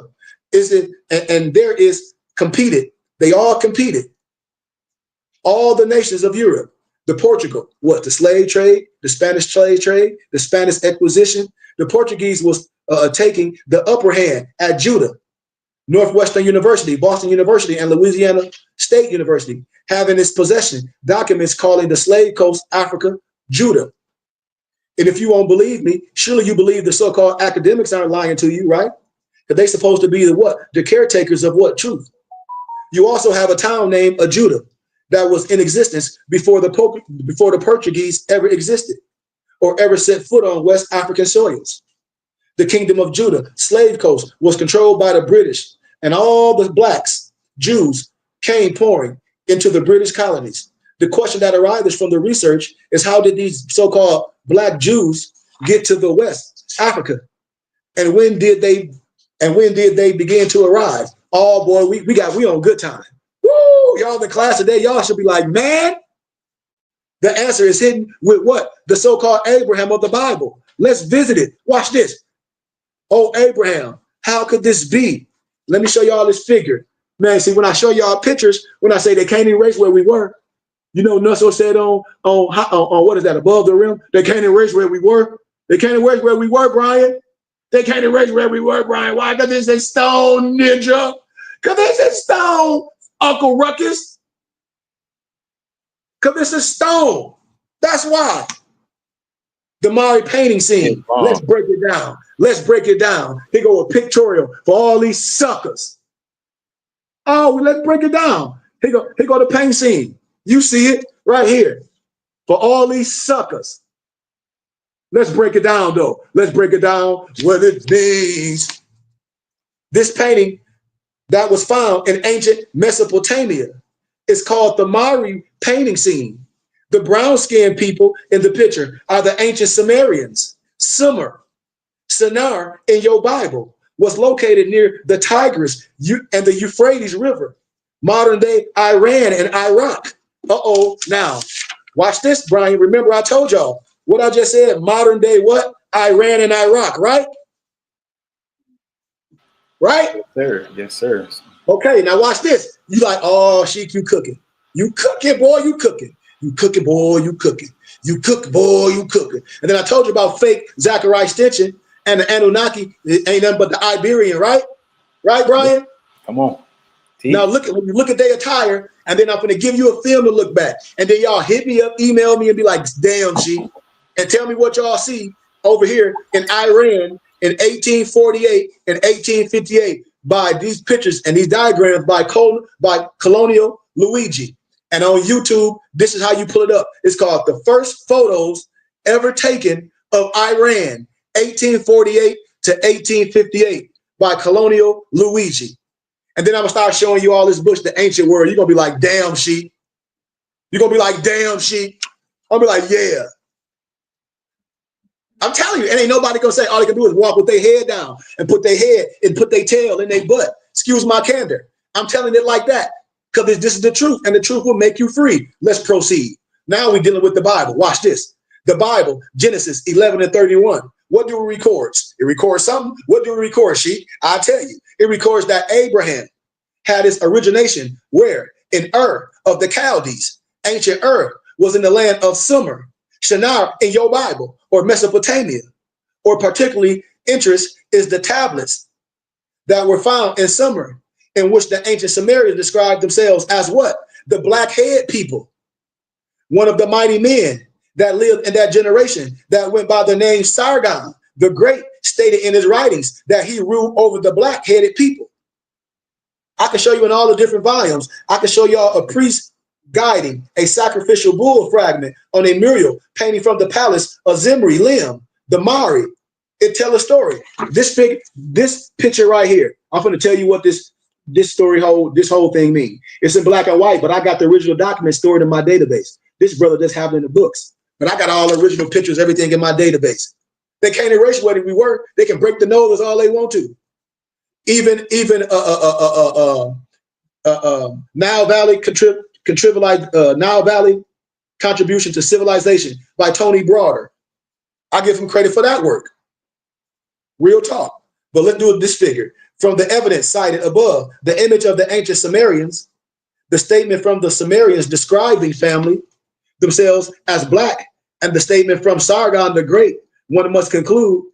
Is it? And there is competed. They all competed. All the nations of Europe, the Portugal, what? The slave trade, the Spanish slave trade, the Spanish acquisition. The Portuguese was taking the upper hand at Judah. Northwestern University, Boston University, and Louisiana State University have in its possession documents calling the slave coast Africa Judah. And if you won't believe me, surely you believe the so-called academics aren't lying to you, right? Because they're supposed to be the what? The caretakers of what? Truth. You also have a town named Judah that was in existence before the Portuguese ever existed or ever set foot on West African soils. The Kingdom of Judah, slave coast, was controlled by the British, and all the blacks, Jews, came pouring into the British colonies. The question that arises from the research is, how did these so-called black Jews get to the West Africa? And when did they begin to arrive? Oh boy, we on good time. Woo! Y'all in class today, y'all should be like, man, the answer is hidden with what? The so-called Abraham of the Bible. Let's visit it. Watch this. Oh, Abraham, how could this be? Let me show y'all this figure. Man, see, when I show y'all pictures, when I say they can't erase where we were, you know, Nusso said on what is that, above the rim? They can't erase where we were. They can't erase where we were, Brian. They can't erase where we were, Brian. Why? Because it's a stone, ninja. Because it's a stone, Uncle Ruckus. Because it's a stone. That's why. The Mari painting scene. Let's break it down. Let's break it down. Here go a pictorial for all these suckers. Oh, let's break it down. Here go the paint scene. You see it right here. For all these suckers. Let's break it down, though. Let's break it down what it means. This painting that was found in ancient Mesopotamia is called the Mari painting scene. The brown-skinned people in the picture are the ancient Sumerians. Sumer, Sinar in your Bible was located near the Tigris and the Euphrates River, modern-day Iran and Iraq. Uh-oh, now, watch this, Brian. Remember I told y'all what I just said, modern-day what? Iran and Iraq, right? Right? Yes, sir. Yes, sir. Okay, now watch this. You like, oh, Sheik, you cooking. You cooking, boy, you cooking. You cooking, boy, you cooking. You cook, boy, you cooking. And then I told you about fake Zachariah Stinson and the Anunnaki. It ain't nothing but the Iberian, right? Right, Brian? Come on. Now when you look at their attire, and then I'm going to give you a film to look back. And then y'all hit me up, email me, and be like, damn, G. And tell me what y'all see over here in Iran in 1848 and 1858 by these pictures and these diagrams by Colonial Luigi. And on YouTube, this is how you pull it up. It's called The First Photos Ever Taken of Iran, 1848 to 1858 by Colonial Luigi. And then I'm going to start showing you all this bush, the ancient world. You're going to be like, damn, sheep. You're going to be like, damn, sheep. I'll be like, yeah. I'm telling you, and ain't nobody going to say all they can do is walk with their head down and put their head and put their tail in their butt. Excuse my candor. I'm telling it like that. Because this is the truth, and the truth will make you free. Let's proceed. Now we're dealing with the Bible. Watch this. The Bible, Genesis 11 and 31. What do it record? It records something. What do it record, Sheik? I'll tell you. It records that Abraham had his origination where? In Ur of the Chaldees. Ancient Ur was in the land of Sumer, Shinar in your Bible, or Mesopotamia. Or particularly interest is the tablets that were found in Sumer, in which the ancient Sumerians described themselves as what? The black-haired people. One of the mighty men that lived in that generation that went by the name Sargon, the Great, stated in his writings that he ruled over the black-headed people. I can show you in all the different volumes. I can show y'all a priest guiding a sacrificial bull fragment on a mural painting from the palace of Zimri, Lim, the Mari. It tells a story. This picture right here, I'm going to tell you what this whole thing means. It's in black and white, but I got the original document stored in my database. This brother just have it in the books, but I got all the original pictures, everything in my database. They can't erase what we were. They can break the nose all they want to. Even Nile Valley Contribution to Civilization by Tony Broader. I give him credit for that work. Real talk. But let's do this figure. From the evidence cited above, the image of the ancient Sumerians, the statement from the Sumerians describing family themselves as black, and the statement from Sargon the Great, one must conclude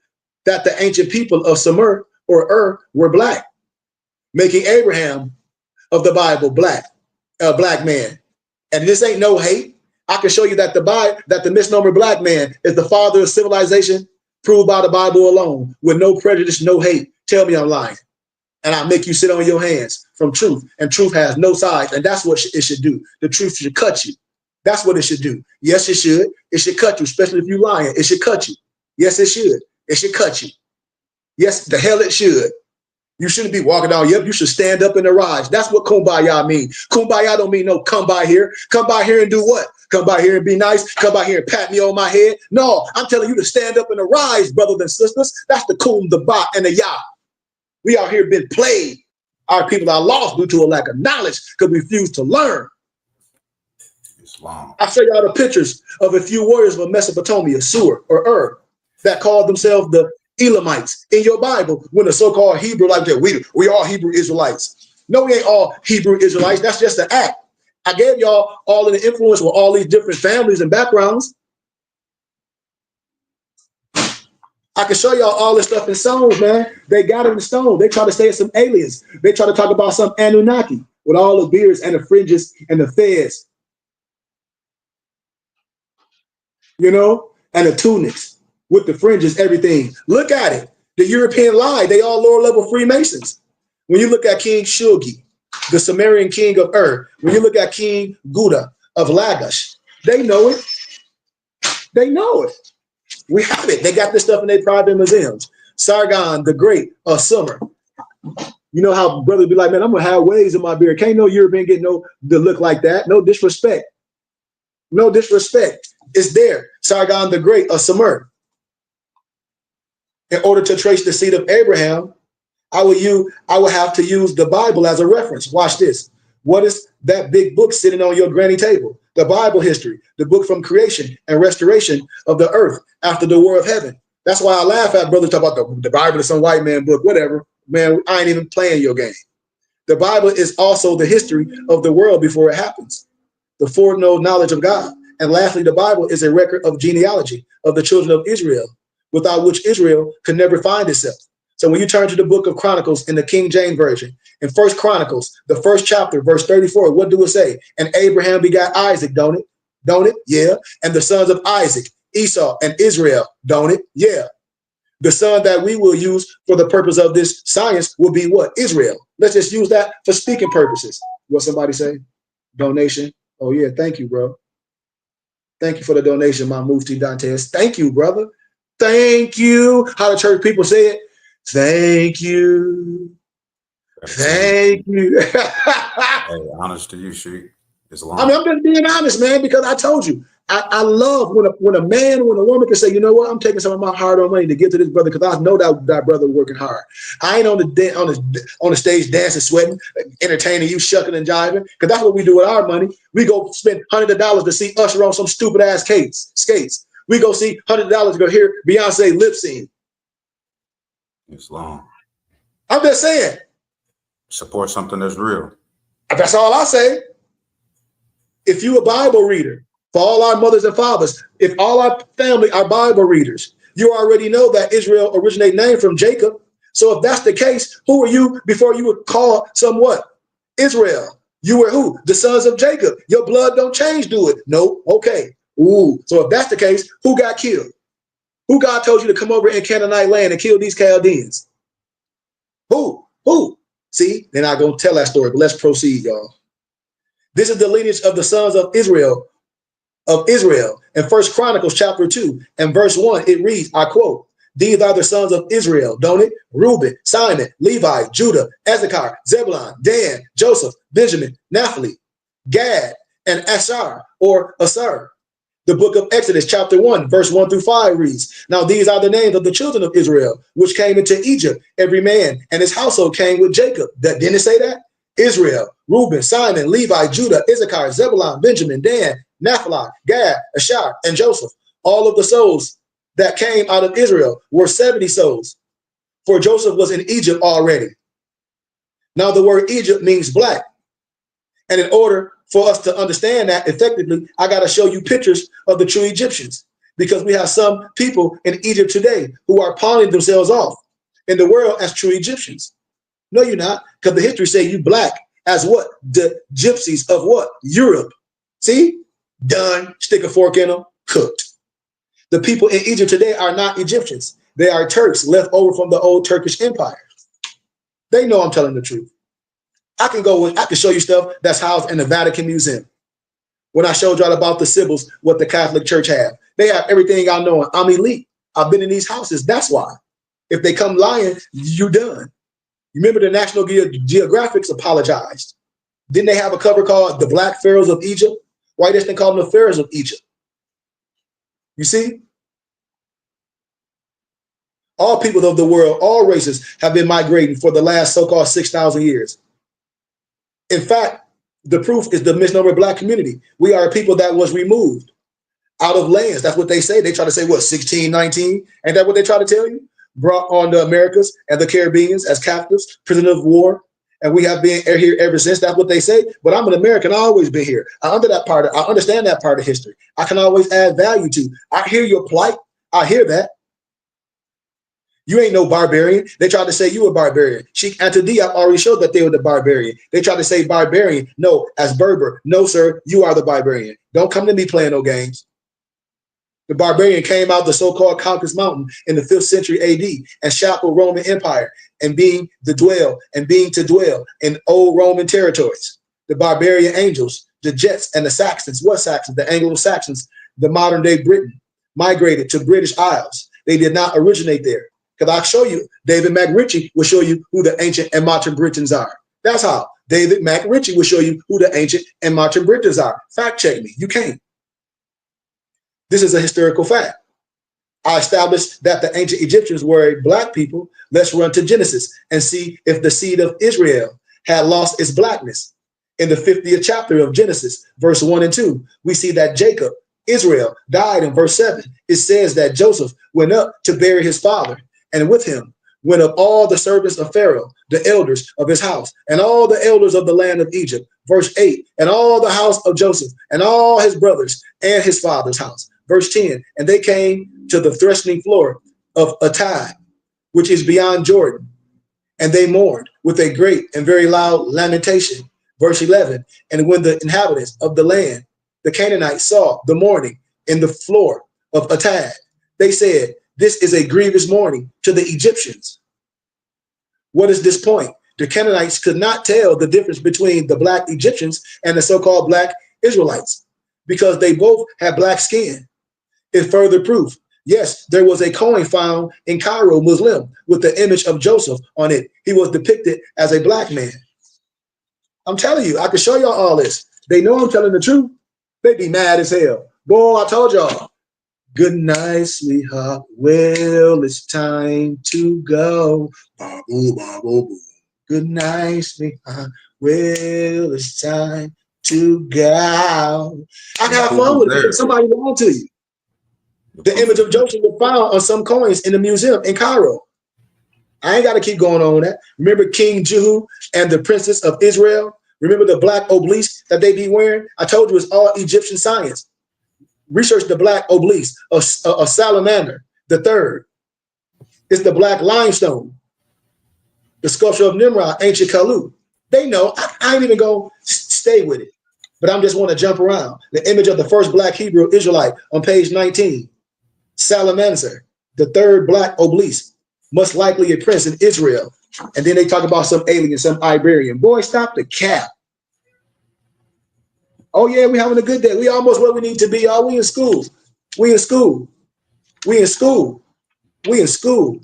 that the ancient people of Sumer or Ur were black, making Abraham of the Bible a black man. And this ain't no hate. I can show you that the misnomer black man is the father of civilization, proved by the Bible alone, with no prejudice, no hate. Tell me I'm lying. And I'll make you sit on your hands from truth. And truth has no sides. And that's what it should do. The truth should cut you. That's what it should do. Yes, it should. It should cut you, especially if you're lying. It should cut you. Yes, it should. It should cut you. Yes, the hell it should. You shouldn't be walking down. Yep, you should stand up and arise. That's what kumbaya means. Kumbaya don't mean no come by here. Come by here and do what? Come by here and be nice. Come by here and pat me on my head. No, I'm telling you to stand up and arise, brothers and sisters. That's the kum, the ba, and the yah. We out here been played. Our people are lost due to a lack of knowledge because we refuse to learn. Islam. I'll show y'all the pictures of a few warriors of Mesopotamia, Sur or Ur, that called themselves the Elamites in your Bible when the so-called Hebrew like that. We all Hebrew Israelites. No, we ain't all Hebrew Israelites. That's just an act. I gave y'all all of the influence with all these different families and backgrounds. I can show y'all all this stuff in stones, man. They got it in stone. They try to say it's some aliens. They try to talk about some Anunnaki with all the beards and the fringes and the fez, you know, and the tunics with the fringes, everything. Look at it. The European lie. They all lower level Freemasons. When you look at King Shulgi, the Sumerian king of Ur, when you look at King Gouda of Lagash, they know it. They know it. We have it. They got this stuff in their private museums. Sargon the Great of Sumer. You know how brothers be like, man, I'm gonna have waves in my beard. Can't no European get no to look like that. No disrespect. No disrespect. It's there. Sargon the Great of Sumer. In order to trace the seed of Abraham, I will have to use the Bible as a reference. Watch this. What is that big book sitting on your granny table? The Bible history, the book from creation and restoration of the earth after the war of heaven. That's why I laugh at brothers talk about the Bible is some white man book, whatever. Man, I ain't even playing your game. The Bible is also the history of the world before it happens, the foreknown knowledge of God. And lastly, the Bible is a record of genealogy of the children of Israel, without which Israel could never find itself. So when you turn to the book of Chronicles in the King James Version, in First Chronicles, the first chapter, verse 34, what do it say? And Abraham begot Isaac, don't it? Don't it? Yeah. And the sons of Isaac, Esau and Israel, don't it? Yeah. The son that we will use for the purpose of this science will be what? Israel. Let's just use that for speaking purposes. What somebody say? Donation. Oh yeah, thank you, bro. Thank you for the donation, my Mufti Dantes. Thank you, brother. Thank you. How the church people say it? Thank you. Thank you. Hey, honest to you, Sheik. It's long. I mean, I'm just being honest, man, because I told you, I love when a woman can say, you know what, I'm taking some of my hard-earned money to give to this brother because I know that brother working hard. I ain't on the stage dancing, sweating, entertaining you, shucking and jiving, because that's what we do with our money. We go spend hundreds of dollars to see Usher on some stupid ass skates. We go see $100 to go hear Beyonce lip sync. It's long. I'm just saying. Support something that's real. That's all I say. If you a Bible reader, for all our mothers and fathers, if all our family are Bible readers, you already know that Israel originated name from Jacob. So if that's the case, who are you before you would call somewhat? Israel. You were who? The sons of Jacob. Your blood don't change, do it? No. Okay. Ooh. So if that's the case, who got killed? Who God told you to come over in Canaanite land and kill these Chaldeans? Who? Who? See, they're not going to tell that story, but let's proceed, y'all. This is the lineage of the sons of Israel. In First Chronicles chapter 2 and verse 1, it reads, I quote, these are the sons of Israel, don't it? Reuben, Simon, Levi, Judah, Issachar, Zebulun, Dan, Joseph, Benjamin, Naphtali, Gad, and Asher, or Asher. The book of Exodus chapter 1, verse 1 through 5 reads, now these are the names of the children of Israel, which came into Egypt. Every man and his household came with Jacob. Didn't it say that? Israel, Reuben, Simon, Levi, Judah, Issachar, Zebulun, Benjamin, Dan, Naphtali, Gad, Asher, and Joseph. All of the souls that came out of Israel were 70 souls, for Joseph was in Egypt already. Now the word Egypt means black. And in order for us to understand that effectively, I got to show you pictures of the true Egyptians, because we have some people in Egypt today who are pawning themselves off in the world as true Egyptians. No, you're not, because the history say you black as what? The gypsies of what? Europe. See? Done. Stick a fork in them. Cooked. The people in Egypt today are not Egyptians. They are Turks left over from the old Turkish Empire. They know I'm telling the truth. I can show you stuff that's housed in the Vatican Museum. When I showed y'all about the Sibyls, what the Catholic Church have, they have everything I know. I'm elite. I've been in these houses. That's why. If they come lying, you done. Remember the National Geographic apologized. Didn't they have a cover called The Black Pharaohs of Egypt? Why didn't they call them the Pharaohs of Egypt? You see? All people of the world, all races have been migrating for the last so-called 6,000 years. In fact, the proof is the misnomer black community. We are a people that was removed out of lands. That's what they say. They try to say, what, 1619? Ain't that what they try to tell you? Brought on the Americas and the Caribbeans as captives, prisoners of war. And we have been here ever since. That's what they say. But I'm an American. I've always been here. I understand that part of history. I can always add value to. I hear your plight. I hear that. You ain't no barbarian. They tried to say you a barbarian. Sheikh Anta Diop already showed that they were the barbarian. They tried to say barbarian. No, as Berber. No, sir, you are the barbarian. Don't come to me playing no games. The barbarian came out the so-called Caucasus Mountain in the 5th century AD and shackled Roman Empire and being to dwell in old Roman territories. The barbarian angels, the Jets and the Saxons, what Saxons? The Anglo-Saxons, the modern day Britain, migrated to British Isles. They did not originate there. Because I'll show you, David McRitchie will show you who the ancient and modern Britons are. That's how. David McRitchie will show you who the ancient and modern Britons are. Fact check me. You can't. This is a historical fact. I established that the ancient Egyptians were a black people. Let's run to Genesis and see if the seed of Israel had lost its blackness. In the 50th chapter of Genesis, verse 1 and 2, we see that Jacob, Israel, died in verse 7. It says that Joseph went up to bury his father, and with him went up all the servants of Pharaoh, the elders of his house, and all the elders of the land of Egypt. Verse 8, and all the house of Joseph, and all his brothers, and his father's house. Verse 10, and they came to the threshing floor of Atad, which is beyond Jordan, and they mourned with a great and very loud lamentation. Verse 11, and when the inhabitants of the land, the Canaanites, saw the mourning in the floor of Atad, they said, this is a grievous mourning to the Egyptians. What is this point? The Canaanites could not tell the difference between the black Egyptians and the so-called black Israelites because they both had black skin. It's further proof. Yes, there was a coin found in Cairo, Muslim, with the image of Joseph on it. He was depicted as a black man. I'm telling you, I can show y'all all this. They know I'm telling the truth. They be mad as hell. Boy, I told y'all. Good night, sweetheart. Well, it's time to go. Ba-boo, ba-boo, boo. Good night, sweetheart. Well, it's time to go. I got fun with it. Somebody lied to you. The image of Joseph was found on some coins in the museum in Cairo. I ain't got to keep going on with that. Remember King Jehu and the princess of Israel? Remember the black obelisk that they be wearing? I told you it's all Egyptian science. Research the black obelisk of Salamander the third. It's the black limestone. The sculpture of Nimrod, ancient Kalu. They know. I ain't even going to stay with it. But I'm just want to jump around. The image of the first black Hebrew Israelite on page 19. Salamander, the third black obelisk, most likely a prince in Israel. And then they talk about some alien, some Iberian. Boy, stop the cap. Oh, yeah, we having a good day. We almost where we need to be, y'all. We in school. We in school. We in school. We in school.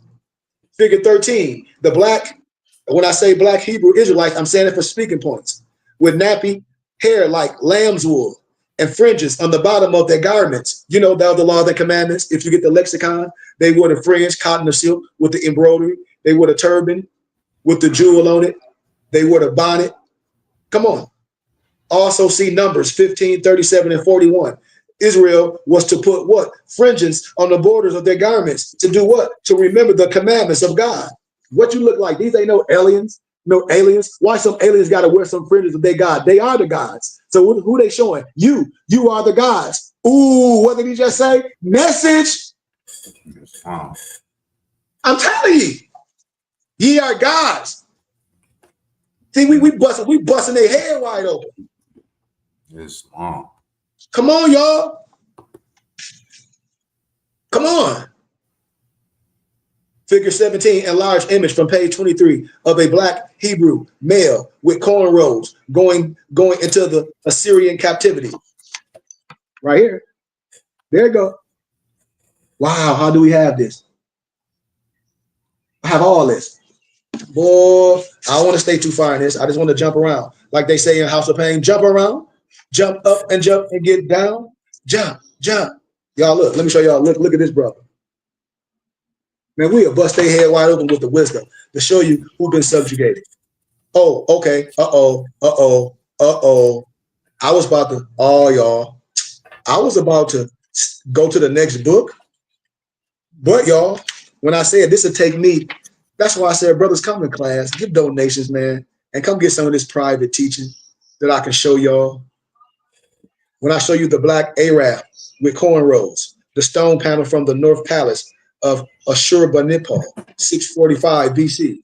Figure 13. The black, when I say black Hebrew Israelites, I'm saying it for speaking points. With nappy hair like lamb's wool and fringes on the bottom of their garments. You know, the other law, the commandments. If you get the lexicon, they wore the fringe, cotton or silk with the embroidery. They wore the turban with the jewel on it. They wore the bonnet. Come on. Also see Numbers 15, 37, and 41. Israel was to put what? Fringes on the borders of their garments. To do what? To remember the commandments of God. What you look like? These ain't no aliens. No aliens. Why some aliens got to wear some fringes of their God? They are the gods. So who they showing? You are the gods. Ooh, what did he just say? Message. I'm telling you, ye are gods. See, we busting their head wide open. It's long. Come on, y'all. Come on. Figure 17, enlarged image from page 23 of a black Hebrew male with cornrows going into the Assyrian captivity. Right here. There you go. Wow, how do we have this? I have all this. Boy, I don't want to stay too far in this. I just want to jump around. Like they say in House of Pain, jump around, jump up and get down, jump. Y'all look, let me show y'all. Look at this brother. Man, we'll bust their head wide open with the wisdom to show you who's been subjugated. Oh, okay. Uh-oh. I was about to go to the next book. But y'all, when I said this would take me, that's why I said, brothers, come to class, give donations, man, and come get some of this private teaching that I can show y'all. When I show you the black Arab with cornrows, the stone panel from the North Palace of Ashurbanipal, 645 BC.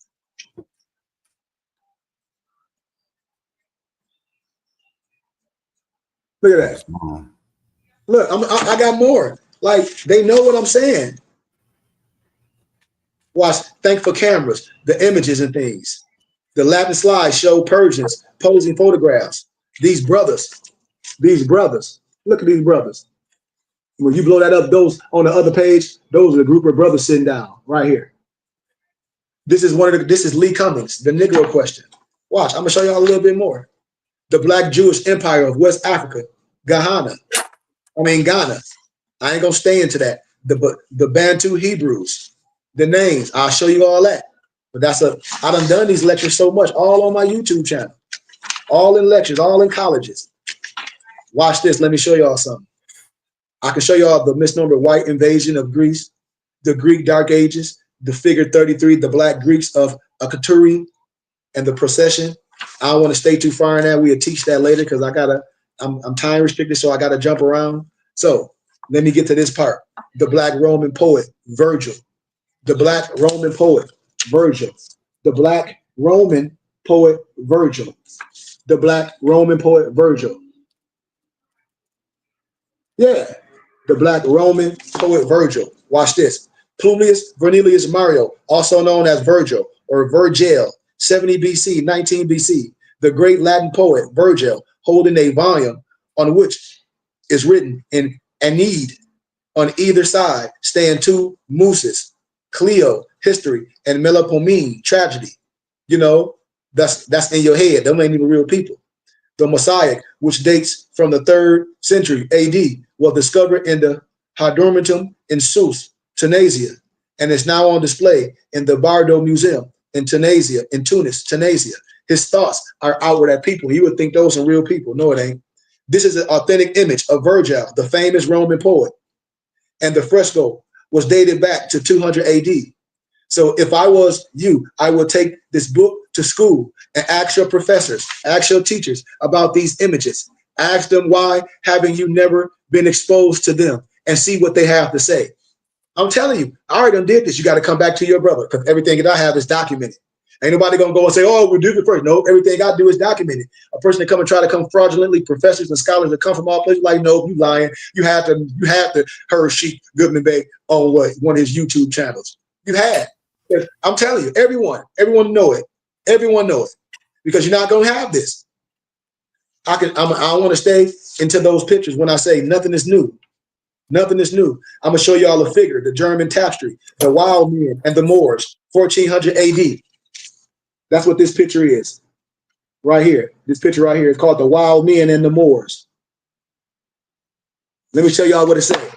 Look at that. Look, I got more. Like, they know what I'm saying. Watch, thankful cameras, the images and things. The Latin slides show Persians posing photographs. These brothers, look at these brothers. When you blow that up, those on the other page, those are the group of brothers sitting down right here. This is Lee Cummings, the Negro question. Watch, I'm gonna show y'all a little bit more. The Black Jewish Empire of West Africa, Ghana. I ain't gonna stay into that. The Bantu Hebrews, the names. I'll show you all that. But I done these lectures so much, all on my YouTube channel, all in lectures, all in colleges. Watch this. Let me show y'all something. I can show y'all the misnomer white invasion of Greece, the Greek Dark Ages, the figure 33, the Black Greeks of Akaturi, and the procession. I don't want to stay too far in that. We'll teach that later because I'm time restricted, so I gotta jump around. So let me get to this part. The Black Roman poet, Virgil. The Black Roman poet, Virgil. The Black Roman poet, Virgil. The Black Roman poet, Virgil. Yeah, the Black Roman poet, Virgil. Watch this. Publius Vernelius Mario, also known as Virgil or Virgil, 70 BC, 19 BC. The great Latin poet, Virgil, holding a volume on which is written in Aeneid. On either side stand two mooses, Clio, history, and Melpomene, tragedy. You know, that's in your head. Them ain't even real people. The Mosaic, which dates from the 3rd century AD, was discovered in the Hadromentum in Sousse, Tunisia, and is now on display in the Bardo Museum in Tunis, Tunisia. His thoughts are outward at people. You would think those are real people. No, it ain't. This is an authentic image of Virgil, the famous Roman poet. And the fresco was dated back to 200 AD. So if I was you, I would take this book to school and ask your professors, ask your teachers about these images. Ask them why haven't you never been exposed to them and see what they have to say. I'm telling you, I already done did this. You got to come back to your brother because everything that I have is documented. Ain't nobody gonna go and say, "Oh, we'll do it first." No, everything I do is documented. A person that come and try to come fraudulently, professors and scholars that come from all places, like, no, you lying. You have to Hershey Goodman Bay on one of his YouTube channels. You had. I'm telling you, everyone know it. Everyone know it because you're not gonna have this. I want to stay into those pictures when I say nothing is new. Nothing is new. I'm gonna show y'all a figure, the German tapestry, the wild men and the Moors, 1400 AD. That's what this picture is right here. This picture right here is called the Wild Men and the Moors. Let me show y'all what it says.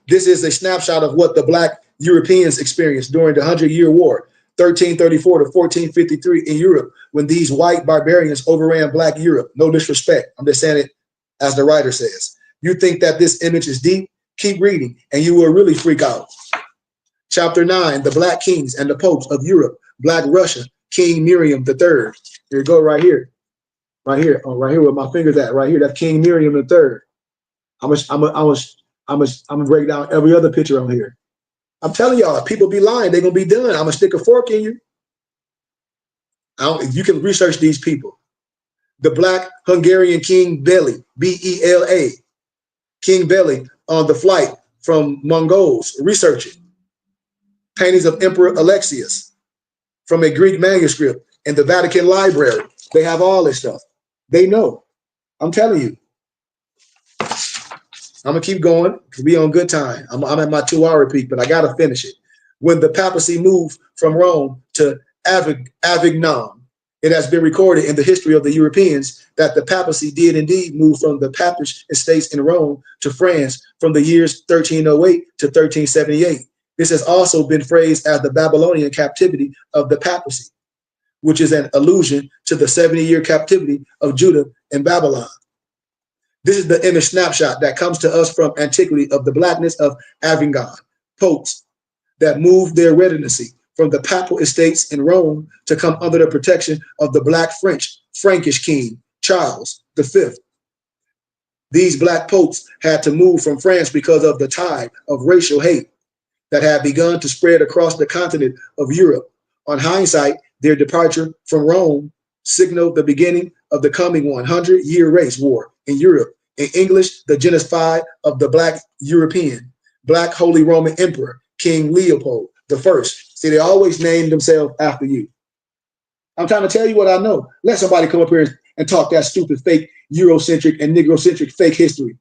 This is a snapshot of what the Black Europeans experienced during the 100-Year War, 1334 to 1453 in Europe, when these white barbarians overran Black Europe. No disrespect. I'm just saying it as the writer says. You think that this image is deep? Keep reading and you will really freak out. Chapter 9, the Black Kings and the Popes of Europe, Black Russia, King Miriam III. Here you go, right here. Right here. Oh, right here where my finger's at, right here. That's King Miriam III. I'm gonna break down every other picture on here. I'm telling y'all, people be lying, they're gonna be done. I'm gonna stick a fork in you. You can research these people. The Black Hungarian King Beli, B-E-L-A. King Beli on the flight from Mongols. Research it. Paintings of Emperor Alexius from a Greek manuscript in the Vatican Library. They have all this stuff. They know. I'm telling you. I'm gonna keep going because we on good time. I'm at my 2-hour peak, but I gotta finish it. When the papacy moved from Rome to Avignon, it has been recorded in the history of the Europeans that the papacy did indeed move from the Papish estates in Rome to France from the years 1308 to 1378. This has also been phrased as the Babylonian captivity of the papacy, which is an allusion to the 70-year captivity of Judah in Babylon. This is the image snapshot that comes to us from antiquity of the blackness of Avignon, popes that moved their residency from the papal estates in Rome to come under the protection of the Black Frankish king, Charles V. These Black popes had to move from France because of the tide of racial hate that had begun to spread across the continent of Europe. On hindsight, their departure from Rome signaled the beginning of the coming 100-year race war in Europe. In English, the genocide of the Black Holy Roman Emperor, King Leopold I. See, they always name themselves after you. I'm trying to tell you what I know. Let somebody come up here and talk that stupid, fake, Eurocentric and Negrocentric fake history.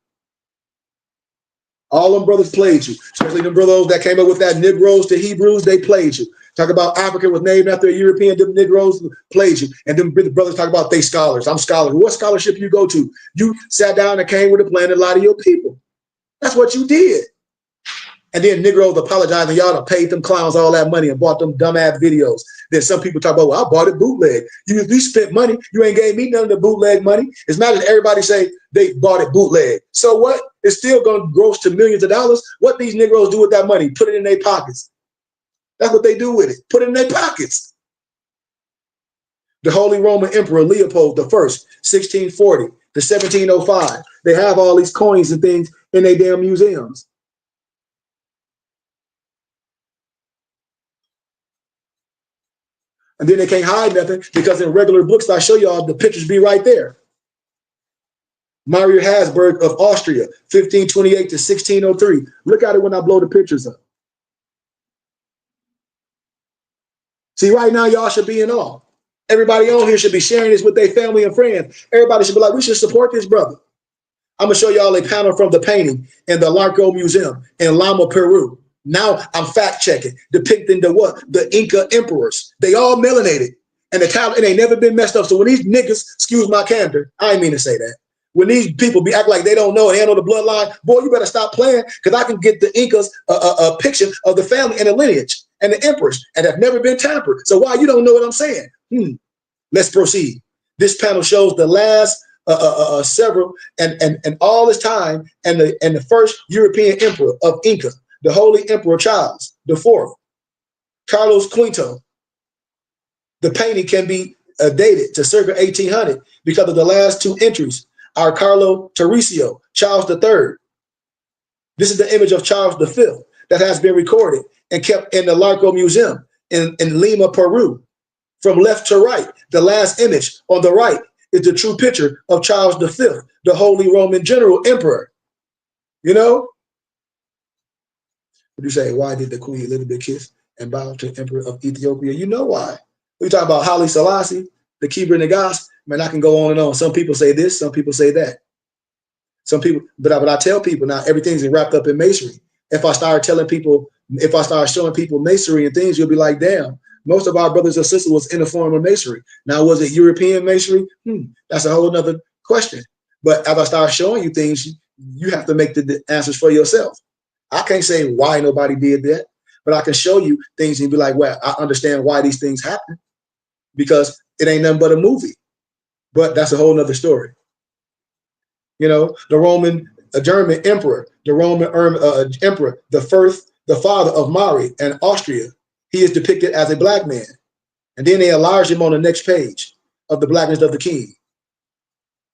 All them brothers played you, especially them brothers that came up with that Negroes to Hebrews, they played you. Talk about Africa was named after a European, them Negroes played you. And then the brothers talk about they scholars. I'm scholars. What scholarship you go to? You sat down and came with a plan to lie to your people. That's what you did. And then Negroes apologizing, y'all done paid them clowns all that money and bought them dumbass videos. Then some people talk about, well, I bought it bootleg. You spent money. You ain't gave me none of the bootleg money. It's not that everybody say they bought it bootleg. So what? It's still going to gross to millions of dollars. What these Negroes do with that money? Put it in their pockets. That's what they do with it. Put it in their pockets. The Holy Roman Emperor Leopold I, 1640 to 1705. They have all these coins and things in their damn museums. And then they can't hide nothing because in regular books, I show y'all the pictures be right there. Mario Habsburg of Austria, 1528 to 1603. Look at it when I blow the pictures up. See, right now, y'all should be in awe. Everybody on here should be sharing this with their family and friends. Everybody should be like, we should support this brother. I'm going to show y'all a panel from the painting in the Larco Museum in Lima, Peru. Now I'm fact checking, depicting the what? The Inca emperors. They all melanated, and the tablet ain't never been messed up. So when these niggas, excuse my candor, I ain't mean to say that. When these people be act like they don't know and they don't know the bloodline, boy, you better stop playing because I can get the Incas a picture of the family and the lineage and the emperors, and have never been tampered. So why you don't know what I'm saying? Let's proceed. This panel shows the last several and all this time and the first European emperor of Inca, the Holy Emperor Charles IV, Carlos Quinto. The painting can be dated to circa 1800 because of the last two entries are Carlo Teresiio, Charles III. This is the image of Charles V that has been recorded and kept in the Larco Museum in Lima, Peru. From left to right, the last image on the right is the true picture of Charles V, the Holy Roman General Emperor. You know? Would you say, why did the Queen Elizabeth kiss and bow to the Emperor of Ethiopia? You know why. We talk about Haile Selassie, the Kibra Nagas. Man, I can go on and on. Some people say this, some people say that. Some people, but I tell people now, everything's wrapped up in masonry. If I start telling people, if I start showing people masonry and things, you'll be like, damn, most of our brothers and sisters was in a form of masonry. Now, was it European masonry? That's a whole nother question. But as I start showing you things, you have to make the answers for yourself. I can't say why nobody did that, but I can show you things and be like, well, I understand why these things happen because it ain't nothing but a movie. But that's a whole nother story. You know, the German emperor, the Roman emperor, the father of Mari and Austria, he is depicted as a black man. And then they enlarge him on the next page of the blackness of the king.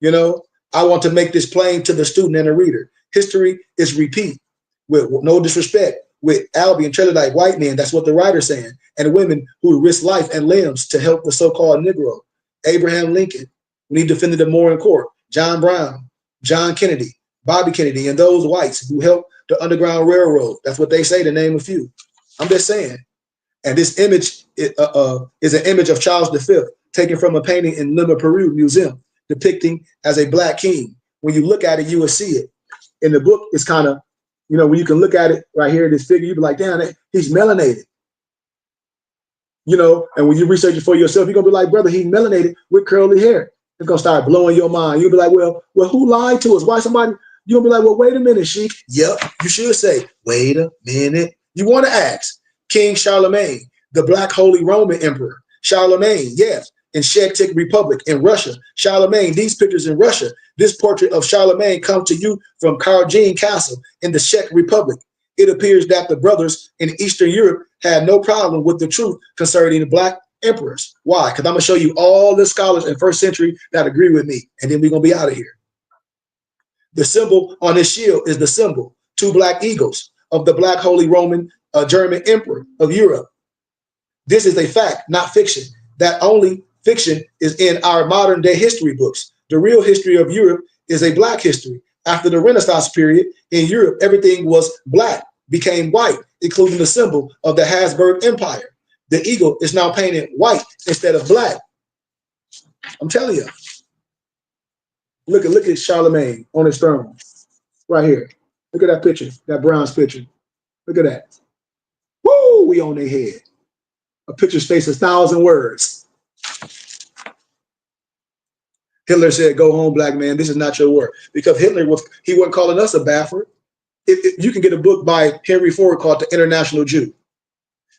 You know, I want to make this plain to the student and the reader. History is repeat with no disrespect with Albion, Trilodite, white men. That's what the writer's saying. And women who risk life and limbs to help the so-called Negro. Abraham Lincoln, when he defended the Moore in court. John Brown, John Kennedy, Bobby Kennedy, and those whites who helped the Underground Railroad. That's what they say, to name a few. I'm just saying. And this image is an image of Charles V, taken from a painting in Lima, Peru Museum, depicting as a black king. When you look at it, you will see it. In the book, it's kind of, you know, when you can look at it right here, this figure, you'll be like, damn, he's melanated. You know, and when you research it for yourself, you're going to be like, brother, he's melanated with curly hair. It's going to start blowing your mind. You'll be like, well, who lied to us? Why somebody? You'll be like, well, wait a minute, Sheik. Yep, you should say, wait a minute. You want to ask King Charlemagne, the Black Holy Roman Emperor. Charlemagne, yes, in Czech Republic in Russia. Charlemagne, these pictures in Russia. This portrait of Charlemagne comes to you from Karjin Castle in the Czech Republic. It appears that the brothers in Eastern Europe had no problem with the truth concerning the black emperors. Why? Because I'm going to show you all the scholars in first century that agree with me, and then we're going to be out of here. The symbol on his shield is the symbol, two black eagles of the Black Holy Roman a German emperor of Europe. This is a fact, not fiction. That only fiction is in our modern day history books. The real history of Europe is a black history. After the Renaissance period in Europe, everything was black, became white, including the symbol of the Habsburg Empire. The eagle is now painted white instead of black. I'm telling you. Look at Charlemagne on his throne, right here. Look at that picture, that bronze picture. Look at that. Woo, we on their head. A picture states 1,000 words. Hitler said, "Go home, black man. This is not your work." Because Hitler he wasn't calling us a bastard. You can get a book by Henry Ford called The International Jew.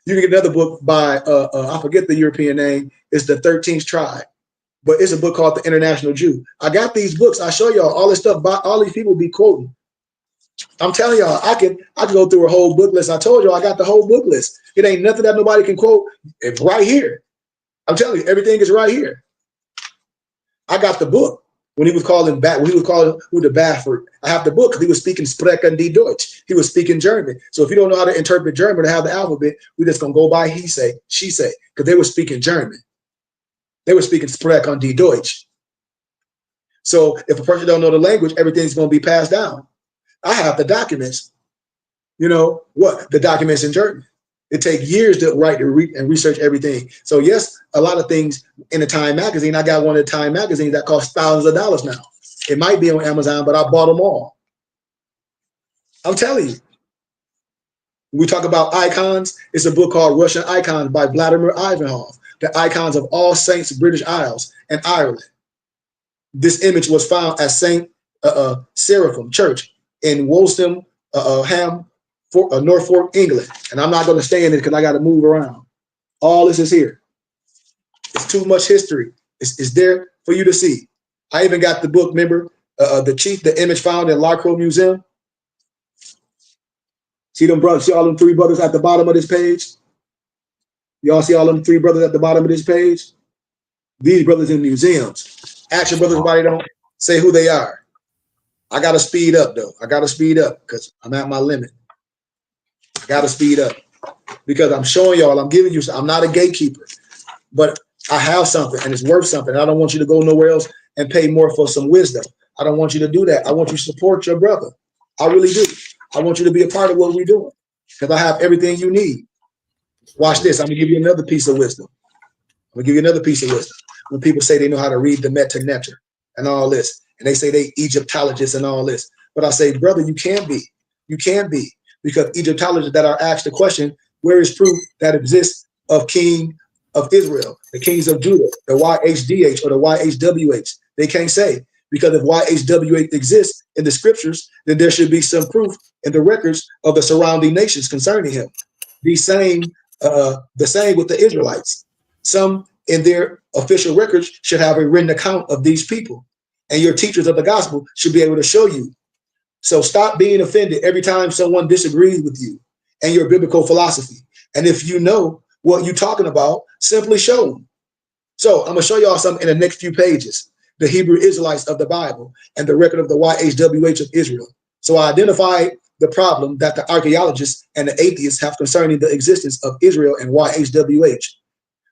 You can get another book by I forget the European name. It's The 13th Tribe, but it's a book called The International Jew. I got these books. I show y'all all this stuff. All these people be quoting. I'm telling y'all, I can go through a whole book list. I told y'all I got the whole book list. It ain't nothing that nobody can quote. It's right here. I'm telling you, everything is right here. I got the book when he was calling who the Baffert. I have the book because he was speaking Sprechen die Deutsch. He was speaking German. So if you don't know how to interpret German or have the alphabet, we just gonna go by he say, she say, because they were speaking German. They were speaking Sprechen die Deutsch. So if a person don't know the language, everything's gonna be passed down. I have the documents. You know what? The documents in German. It takes years to write and research everything. So yes, a lot of things in the Time magazine. I got one of the Time magazines that costs thousands of dollars now. It might be on Amazon, but I bought them all. I'm telling you. When we talk about icons, it's a book called Russian Icons by Vladimir Ivanov. The icons of all saints, British Isles and Ireland. This image was found at St. Seraphim Church in Waltham, Norfolk, England. And I'm not going to stay in it because I got to move around. All this is here. It's too much history. It's there for you to see. I even got the book, remember, the image found in Larco Museum. See them brothers, see all them 3 brothers at the bottom of this page? Y'all see all them 3 brothers at the bottom of this page? These brothers in museums. Action brothers, everybody don't say who they are. I got to speed up, though. I got to speed up because I'm at my limit. I got to speed up because I'm showing y'all, I'm giving you, I'm not a gatekeeper, but I have something and it's worth something. I don't want you to go nowhere else and pay more for some wisdom. I don't want you to do that. I want you to support your brother. I really do. I want you to be a part of what we're doing because I have everything you need. Watch this. I'm going to give you another piece of wisdom. I'm going to give you another piece of wisdom. When people say they know how to read the Meta Netter and all this, and they say they Egyptologists and all this, but I say, brother, you can't be. You can't be. Because Egyptologists that are asked the question, where is proof that exists of king of Israel, the kings of Judah, the YHDH or the YHWH? They can't say, because if YHWH exists in the scriptures, then there should be some proof in the records of the surrounding nations concerning him. The same with the Israelites. Some in their official records should have a written account of these people. And your teachers of the gospel should be able to show you. So stop being offended every time someone disagrees with you and your biblical philosophy. And if you know what you're talking about, simply show them. So I'm going to show y'all something in the next few pages, the Hebrew Israelites of the Bible and the record of the YHWH of Israel. So I identified the problem that the archaeologists and the atheists have concerning the existence of Israel and YHWH.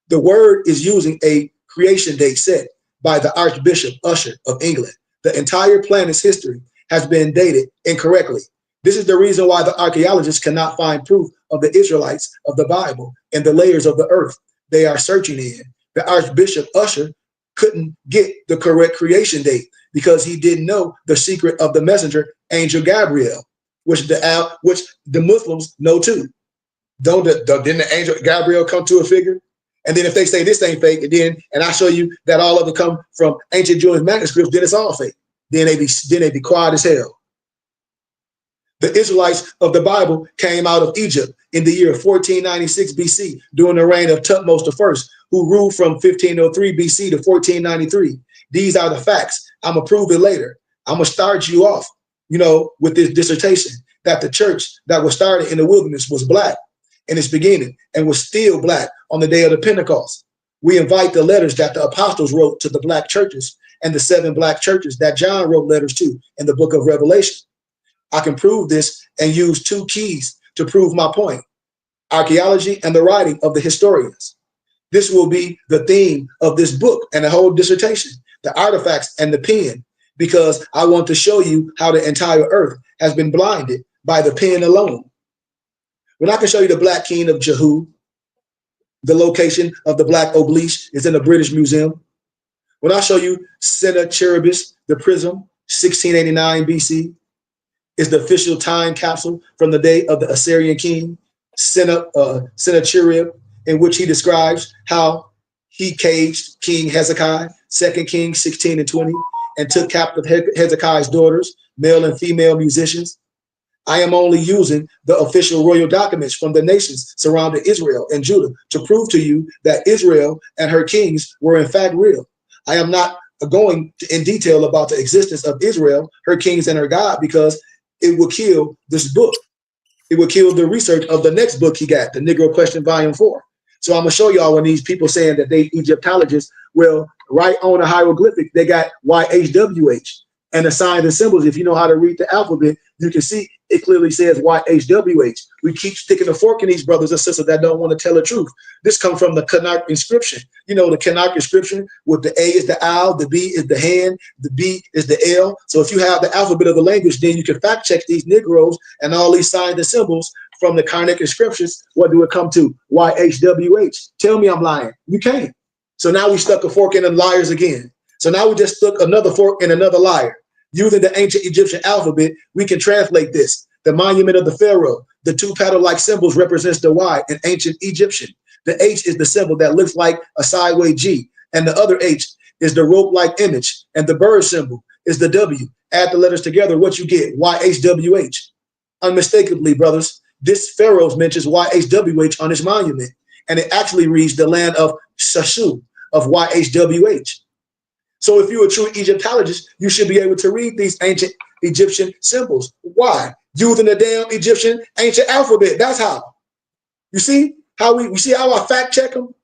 The word is using a creation date set by the Archbishop Usher of England. The entire planet's history has been dated incorrectly. This is the reason why the archaeologists cannot find proof of the Israelites of the Bible in the layers of the earth they are searching in. The Archbishop Usher couldn't get the correct creation date because he didn't know the secret of the messenger, Angel Gabriel, which the Muslims know too. Didn't the angel Gabriel come to a figure? And then if they say this ain't fake, and I show you that all of it come from ancient Jewish manuscripts, then it's all fake. Then they be quiet as hell. The Israelites of the Bible came out of Egypt in the year 1496 BC during the reign of Tutmos I, who ruled from 1503 BC to 1493. These are the facts. I'm gonna prove it later. I'm gonna start you off, with this dissertation that the church that was started in the wilderness was black in its beginning and was still black on the day of the Pentecost. We invite the letters that the apostles wrote to the black churches and the 7 black churches that John wrote letters to in the book of Revelation. I can prove this and use 2 keys to prove my point. archaeology, and the writing of the historians. This will be the theme of this book and the whole dissertation, the artifacts and the pen, because I want to show you how the entire earth has been blinded by the pen alone. When I can show you the Black King of Jehu, the location of the Black Obelisk is in the British Museum. When I show you Sennacheribus, the prism, 1689 BC, is the official time capsule from the day of the Assyrian king, Sennacherib, in which he describes how he caged King Hezekiah, 2 Kings 16 and 20, and took captive Hezekiah's daughters, male and female musicians. I am only using the official royal documents from the nations surrounding Israel and Judah to prove to you that Israel and her kings were in fact real. I am not going in detail about the existence of Israel, her kings, and her God, because it will kill this book. It will kill the research of the next book he got, the Negro Question Volume 4. So I'm gonna show y'all when these people saying that they Egyptologists, well, right on a hieroglyphic, they got YHWH. And the signs and symbols, if you know how to read the alphabet, you can see it clearly says YHWH. We keep sticking a fork in these brothers and sisters that don't want to tell the truth. This comes from the Kanak inscription. You know, the Kanak inscription with the A is the owl, the B is the hand, the B is the L. So if you have the alphabet of the language, then you can fact check these Negroes and all these signs and symbols from the Karnak inscriptions. What do it come to? YHWH. Tell me I'm lying. You can't. So now we stuck a fork in them liars again. So now we just stuck another fork in another liar. Using the ancient Egyptian alphabet, we can translate this. The monument of the pharaoh, the two paddle-like symbols represents the Y in ancient Egyptian. The H is the symbol that looks like a sideways G, and the other H is the rope-like image, and the bird symbol is the W. Add the letters together, what you get? YHWH. Unmistakably, brothers, this pharaoh mentions YHWH on his monument, and it actually reads the land of Shashu, of YHWH. So if you're a true Egyptologist, you should be able to read these ancient Egyptian symbols. Why? Using the damn Egyptian ancient alphabet. That's how. You see how you see how I fact check them?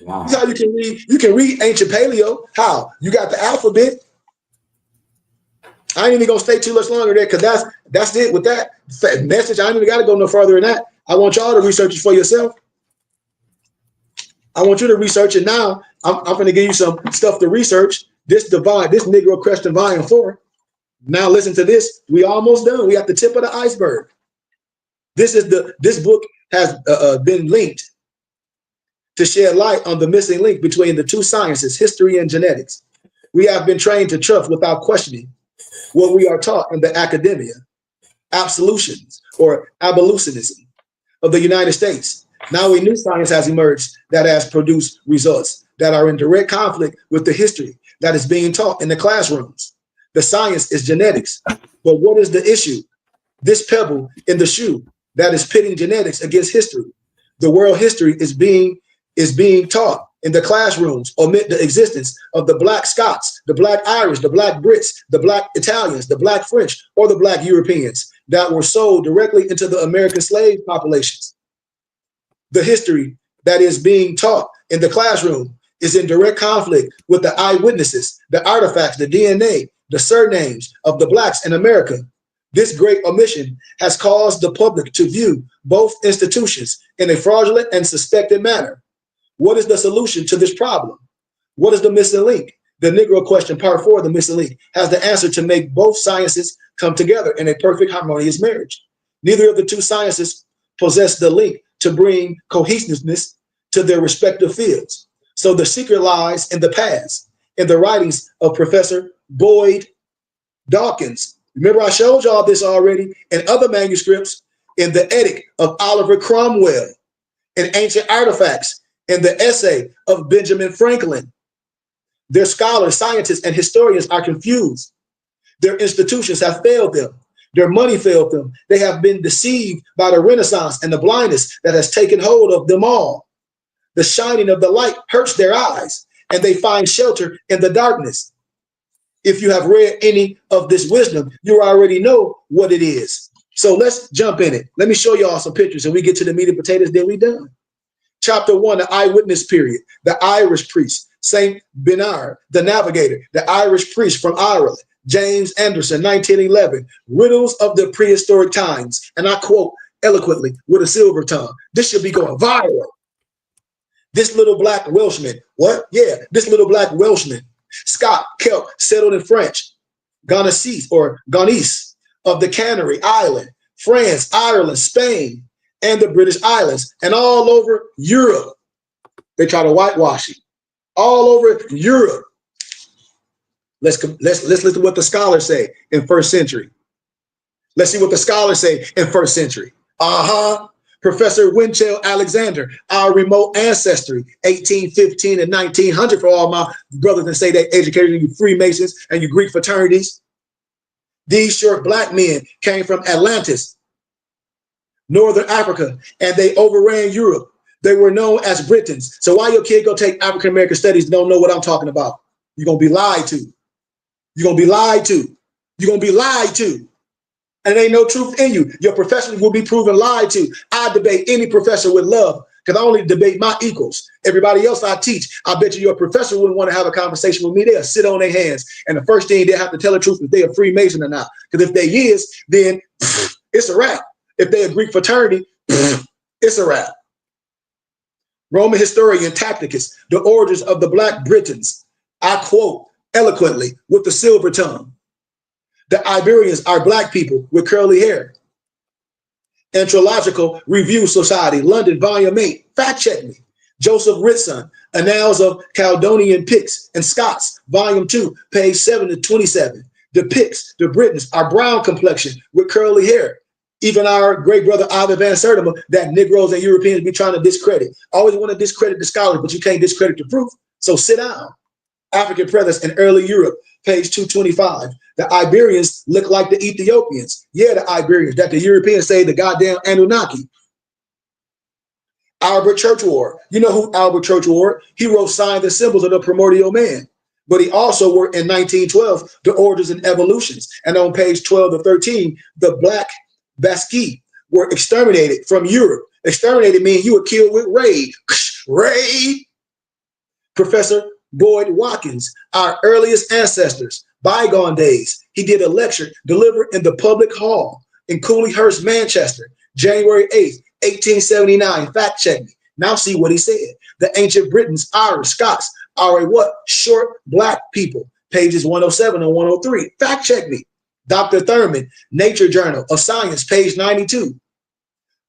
Wow. That's how you can read. You can read ancient paleo. How? You got the alphabet. I ain't even gonna stay too much longer there, because that's it with that message. I ain't even gotta go no further than that. I want y'all to research it for yourself. I want you to research it now. I'm going to give you some stuff to research. This Negro Question Volume 4. Now listen to this. We almost done. We at the tip of the iceberg. This book has been linked to shed light on the missing link between the two sciences, history and genetics. We have been trained to trust without questioning what we are taught in the academia, absolutions or abolitionism of the United States. Now a new science has emerged that has produced results that are in direct conflict with the history that is being taught in the classrooms. The science is genetics, but what is the issue? This pebble in the shoe that is pitting genetics against history. The world history is being taught in the classrooms omit the existence of the Black Scots, the Black Irish, the Black Brits, the Black Italians, the Black French, or the Black Europeans that were sold directly into the American slave populations. The history that is being taught in the classroom is in direct conflict with the eyewitnesses, the artifacts, the DNA, the surnames of the Blacks in America. This great omission has caused the public to view both institutions in a fraudulent and suspected manner. What is the solution to this problem? What is the missing link? The Negro Question Part 4, the missing link, has the answer to make both sciences come together in a perfect harmonious marriage. Neither of the two sciences possess the link to bring cohesiveness to their respective fields. So the secret lies in the past, in the writings of Professor Boyd Dawkins. Remember, I showed y'all this already in other manuscripts, in the Edict of Oliver Cromwell, in ancient artifacts, in the essay of Benjamin Franklin. Their scholars, scientists, and historians are confused. Their institutions have failed them. Their money failed them. They have been deceived by the Renaissance and the blindness that has taken hold of them all. The shining of the light hurts their eyes, and they find shelter in the darkness. If you have read any of this wisdom, you already know what it is. So let's jump in it. Let me show y'all some pictures, and we get to the meat and potatoes, then we done. Chapter 1, the eyewitness period, the Irish priest, Saint Bernard, the navigator, the Irish priest from Ireland, James Anderson, 1911, riddles of the prehistoric times. And I quote, eloquently with a silver tongue. This should be going viral. This little black Welshman, what? Yeah, this little black Welshman, Scott Kelp, settled in French, Gonese or Gonese of the Canary Island, France, Ireland, Spain, and the British Islands, and all over Europe. They try to whitewash it. All over Europe. Let's listen to what the scholars say in first century. Let's see what the scholars say in first century. Professor Winchell Alexander, our remote ancestry, 1815 and 1900 for all my brothers that say they educated you Freemasons and you Greek fraternities. These short black men came from Atlantis, Northern Africa, and they overran Europe. They were known as Britons. So why your kid go take African-American studies and don't know what I'm talking about? You're going to be lied to. You're going to be lied to. You're going to be lied to. And there ain't no truth in you. Your professors will be proven lied to. I debate any professor with love because I only debate my equals. Everybody else I teach, I bet you your professor wouldn't want to have a conversation with me. They'll sit on their hands. And the first thing, they have to tell the truth if they're a Freemason or not. Because if they is, then it's a wrap. If they're a Greek fraternity, it's a wrap. Roman historian Tacitus, the origins of the Black Britons, I quote eloquently with the silver tongue. The Iberians are black people with curly hair. Anthropological Review Society, London, Volume 8. Fact check me. Joseph Ritson, Annals of Caledonian Picts and Scots, Volume 2, page 7 to 27. The Picts, the Britons, are brown complexion with curly hair. Even our great brother Ivan Van Sertima, that Negroes and Europeans be trying to discredit. Always want to discredit the scholars, but you can't discredit the proof. So sit down. African presence in early Europe, page 225. The Iberians look like the Ethiopians. Yeah, the Iberians, that the Europeans say the goddamn Anunnaki. Albert Churchward. You know who Albert Churchward? He wrote Signs and Symbols of the Primordial Man. But he also worked in 1912, The Origins and Evolutions. And on page 12 to 13, the Black Basque were exterminated from Europe. Exterminated means you were killed with raid. Raid. Professor Boyd Watkins, our earliest ancestors, bygone days. He did a lecture delivered in the public hall in Cooleyhurst, Manchester, January 8th, 1879. Fact check me. Now see what he said. The ancient Britons, Irish, Scots are a what? Short black people. Pages 107 and 103. Fact check me. Dr. Thurman, Nature Journal of Science, page 92.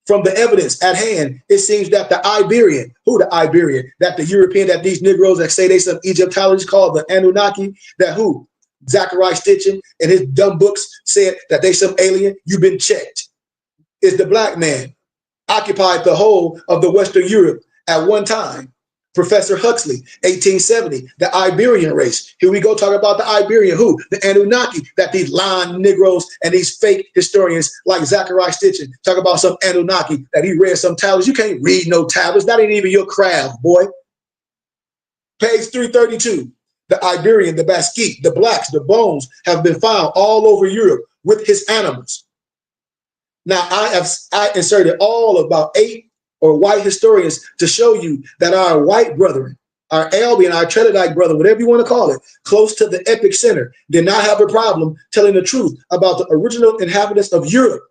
From the evidence at hand, it seems that the Iberian, that the European, that these Negroes that say they some Egyptologists called the Anunnaki, that who? Zachariah Stitchin in his dumb books said that they some alien, you've been checked. Is the black man occupied the whole of the Western Europe at one time. Professor Huxley, 1870, the Iberian race. Here we go talk about the Iberian, who? The Anunnaki, that these lying Negroes and these fake historians like Zachariah Stitchin talk about some Anunnaki, that he read some tablets. You can't read no tablets. That ain't even your craft, boy. Page 332, the Iberian, the Basque, the blacks, the bones have been found all over Europe with his animals. Now, I inserted all about 8 or white historians to show you that our white brethren, our Albion, our Trinidite brother, whatever you want to call it, close to the epic center, did not have a problem telling the truth about the original inhabitants of Europe.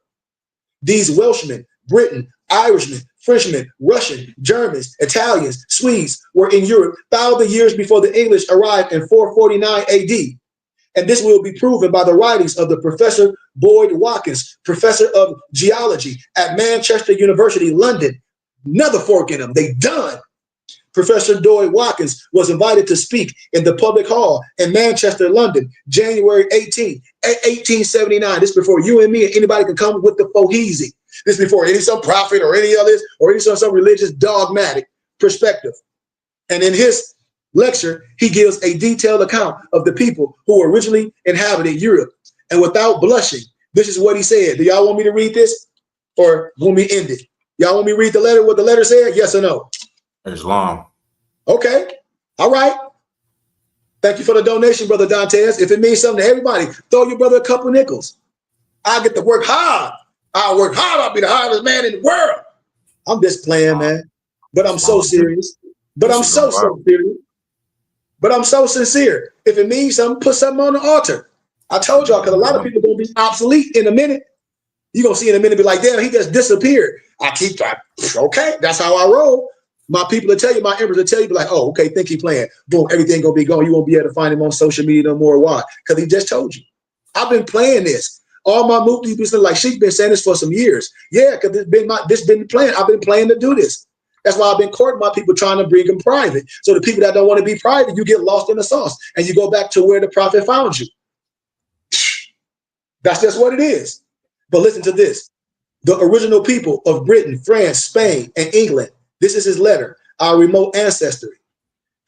These Welshmen, Britain, Irishmen, Frenchmen, Russian, Germans, Italians, Swedes were in Europe 1,000 years before the English arrived in 449 AD. And this will be proven by the writings of the Professor Boyd Watkins, Professor of Geology at Manchester University, London. Another fork in them. They done. Professor Boyd Watkins was invited to speak in the public hall in Manchester, London, January 18, 1879. This before you and me and anybody can come with the foheezy. This before any some prophet or any others or any some religious dogmatic perspective. And in his lecture, he gives a detailed account of the people who originally inhabited Europe. And without blushing, this is what he said. Do y'all want me to read this or want me to end it? Y'all want me to read the letter, what the letter said? Yes or no? It's long. Okay. All right. Thank you for the donation, Brother Dantes. If it means something to everybody, throw your brother a couple nickels. I get to work hard. I'll work hard. I'll be the hardest man in the world. I'm just playing, man. But I'm so serious. But I'm so serious. But I'm so sincere. If it means something, put something on the altar. I told y'all, because a lot of people are going to be obsolete in a minute. You're going to see in a minute, be like, damn, he just disappeared. Okay, that's how I roll. My people will tell you, my embers will tell you, be like, oh, okay, think he playing. Boom, everything going to be gone. You won't be able to find him on social media no more. Why? Because he just told you. I've been playing this. All my movies been like, she's been saying this for some years. Yeah, because this been playing. I've been playing to do this. That's why I've been courting my people, trying to bring them private. So the people that don't want to be private, you get lost in the sauce and you go back to where the prophet found you. That's just what it is. But listen to this. The original people of Britain, France, Spain, and England. This is his letter, our remote ancestry.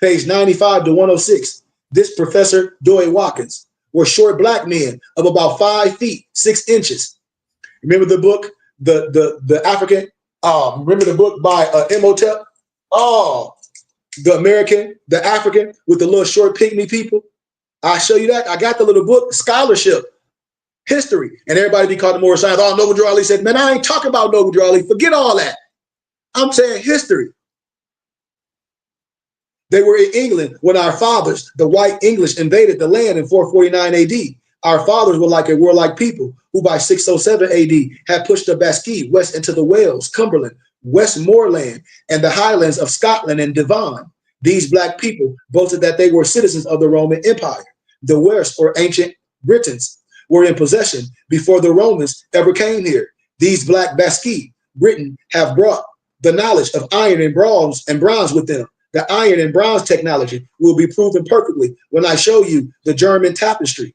Page 95 to 106. This Professor Doy Watkins were short black men of about 5 feet, 6 inches. Remember the book, the African? Remember the book by Imhotep? Oh, the American, the African with the little short pygmy people. I'll show you that. I got the little book, scholarship, history, and everybody be called the more science. Oh, Noble Drew Ali said, man, I ain't talking about Noble Drew Ali. Forget all that. I'm saying history. They were in England when our fathers, the white English, invaded the land in 449 AD. Our fathers were like a warlike people who by 607 AD had pushed the Basque west into the Wales, Cumberland, Westmoreland, and the highlands of Scotland and Devon. These black people boasted that they were citizens of the Roman Empire. The West, or ancient Britons, were in possession before the Romans ever came here. These black Basque Britain have brought the knowledge of iron and bronze with them. The iron and bronze technology will be proven perfectly when I show you the German tapestry.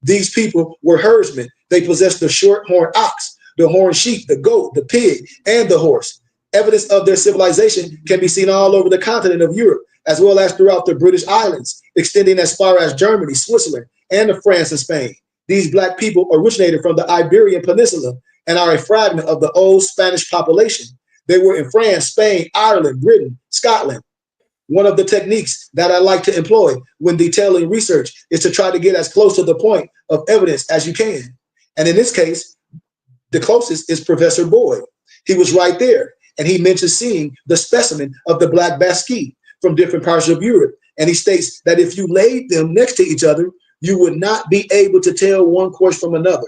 These people were herdsmen. They possessed the short-horned ox, the horned sheep, the goat, the pig, and the horse. Evidence of their civilization can be seen all over the continent of Europe, as well as throughout the British Islands, extending as far as Germany, Switzerland, and France and Spain. These black people originated from the Iberian Peninsula and are a fragment of the old Spanish population. They were in France, Spain, Ireland, Britain, Scotland. One of the techniques that I like to employ when detailing research is to try to get as close to the point of evidence as you can. And in this case, the closest is Professor Boyd. He was right there, and he mentioned seeing the specimen of the black Basque from different parts of Europe. And he states that if you laid them next to each other, you would not be able to tell one course from another.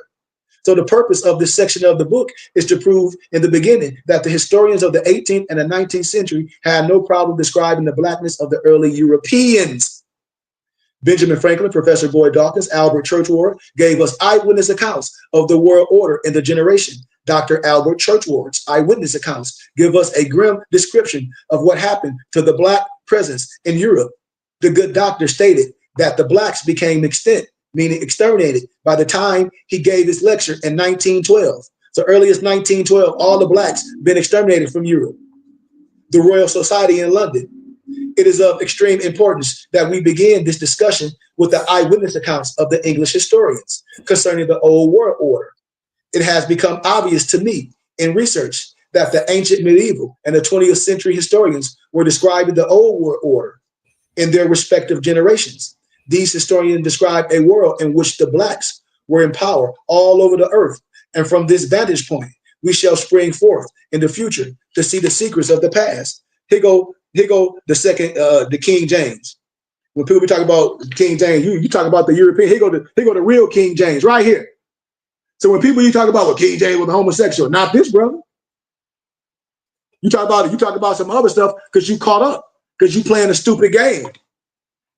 So the purpose of this section of the book is to prove in the beginning that the historians of the 18th and the 19th century had no problem describing the blackness of the early Europeans. Benjamin Franklin, Professor Boyd Dawkins, Albert Churchward gave us eyewitness accounts of the world order in the generation. Dr. Albert Churchward's eyewitness accounts give us a grim description of what happened to the black presence in Europe. The good doctor stated that the blacks became extinct, meaning exterminated, by the time he gave his lecture in 1912. So early as 1912, all the blacks been exterminated from Europe. The Royal Society in London. It is of extreme importance that we begin this discussion with the eyewitness accounts of the English historians concerning the old world order. It has become obvious to me in research that the ancient, medieval, and the 20th century historians were describing the old world order in their respective generations. These historians describe a world in which the blacks were in power all over the earth. And from this vantage point, we shall spring forth in the future to see the secrets of the past. Here go the King James. When people be talking about King James, you talk about the European. Here go the real King James right here. So when you talk about, well, King James was a homosexual, not this brother. You talk about some other stuff because you caught up, because you playing a stupid game.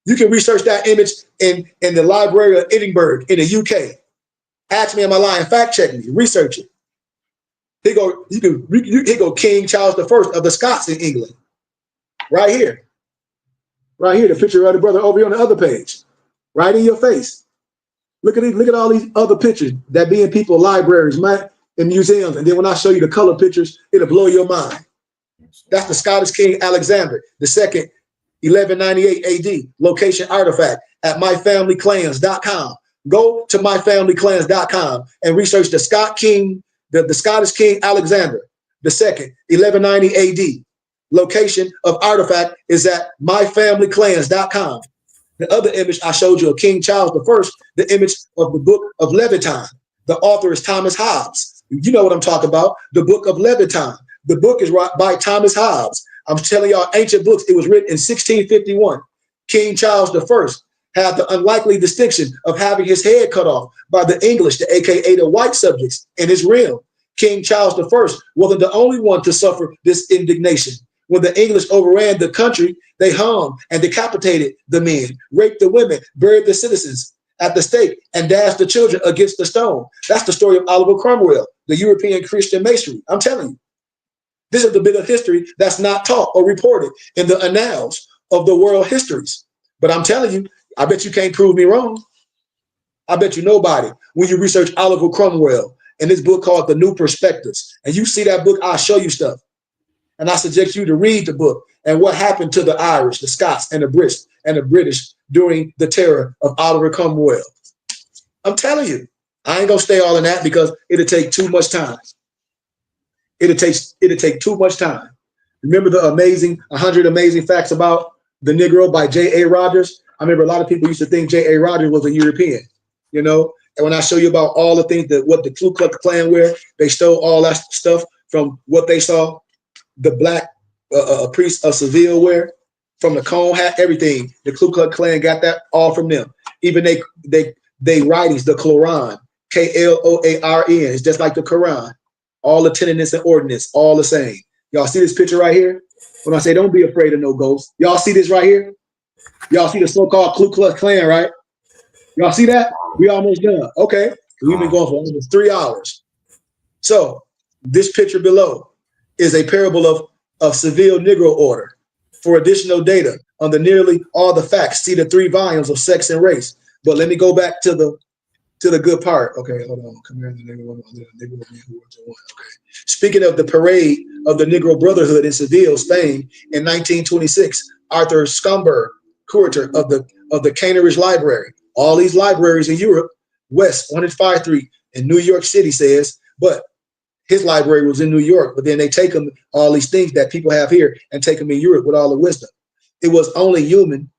You can research that image in the Library of Edinburgh in the UK. Ask me, am I lying? Fact check me. Research it. Here go King Charles I of the Scots in England. Right here. Right here, the picture of the brother over here on the other page. Right in your face. Look at all these other pictures that be in people's libraries, man, in museums. And then when I show you the color pictures, it'll blow your mind. That's the Scottish King Alexander II, 1198 AD, location artifact at myfamilyclans.com. Go to myfamilyclans.com and research the Scottish King Alexander II, 1190 AD. Location of artifact is at myfamilyclans.com. The other image I showed you of King Charles I, the image of the Book of Leviathan. The author is Thomas Hobbes. You know what I'm talking about. The Book of Leviathan. The book is by Thomas Hobbes. I'm telling y'all ancient books. It was written in 1651. King Charles I, had the unlikely distinction of having his head cut off by the English, the AKA the white subjects in his realm. King Charles I wasn't the only one to suffer this indignation. When the English overran the country, they hung and decapitated the men, raped the women, buried the citizens at the stake, and dashed the children against the stone. That's the story of Oliver Cromwell, the European Christian masonry. I'm telling you, this is the bit of history that's not taught or reported in the annals of the world histories. But I'm telling you, I bet you can't prove me wrong. I bet you nobody, when you research Oliver Cromwell in this book called The New Perspectives, and you see that book, I'll show you stuff. And I suggest you to read the book and what happened to the Irish, the Scots, and the British during the terror of Oliver Cromwell. I'm telling you, I ain't gonna stay all in that because it'll take too much time. It'll take too much time. Remember the 100 Amazing Facts About the Negro by J.A. Rogers? I remember a lot of people used to think J.A. Rogers was a European, you know? And when I show you about all the things that what the Ku Klux Klan wear, they stole all that stuff from what they saw the black priests of Seville wear, from the cone hat, everything. The Ku Klux Klan got that all from them. Even they writings, the Quran, Kloaran, it's just like the Quran. All the tenets and ordinance, all the same. Y'all see this picture right here? When I say don't be afraid of no ghosts, y'all see this right here? Y'all see the so-called Ku Klux Klan, right? Y'all see that? We almost done. Okay, we've been going for almost 3 hours. So this picture below is a parable of Seville Negro Order. For additional data on the nearly all the facts, see the 3 volumes of Sex and Race. But let me go back to the good part. Okay, hold on. Come here, the Negro. Okay. Speaking of the parade of the Negro Brotherhood in Seville, Spain, in 1926, Arthur Schomburg, curator of the Cambridge Library, all these libraries in Europe, West 105th Street in New York City says, but his library was in New York, but then they take them all these things that people have here and take them in Europe with all the wisdom. It was only human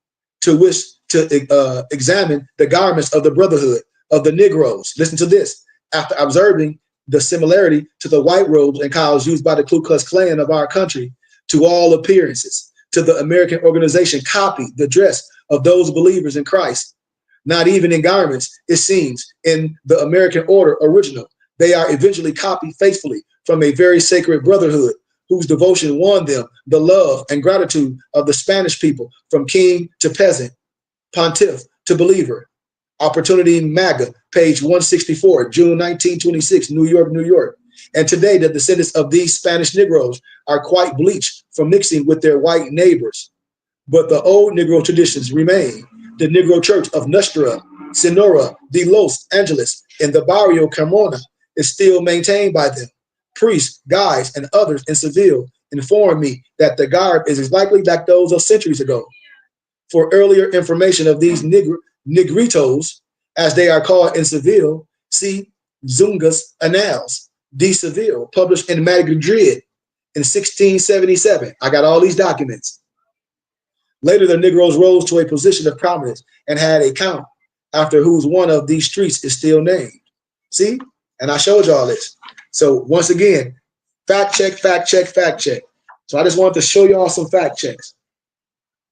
to wish to examine the garments of the brotherhood of the Negroes. Listen to this. After observing the similarity to the white robes and collars used by the Ku Klux Klan of our country, to all appearances, to the American organization copied the dress of those believers in Christ. Not even in garments, it seems, in the American order original. They are eventually copied faithfully from a very sacred brotherhood whose devotion won them the love and gratitude of the Spanish people, from king to peasant, pontiff to believer. Opportunity MAGA, page 164, June 1926, New York, New York. And today the descendants of these Spanish Negroes are quite bleached from mixing with their white neighbors. But the old Negro traditions remain. The Negro Church of Nuestra Senora de Los Angeles in the Barrio Carmona is still maintained by them. Priests, guides, and others in Seville inform me that the garb is as likely like those of centuries ago. For earlier information of these Negritos, as they are called in Seville, see Zunga's Annals de Seville, published in Madrid in 1677. I got all these documents. Later, the Negroes rose to a position of prominence and had a count after whose one of these streets is still named. See? And I showed y'all this. So once again, fact check, fact check, fact check. So I just wanted to show y'all some fact checks.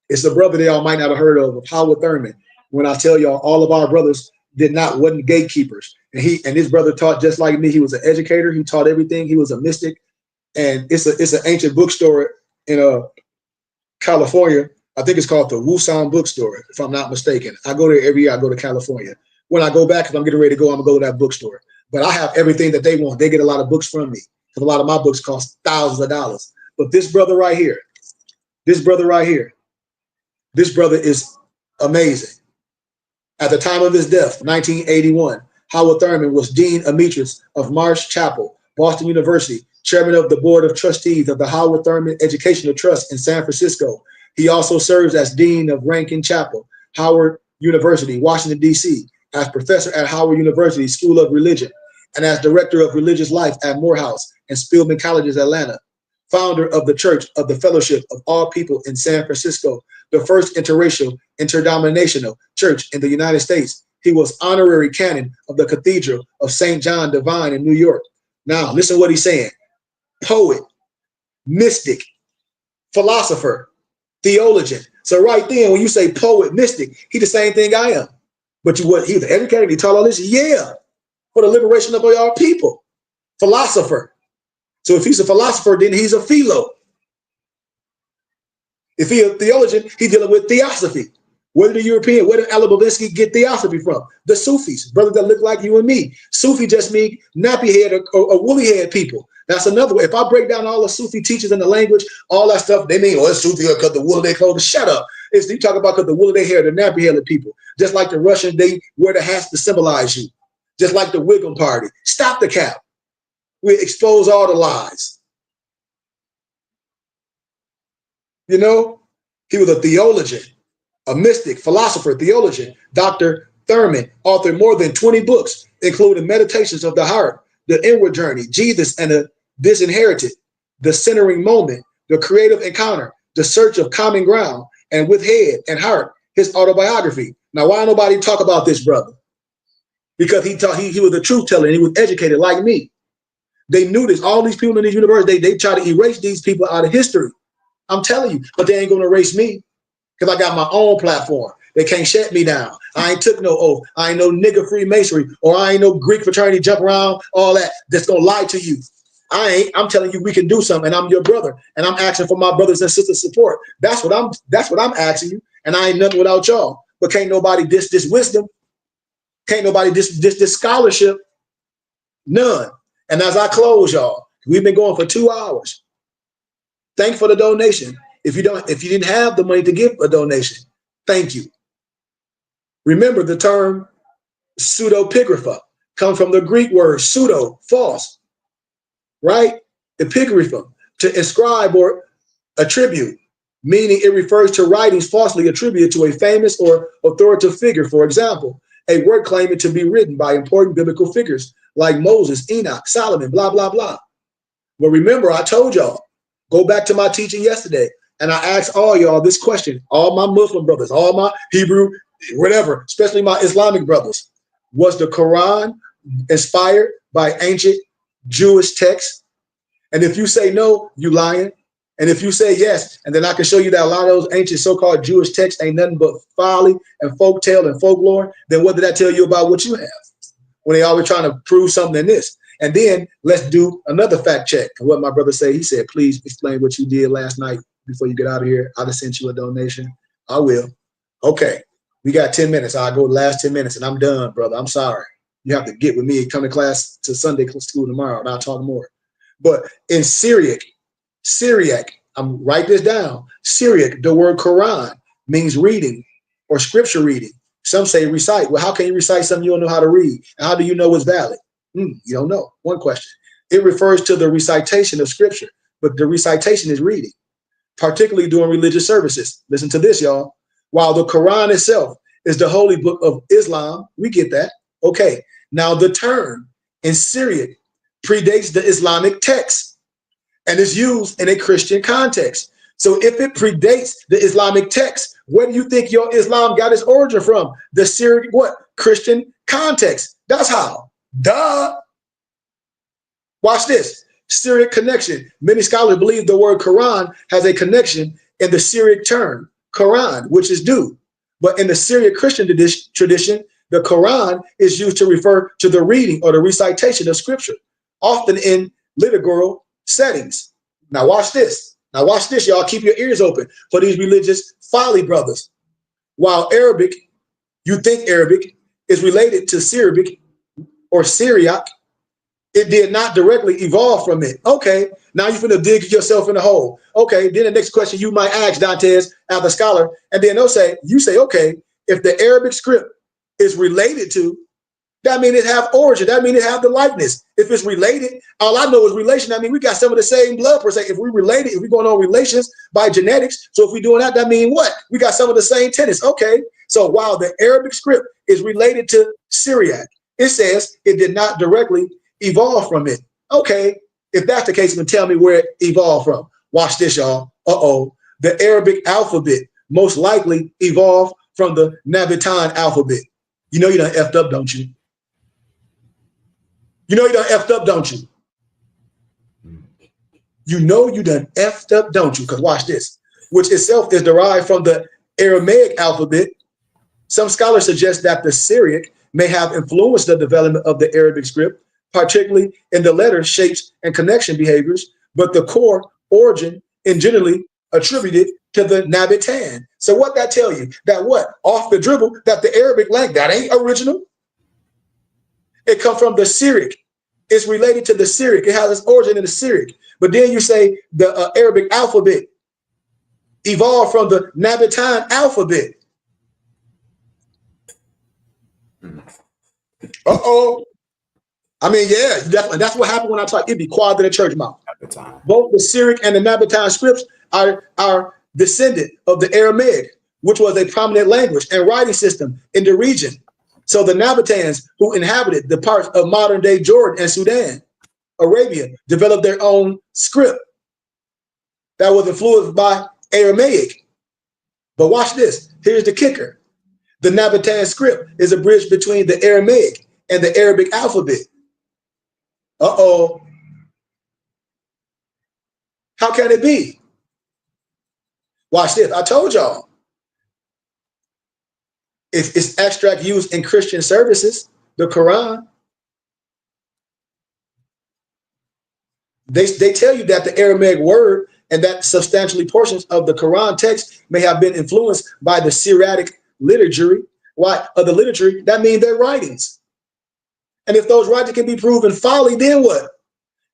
It's a brother that y'all might not have heard of Howard Thurman. When I tell y'all all of our brothers wasn't gatekeepers. And his brother taught just like me. He was an educator. He taught everything. He was a mystic. And it's an ancient bookstore in California. I think it's called the Wusan Bookstore, if I'm not mistaken. I go there every year. I go to California. When I go back, because I'm getting ready to go, I'm going to go to that bookstore. But I have everything that they want. They get a lot of books from me, because a lot of my books cost thousands of dollars. But this brother right here, this brother is amazing. At the time of his death, 1981, Howard Thurman was Dean Emeritus of Marsh Chapel, Boston University, chairman of the Board of Trustees of the Howard Thurman Educational Trust in San Francisco. He also serves as Dean of Rankin Chapel, Howard University, Washington, D.C., as professor at Howard University School of Religion, and as director of religious life at Morehouse and Spelman Colleges, Atlanta. Founder of the Church of the Fellowship of All People in San Francisco, the first interracial, interdenominational church in the United States. He was honorary canon of the Cathedral of St. John Divine in New York. Now, listen to what he's saying. Poet, mystic, philosopher, theologian, So right then, when you say poet, mystic, he the same thing I am. But he was educated, he taught all this, yeah, for the liberation of our people. Philosopher. So if he's a philosopher, then he's a philo. If he's a theologian, he's dealing with theosophy. Where did where did Alabavinsky get theosophy from? The Sufis, brothers that look like you and me. Sufi just mean nappy head or woolly head people. That's another way. If I break down all the Sufi teachers in the language, all that stuff, they mean, oh, it's Sufi because the wool of their clothes. Shut up. You talk about because the wool of their hair, the nappy headed people. Just like the Russians, they wear the hats to symbolize you. Just like the Wiggum Party. Stop the cap. We expose all the lies. You know, he was a theologian, a mystic, philosopher, theologian. Dr. Thurman authored more than 20 books, including Meditations of the Heart, The Inward Journey, Jesus and the Disinherited, The Centering Moment, The Creative Encounter, The Search of Common Ground, and With Head and Heart, his autobiography. Now, why nobody talk about this brother? Because he was a truth teller and he was educated like me. They knew this. All these people in this universe, they try to erase these people out of history. I'm telling you, but they ain't going to erase me because I got my own platform. They can't shut me down. I ain't took no oath. I ain't no nigga Freemasonry, or I ain't no Greek fraternity jump around, all that. That's going to lie to you. I'm telling you we can do something, and I'm your brother, and I'm asking for my brothers and sisters support. That's what I'm asking you, and I ain't nothing without y'all. But can't nobody diss this wisdom. Can't nobody diss this scholarship. None. And as I close, y'all, we've been going for 2 hours. Thank for the donation. If you didn't have the money to give a donation, thank you. Remember the term pseudepigrapha comes from the Greek word pseudo, false, right? Epigrapha, to inscribe or attribute, meaning it refers to writings falsely attributed to a famous or authoritative figure. For example, a work claiming to be written by important biblical figures like Moses, Enoch, Solomon, blah, blah, blah. Well, remember, I told y'all, go back to my teaching yesterday, and I asked all y'all this question, all my Muslim brothers, all my Hebrew, whatever, especially my Islamic brothers. Was the Quran inspired by ancient Jewish texts? And if you say no, you lying. And if you say yes, and then I can show you that a lot of those ancient so-called Jewish texts ain't nothing but folly and folktale and folklore, then what did that tell you about what you have? When they always trying to prove something in this. And then let's do another fact check. And what my brother said, he said, please explain what you did last night before you get out of here. I'll just send you a donation. I will. Okay. We got 10 minutes. I'll go the last 10 minutes and I'm done, brother. I'm sorry. You have to get with me and come to class to Sunday school tomorrow, and I'll talk more. But in Syriac, I'm write this down. Syriac, the word Quran means reading or scripture reading. Some say recite. Well, how can you recite something you don't know how to read? And how do you know it's valid? You don't know. One question. It refers to the recitation of scripture, but the recitation is reading, particularly during religious services. Listen to this, y'all. While the Quran itself is the holy book of Islam, we get that. Okay. Now the term in Syriac predates the Islamic text and is used in a Christian context. So if it predates the Islamic text, where do you think your Islam got its origin from? The Syriac, what? Christian context. That's how. Duh. Watch this. Syriac connection. Many scholars believe the word Quran has a connection in the Syriac term, Quran, which is due. But in the Syriac Christian tradition, the Quran is used to refer to the reading or the recitation of scripture, often in liturgical settings. Now watch this. Now watch this, y'all. Keep your ears open for these religious folly brothers. While Arabic, you think Arabic is related to Syriac or Syriac, it did not directly evolve from it. Okay, now you're finna dig yourself in the hole. Okay, then the next question you might ask, Dantes, as a scholar, and then you say, okay, if the Arabic script is related to, that means it have origin. That means it have the likeness. If it's related, all I know is relation. I mean, we got some of the same blood per se. If we related, if we're going on relations by genetics, so if we're doing that, that means what? We got some of the same tenets. Okay, so while the Arabic script is related to Syriac, it says it did not directly evolve from it. Okay, if that's the case, then tell me where it evolved from. Watch this, y'all. The Arabic alphabet most likely evolved from the Nabatean alphabet. You know you done effed up, don't you? You know you done effed up, don't you? You know you done effed up, don't you? Because watch this, which itself is derived from the Aramaic alphabet. Some scholars suggest that the Syriac may have influenced the development of the Arabic script, particularly in the letter shapes and connection behaviors, but the core origin is generally attributed to the Nabatean. So what that tell you? That what? Off the dribble, that the Arabic language, that ain't original. It come from the Syriac. It's related to the Syriac. It has its origin in the Syriac. But then you say the Arabic alphabet evolved from the Nabatean alphabet. Uh-oh. I mean, yeah, that's what happened when I talk. It'd be quiet in the church mouth. Both the Syriac and the Nabatean scripts are descendant of the Aramaic, which was a prominent language and writing system in the region. So the Nabateans, who inhabited the parts of modern-day Jordan and Sudan, Arabia, developed their own script that was influenced by Aramaic. But watch this. Here's the kicker. The Nabatean script is a bridge between the Aramaic and the Arabic alphabet. Uh-oh. How can it be? Watch this. I told y'all. If it's extract used in Christian services, the Quran, they tell you that the Aramaic word and that substantially portions of the Quran text may have been influenced by the Syriac literature. Why? Of the literature, that means their writings. And if those writings can be proven folly, then what?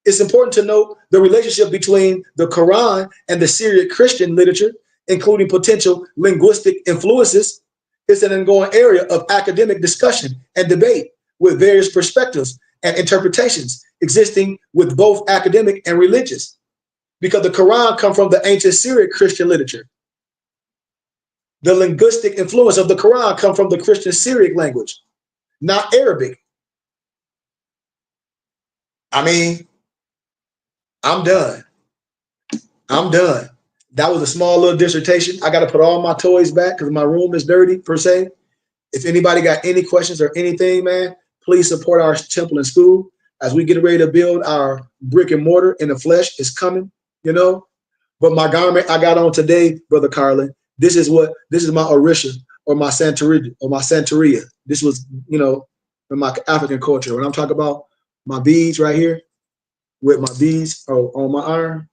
It's important to note the relationship between the Quran and the Syriac Christian literature, including potential linguistic influences. It's an ongoing area of academic discussion and debate with various perspectives and interpretations existing with both academic and religious, because the Quran comes from the ancient Syriac Christian literature. The linguistic influence of the Quran comes from the Christian Syriac language, not Arabic. I mean, I'm done. I'm done. That was a small little dissertation. I got to put all my toys back because my room is dirty, per se. If anybody got any questions or anything, man, please support our temple and school as we get ready to build our brick and mortar in the flesh. Is coming, you know. But my garment I got on today, Brother Carlin, this is my Orisha or my Santeria. This was, you know, in my African culture. When I'm talking about my beads right here, with my beads on my arm,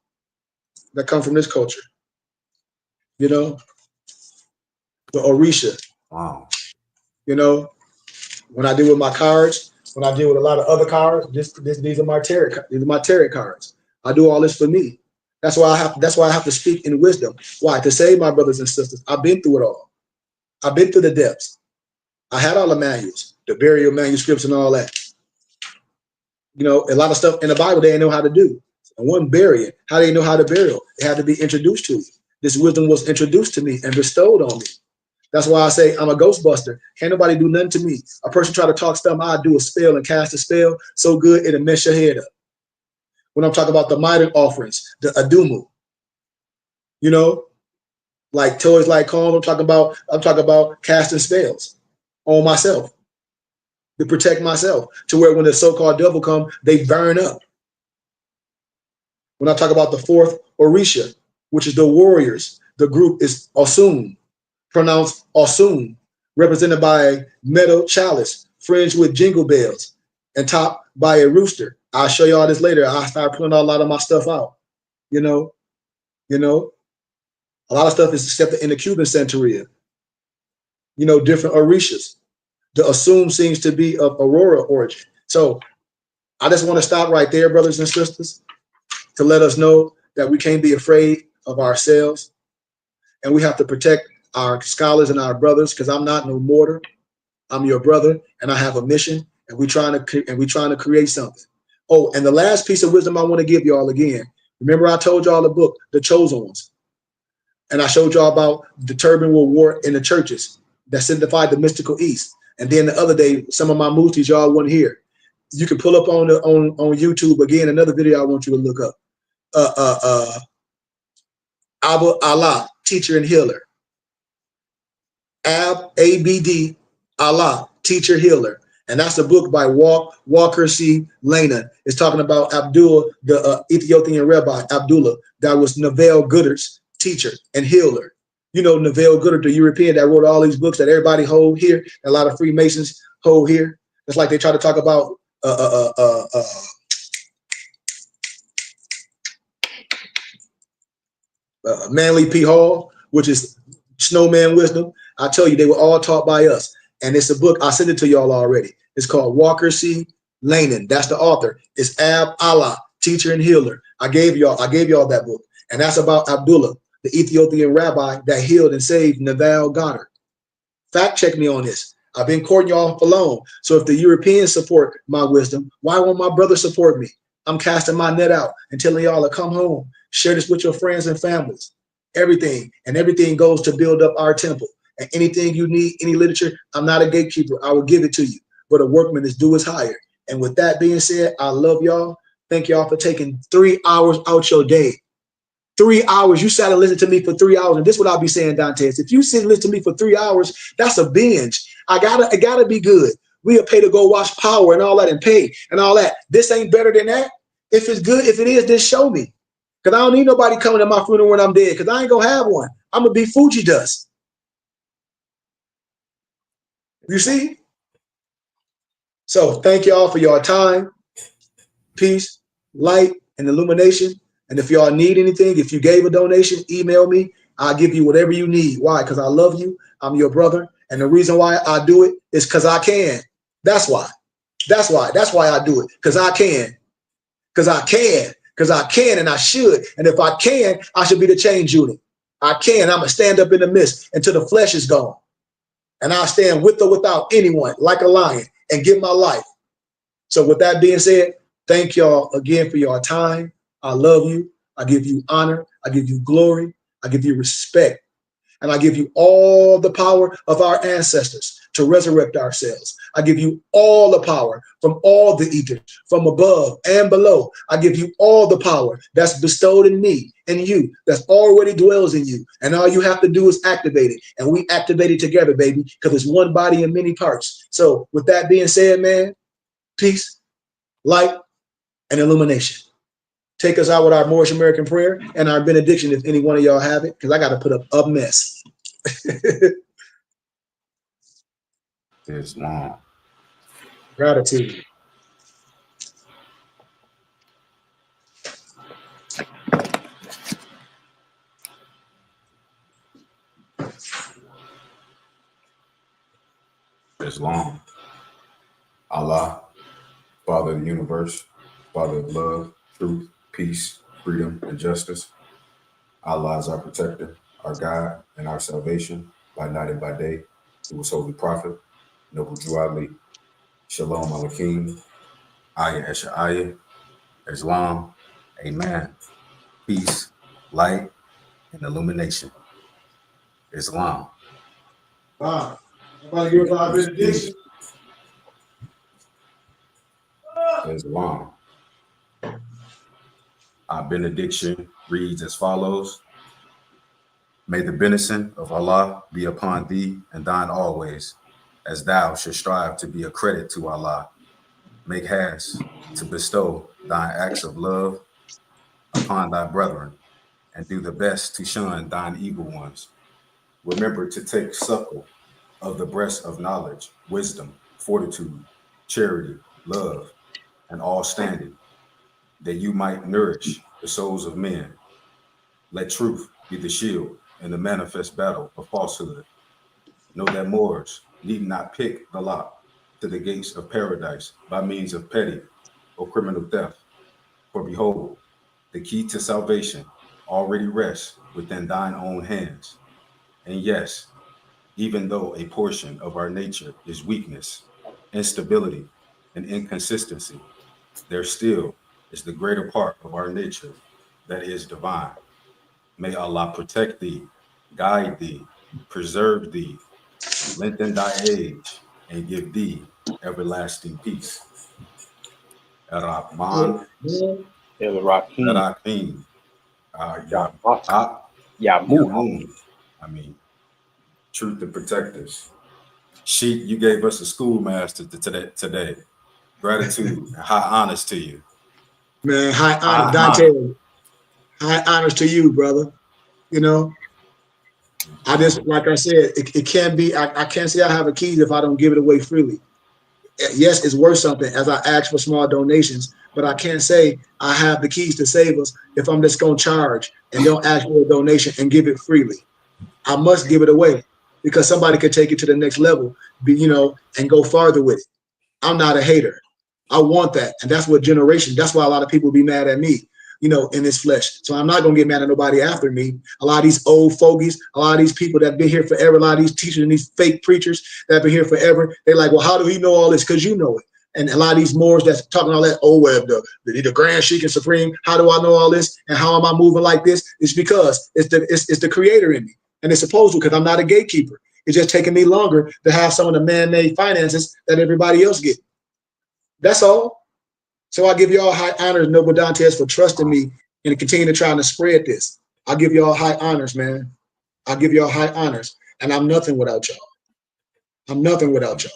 that come from this culture. You know, the Orisha. Wow. You know, when I deal with my cards, when I deal with a lot of other cards, these are my tarot. These are my tarot cards. I do all this for me. That's why I have to speak in wisdom. Why? To save my brothers and sisters. I've been through it all. I've been through the depths. I had all the manuals, the burial manuscripts and all that. You know, a lot of stuff in the Bible they didn't know how to do. And one bury it. How do they know how to bury it? It had to be introduced to you. This wisdom was introduced to me and bestowed on me. That's why I say I'm a ghostbuster. Can't nobody do nothing to me. A person try to talk stuff, I do a spell and cast a spell so good it'll mess your head up. When I'm talking about the minor offerings, the adumu, you know, like toys like calm, I'm talking about casting spells on myself to protect myself, to where when the so-called devil come, they burn up. When I talk about the fourth Orisha, which is the warriors, the group is Osun, pronounced Osun, represented by a metal chalice fringed with jingle bells and topped by a rooster. I'll show you all this later. I start pulling a lot of my stuff out. You know, a lot of stuff is accepted in the Cuban Santeria. You know, different Orishas. The Osun seems to be of Aurora origin. So I just want to stop right there, brothers and sisters, to let us know that we can't be afraid of ourselves, and we have to protect our scholars and our brothers, because I'm not no mortar. I'm your brother, and I have a mission, and we're trying to create something. Oh, and the last piece of wisdom I want to give y'all again. Remember I told y'all the book, The Chosen Ones, and I showed y'all about the turban will war in the churches that signified the mystical East. And then the other day, some of my muftis y'all wouldn't hear. You can pull up on YouTube again another video I want you to look up. Abu Allah, teacher and healer. ABD Allah, teacher healer. And that's a book by Walker C. Lana. It's talking about Abdullah, the Ethiopian rabbi Abdullah, that was Neville Goddard's teacher and healer. You know, Neville Goddard, the European that wrote all these books that everybody hold here, a lot of Freemasons hold here. It's like they try to talk about Manly P. Hall, which is Snowman Wisdom. I tell you, they were all taught by us. And it's a book, I sent it to y'all already. It's called Walker C. Lanin. That's the author. It's Ab Allah, Teacher and Healer. I gave y'all that book. And that's about Abdullah, the Ethiopian rabbi that healed and saved Neville Goddard. Fact check me on this. I've been courting y'all for long. So if the Europeans support my wisdom, why won't my brother support me? I'm casting my net out and telling y'all to come home. Share this with your friends and families. Everything. And everything goes to build up our temple. And anything you need, any literature, I'm not a gatekeeper. I will give it to you. But a workman is due his hire. And with that being said, I love y'all. Thank y'all for taking 3 hours out your day. 3 hours. You sat and listened to me for 3 hours. And this is what I'll be saying, Dantes. If you sit and listen to me for 3 hours, that's a binge. It gotta be good. We'll pay to go watch Power and all that and pay and all that. This ain't better than that. If it's good, if it is, then show me. Because I don't need nobody coming to my funeral when I'm dead, because I ain't gonna have one. I'm gonna be Fuji dust. You see? So thank y'all for your time, peace, light, and illumination. And if y'all need anything, if you gave a donation, email me. I'll give you whatever you need. Why? Because I love you. I'm your brother. And the reason why I do it is because I can. That's why. That's why I do it. Because I can. Because I can. Because I can and I should. And if I can, I should be the change unit. I can. I'm going to stand up in the midst until the flesh is gone. And I'll stand with or without anyone like a lion and give my life. So with that being said, thank y'all again for your time. I love you. I give you honor. I give you glory. I give you respect. And I give you all the power of our ancestors to resurrect ourselves. I give you all the power from all the ethers, from above and below. I give you all the power that's bestowed in me and you, that's already dwells in you. And all you have to do is activate it. And we activate it together, baby, because it's one body in many parts. So with that being said, man, peace, light, and illumination. Take us out with our Moorish American prayer and our benediction if any one of y'all have it, because I got to put up a mess. It's long. Gratitude. It's long. Allah, Father of the universe, Father of love, truth, peace, freedom, and justice. Allah is our protector, our guide, and our salvation by night and by day. Through his holy prophet, Noble Drew Ali. Shalom Aleichem. Ayah Esha Ayah. Islam. Amen. Peace, light, and illumination. Islam. Wow. Somebody give us our benediction. Islam. Our benediction reads as follows. May the benison of Allah be upon thee and thine always, as thou should strive to be a credit to Allah. Make haste to bestow thine acts of love upon thy brethren, and do the best to shun thine evil ones. Remember to take suckle of the breast of knowledge, wisdom, fortitude, charity, love, and all standing, that you might nourish the souls of men. Let truth be the shield in the manifest battle of falsehood. Know that Moors need not pick the lock to the gates of paradise by means of petty or criminal theft. For behold, the key to salvation already rests within thine own hands. And yes, even though a portion of our nature is weakness, instability, and inconsistency, there still is the greater part of our nature that is divine. May Allah protect thee, guide thee, preserve thee, lengthen thy age, and give thee everlasting peace. Ar-Rahman, El-Rahim. Ar-Rahim, Yamun. I mean, truth to protect us. Sheik, you gave us a schoolmaster today. Gratitude and high honors to you. Man, high honor, Dante. High honors to you, brother. You know, I just, like I said, it can be, I can't say I have a key if I don't give it away freely. Yes, it's worth something as I ask for small donations, but I can't say I have the keys to save us if I'm just going to charge and don't ask for a donation and give it freely. I must give it away because somebody could take it to the next level, and go farther with it. I'm not a hater. I want that. And that's that's why a lot of people be mad at me, in this flesh. So I'm not going to get mad at nobody after me. A lot of these old fogies, a lot of these people that have been here forever, a lot of these teachers and these fake preachers that have been here forever, they're like, well, how do he know all this? Because you know it. And a lot of these Moors that's talking all that, the Grand Sheik and Supreme, how do I know all this? And how am I moving like this? It's because it's the creator in me. And it's supposed to, because I'm not a gatekeeper. It's just taking me longer to have some of the man-made finances that everybody else get. That's all. So I give you all high honors, Noble Dantes, for trusting me and continue to try to spread this. I give you all high honors, man. I give you all high honors. And I'm nothing without y'all. I'm nothing without y'all.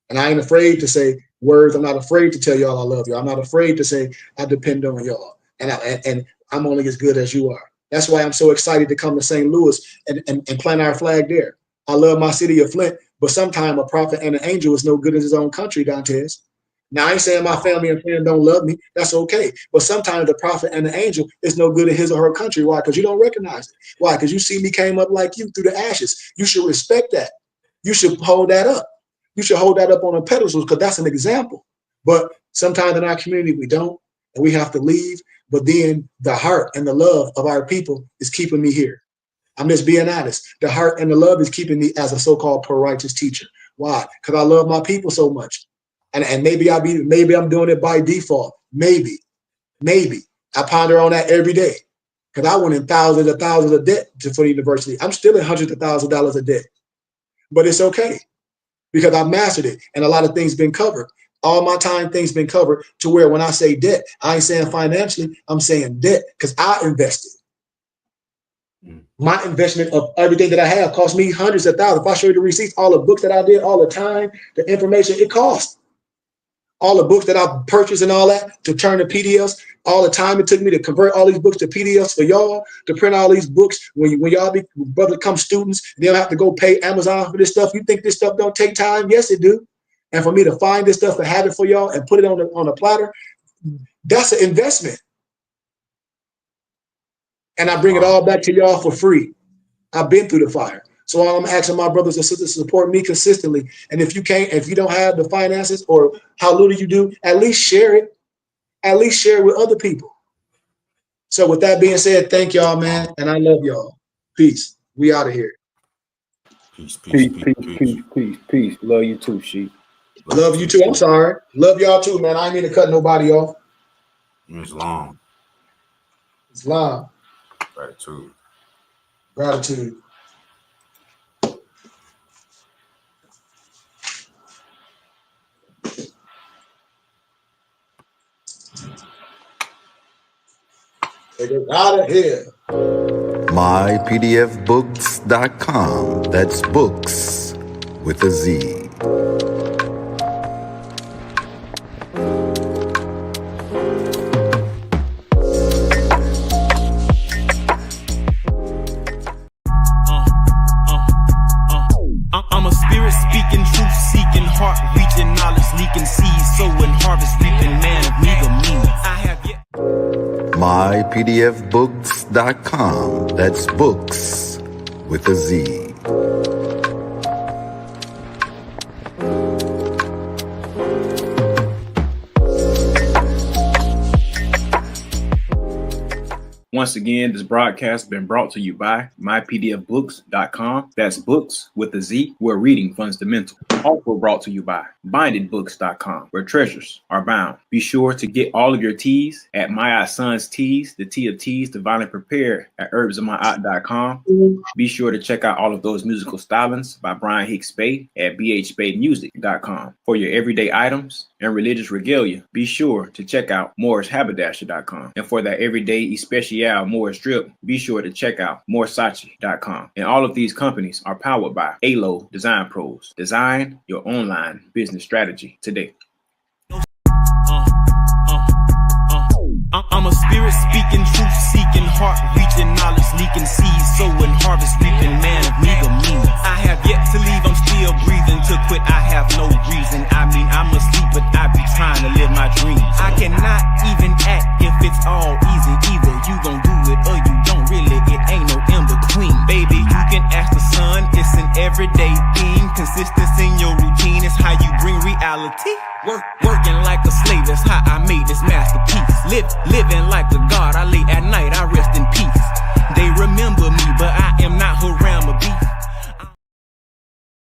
And I ain't afraid to say words. I'm not afraid to tell y'all I love you. I'm not afraid to say I depend on y'all. And I'm only as good as you are. That's why I'm so excited to come to St. Louis and plant our flag there. I love my city of Flint, but sometimes a prophet and an angel is no good in his own country, Dantes. Now, I ain't saying my family and friends don't love me. That's okay. But sometimes the prophet and the angel is no good in his or her country. Why? Because you don't recognize it. Why? Because you see me came up like you through the ashes. You should respect that. You should hold that up. You should hold that up on a pedestal because that's an example. But sometimes in our community, we don't, and we have to leave. But then the heart and the love of our people is keeping me here. I'm just being honest. The heart and the love is keeping me as a so-called pro-righteous teacher. Why? Because I love my people so much. And maybe I'm doing it by default. Maybe. I ponder on that every day. Because I went in thousands of debt for the university. I'm still in hundreds of thousands of dollars of debt. But it's okay. Because I mastered it. And a lot of things been covered. All my time, things been covered to where when I say debt, I ain't saying financially, I'm saying debt because I invested. My investment of everything that I have cost me hundreds of thousands. If I show you the receipts, all the books that I did, all the time, the information, it cost. All the books that I purchased and all that to turn to PDFs, all the time it took me to convert all these books to PDFs for y'all, to print all these books. When y'all become students, they'll have to go pay Amazon for this stuff. You think this stuff don't take time? Yes, it do. And for me to find this stuff and have it for y'all and put it on a platter, that's an investment. And I bring it all back to y'all for free. I've been through the fire. So I'm asking my brothers and sisters to support me consistently. And if you don't have the finances or how little you do, at least share it. At least share it with other people. So with that being said, thank y'all, man. And I love y'all. Peace. We out of here. Peace. Love you too, Sheik. Love you too. I'm sorry. Love y'all too, man. I ain't mean to cut nobody off. It's long. It's long. Gratitude. Get out of here. mypdfbooks.com. That's books with a Z. I'm a spirit speaking, truth seeking, heart reaching, knowledge leaking, seed sowing, harvest reaping, man of meager means. I have yet. mypdfbooks.com. That's books with a Z. Once again, this broadcast has been brought to you by mypdfbooks.com. That's books with a Z, where reading fundamental. Also brought to you by bindedbooks.com, where treasures are bound. Be sure to get all of your teas at My Son's Teas, the tea of teas, divinely prepared at herbsofmyaunt.com. Be sure to check out all of those musical stylings by Brian Hicks Spade at bhspademusic.com. For your everyday items and religious regalia, be sure to check out morrishaberdasher.com. And for that everyday especial Morris drip, be sure to check out morsachi.com. And all of these companies are powered by ALO Design Pros. Design your online business strategy today. I'm a spirit speaking, truth seeking, heart reaching, knowledge leaking, seeds sowing, harvest reaping, man of meager means. I have yet to leave, I'm still breathing. To quit, I have no reason. I mean, I'm asleep, but I be trying to live my dreams. I cannot even act if it's all easy. Either you gon' do it or you don't. Really, it ain't no in between. Baby, you can ask the sun, it's an everyday thing. Consistency in your routine is how you bring reality. Working like a slave, that's how I made this masterpiece. Living like a god, I lay at night, I